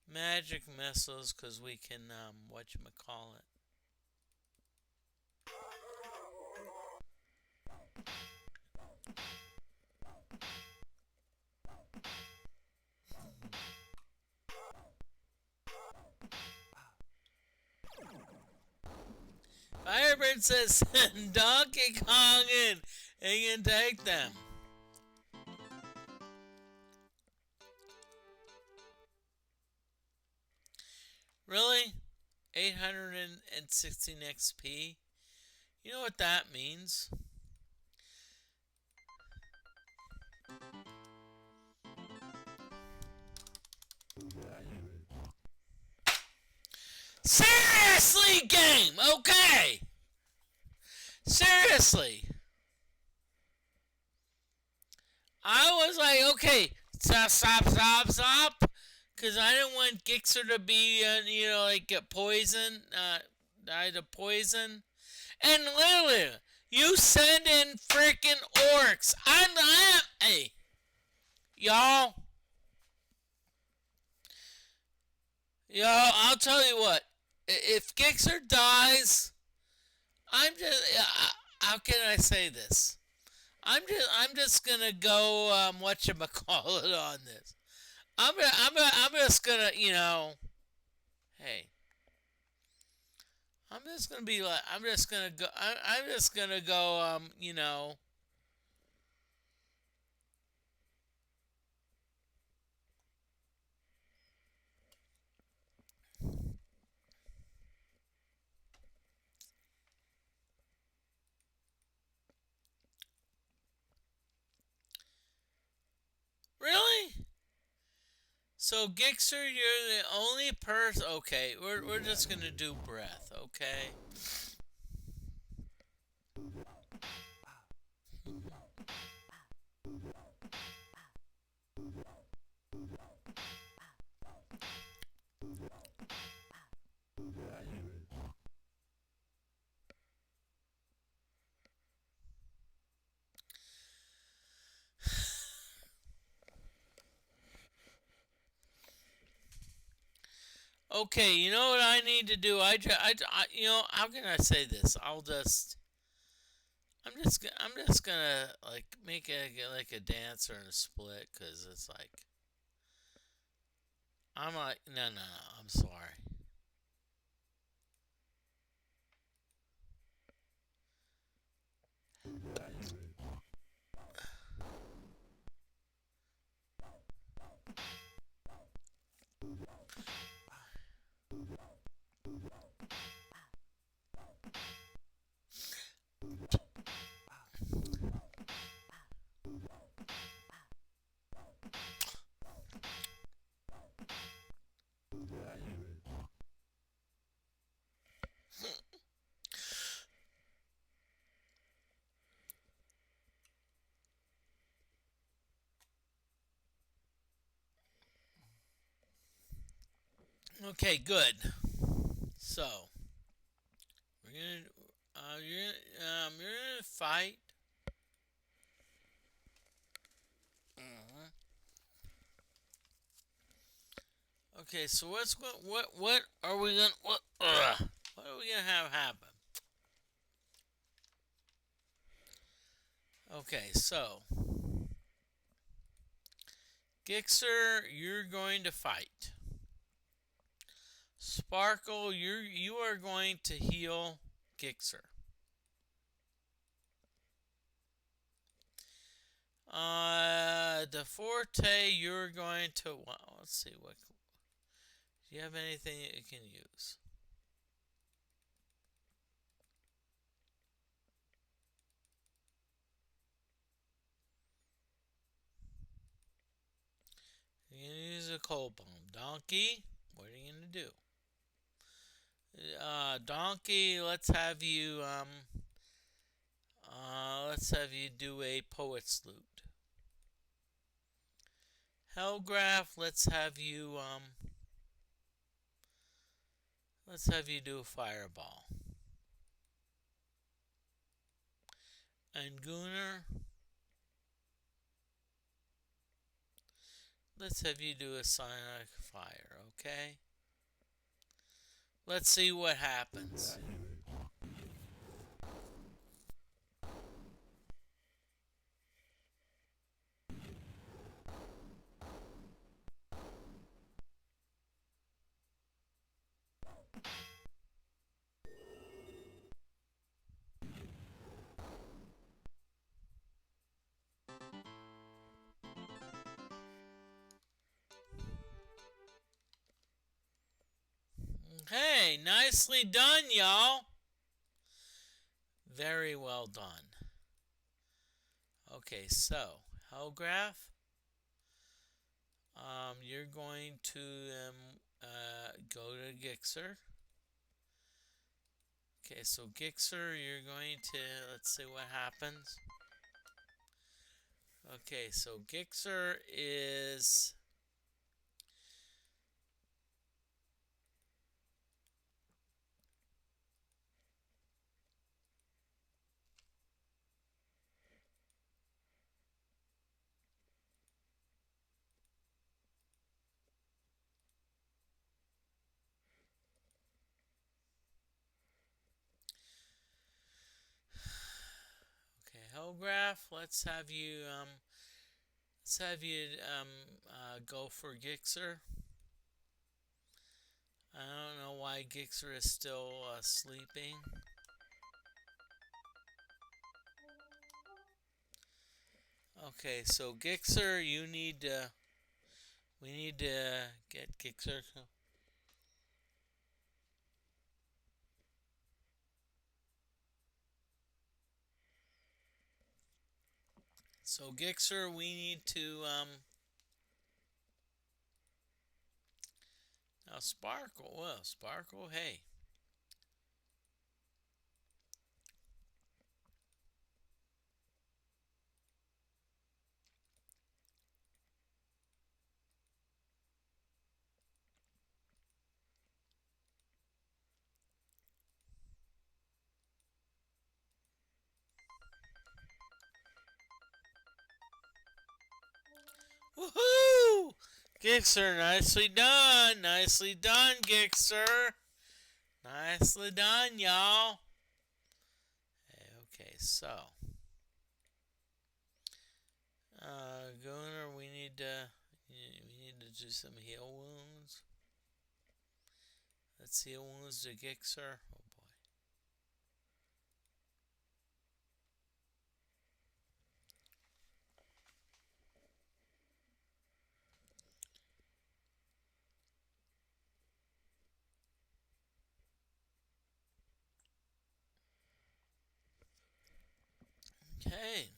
magic missiles, because we can, whatchamacallit. Firebird says send Donkey Kong in and you can take them. Really? 816 XP? You know what that means? Seriously, game, okay? Seriously. I was like, okay, stop. Because I didn't want Gixxer to be, like get poisoned, die to poison. And literally, you send in freaking orcs. Hey, y'all, I'll tell you what. If Gixxer dies, I'm just, how can I say this? I'm just gonna go, whatchamacallit on this. I'm just gonna, hey. I'm just gonna be like, I'm just gonna go, Really? So Gixxer, you're the only person. Okay, we're just gonna do breath. Okay. Okay, you know what I need to do? How can I say this? I'll just I'm just gonna like make a dancer and a split because it's like I'm like no, I'm sorry. Okay, good. So we're gonna you're gonna fight. Mhm. Okay, so what are we gonna what are we gonna have happen? Okay, so Gixer, you're going to fight. Sparkle, you are going to heal Gixer. DeForte, you're going to. Well, let's see what. Do you have anything that you can use? You're gonna use a cold bomb. Donkey, what are you gonna do? Donkey, let's have you do a poet's lute. Hellgraph, let's have you do a fireball. And Gunner, let's have you do a sonic fire, okay? Let's see what happens. Hey, nicely done, y'all. Very well done. Okay, so Hellgraph, you're going to go to Gixer. Okay, so Gixer, you're going to let's see what happens. Okay, so Gixer is okay. Hellgraph, let's have you go for Gixer. I don't know why Gixer is still sleeping. Okay, so Gixer, we need to get Gixer. So Gixer, we need to now Sparkle. Well, Sparkle, hey. Woohoo! Gixer, nicely done. Nicely done, Gixer. Nicely done, y'all. Okay, so Gunner, we need to do some heal wounds. Let's heal wounds to Gixxer. Oh boy. Okay.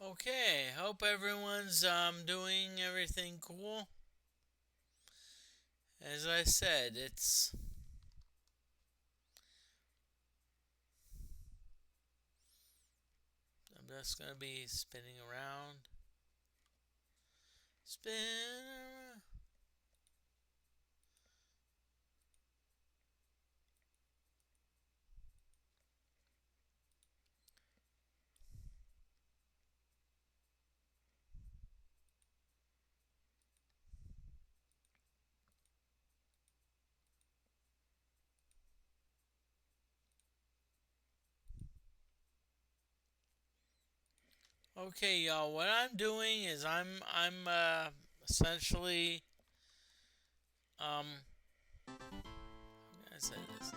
Okay, hope everyone's doing everything cool. As I said, I'm just gonna be spinning around. Spin around. Okay, y'all. What I'm doing is I'm essentially how can I say this?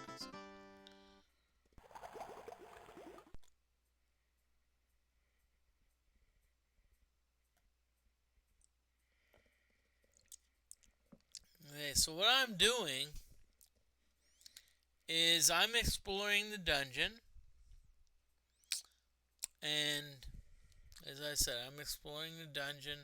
Okay, so what I'm doing is I'm exploring the dungeon, and as I said, I'm exploring the dungeon.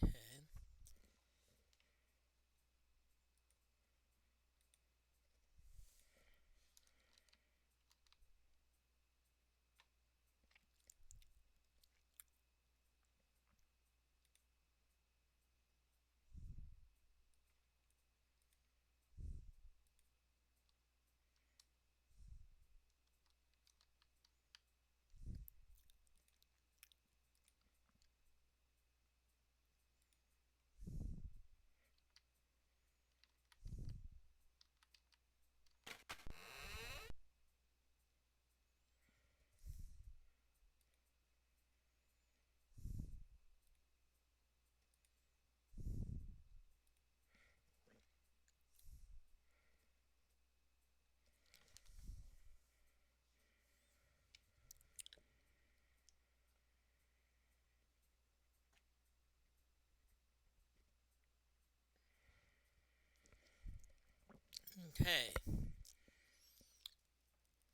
Okay. Okay.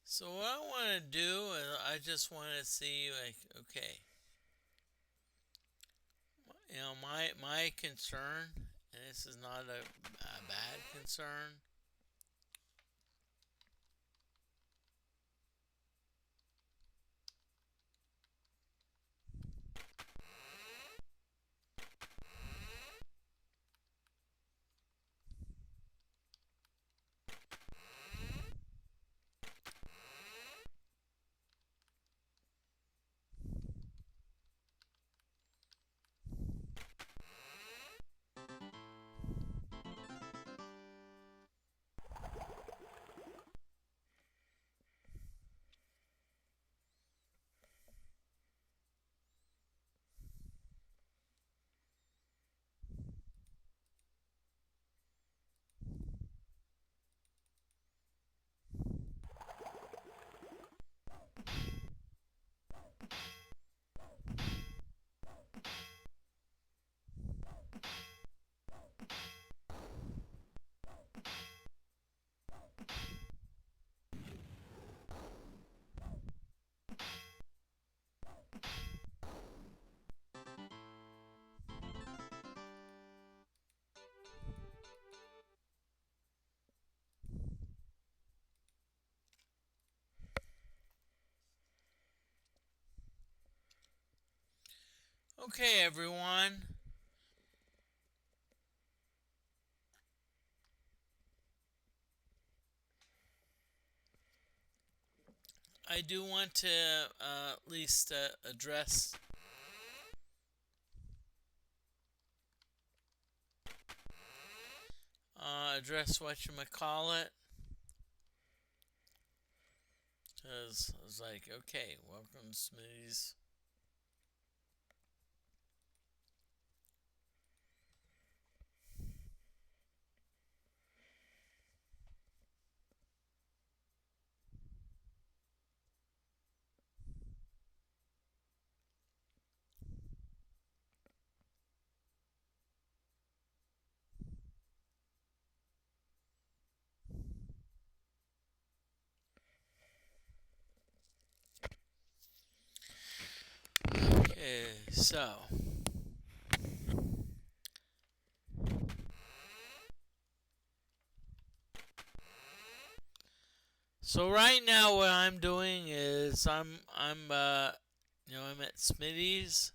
So what I want to do is I just want to see, like, okay, my concern, and this is not a bad concern. Okay, everyone. I do want to at least address what you might call it, because I was like, okay, welcome, Smitty's. Okay, so right now what I'm doing is I'm at Smitty's.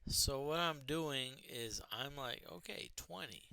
So what I'm doing is I'm like, okay, 20.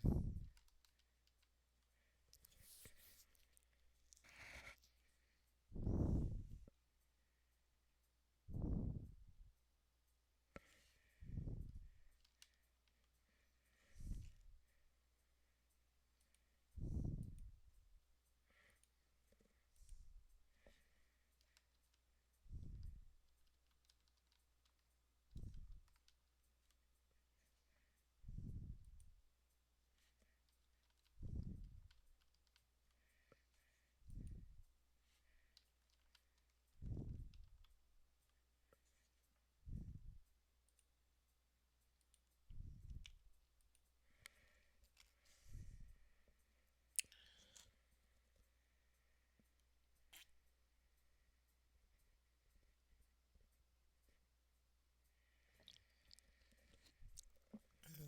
Hmm.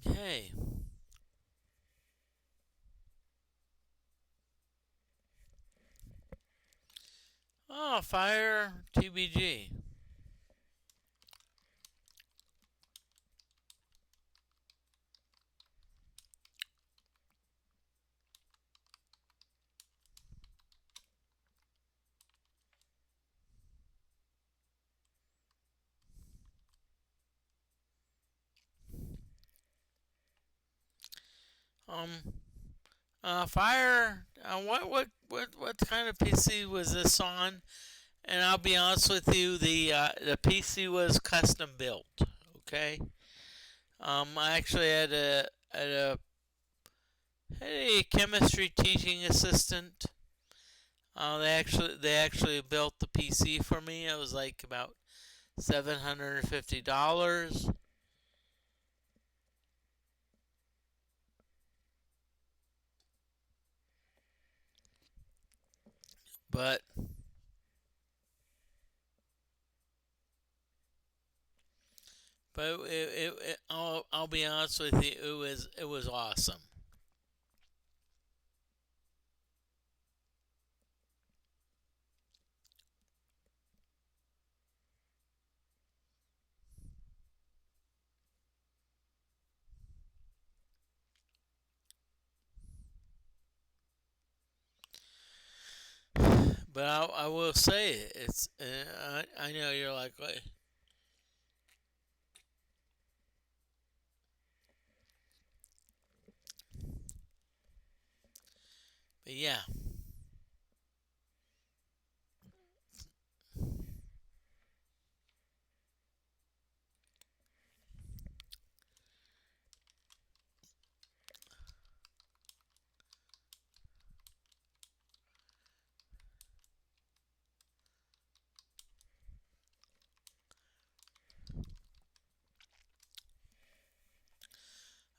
Okay. Oh, fire TBG. Um, fire. What kind of PC was this on? And I'll be honest with you, the PC was custom built. Okay. I actually had a chemistry teaching assistant. They actually built the PC for me. It was like about $750. But I'll be honest with you, it was awesome. But I will say it's I know you're like, "Wait," but yeah.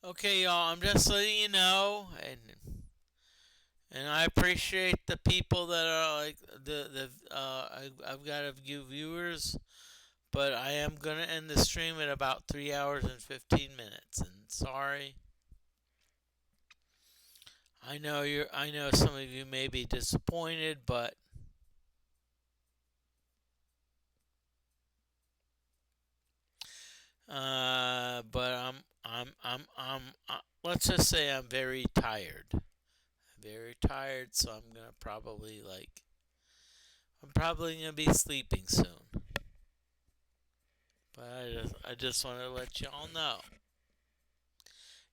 Okay, y'all, I'm just letting you know, and I appreciate the people that are like I've got a few viewers, but I am gonna end the stream at about 3 hours and 15 minutes. And sorry, I know some of you may be disappointed, but let's just say I'm very tired. Very tired, so I'm probably gonna be sleeping soon. But I just want to let y'all know.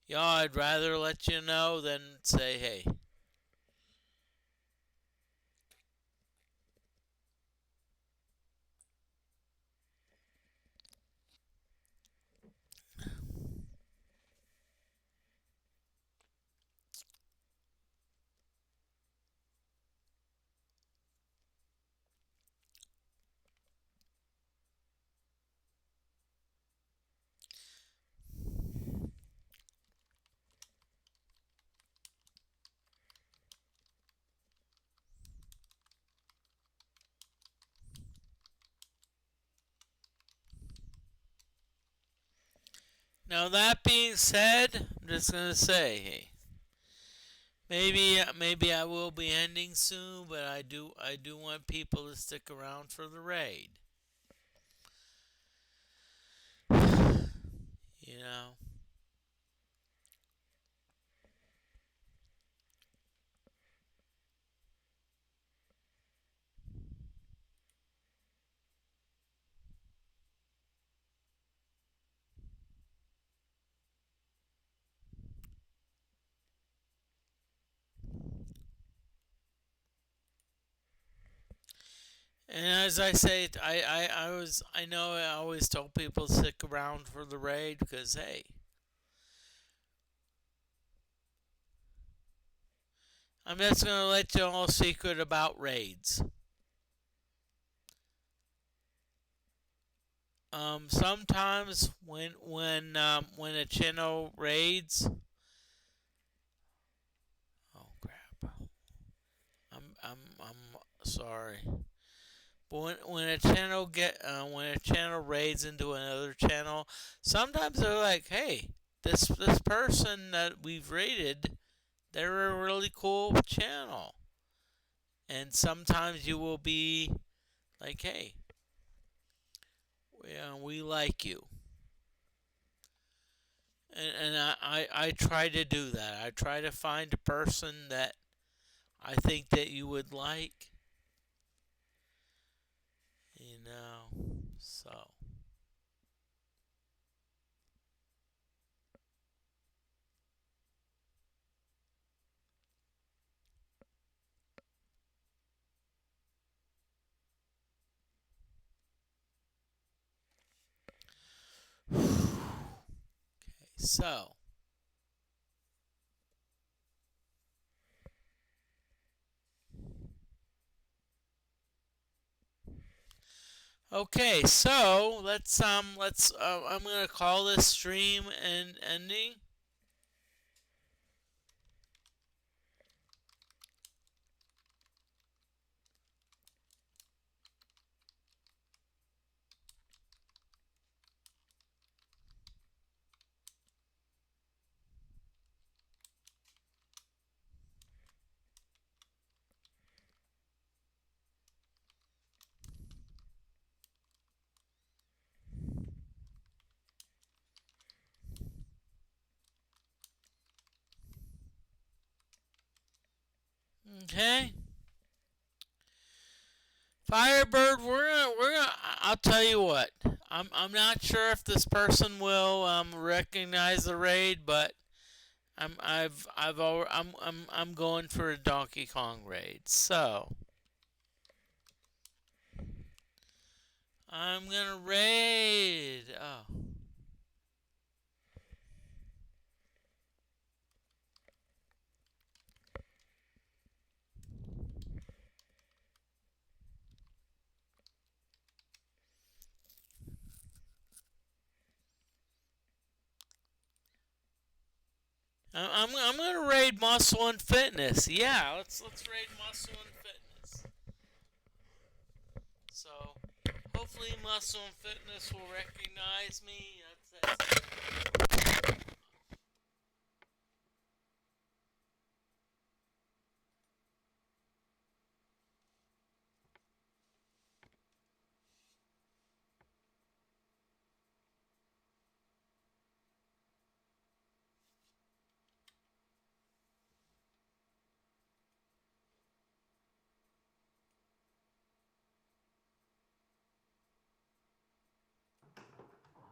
Y'all, I'd rather let you know than say, hey. Now that being said, I'm just gonna say, hey, maybe I will be ending soon, but I do want people to stick around for the raid. You know. And as I say, I know I always tell people to stick around for the raid because hey, I'm just gonna let you all a secret about raids. Sometimes when a channel raids, oh crap, I'm sorry. But when a channel raids into another channel, sometimes they're like, hey, this person that we've raided, they're a really cool channel, and sometimes you will be like, hey, we like you. And I try to do that. I try to find a person that I think that you would like, you know. So, so okay, so let's I'm gonna call this stream and ending. Okay, Firebird, I'll tell you what. I'm not sure if this person will recognize the raid, but I'm going for a Donkey Kong raid. So I'm gonna raid. Oh, I'm gonna raid Muscle and Fitness. Yeah, let's raid Muscle and Fitness. So hopefully Muscle and Fitness will recognize me.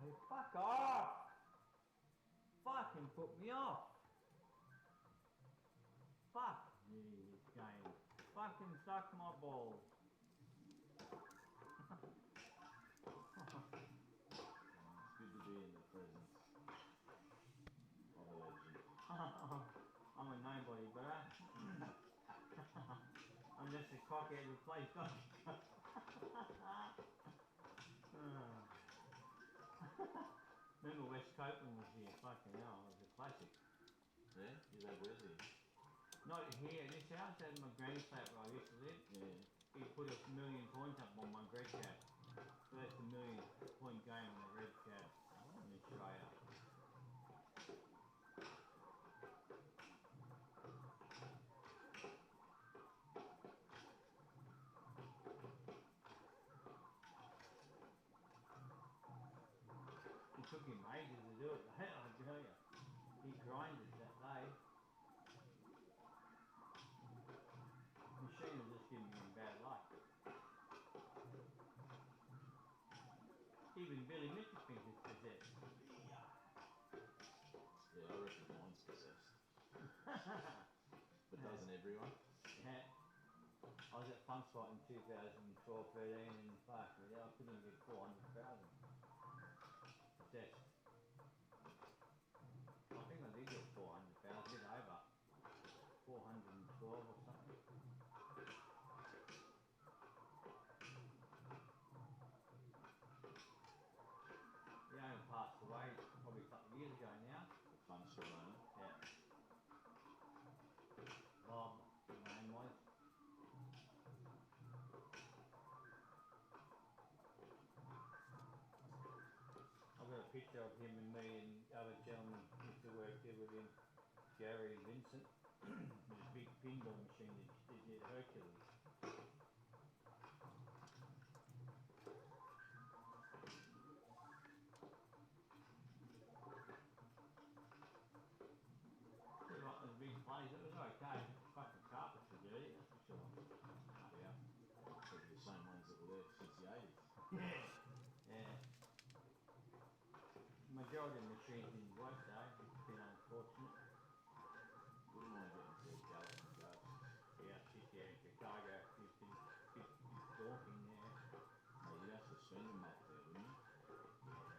Hey, fuck off! Fucking put me off! Fuck me, this game. Fucking suck my balls. It's good to be in the presence of a legend. I'm a nobody, but I'm just a cock out of place. Remember West Copeland was here, fucking hell, it was a classic. Yeah? You had Wesley? Not here, this house had my granny flat where I used to live. Yeah. He put a million points up on my red cab. So that's a million point game on a red cab in Australia. It took him ages to do it, I tell you. He grinded that day. Machine was just giving him bad luck. Even Billy Mitchell thinks it's possessed. Yeah, I reckon mine's possessed. But doesn't everyone? Yeah. I was at Fun Spot in 2012-13 and fuck, I couldn't even get 400,000. Possessed. I think I did get 400,000, a bit over. 412 or something. He only passed away probably a couple of years ago now. The fun store owner. Yeah. Bob, his name was. I've got a picture of him and me and the other gentleman who used to work there with him, Gary Vincent. With a big pinball machine that did Hercules. It was a big place, it was okay. Fucking carpets were dirty, that's for sure. Yeah. Probably the same ones that were there since the 80s. Yeah. Yeah. Majority of the machines didn't work though, it's a bit unfortunate. Wouldn't mind getting to Gallop and Ghosts. Yeah, sit there in Chicago, it's bit daunting there. Oh, you'd have to spend a map there, wouldn't you? Yeah.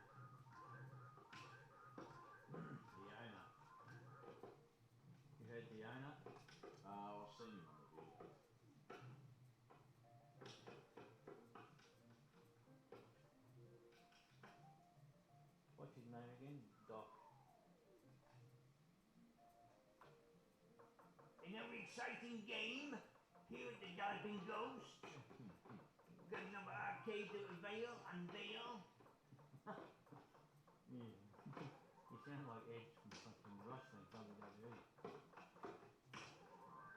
The owner. You heard the owner? I've seen him on the video. What's his name again? Doc. Another exciting game here at the Galloping Ghost. Got another arcade to unveil. Yeah. You sound like Edge from fucking wrestling, WWE.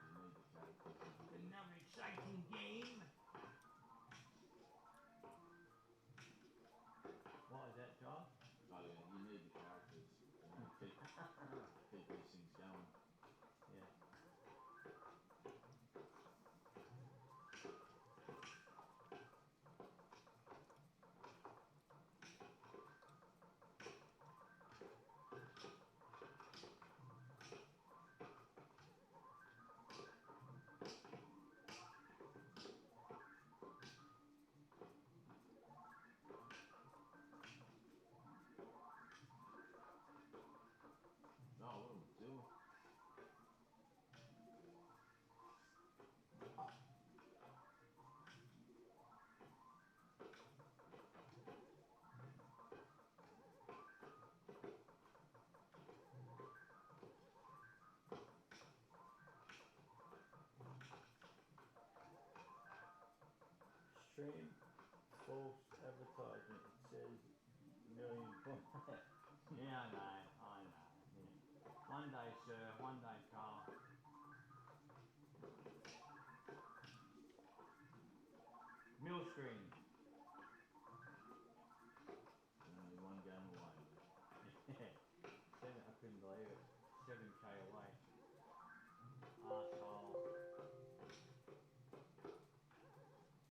You need the characters. Another exciting game. What is that, John? Oh yeah, you need the characters. You know, keep these things going. Yeah. stream, false advertisement. It says million point. Yeah, I know. Yeah. One day, sir. One day, Carl. Mill screen.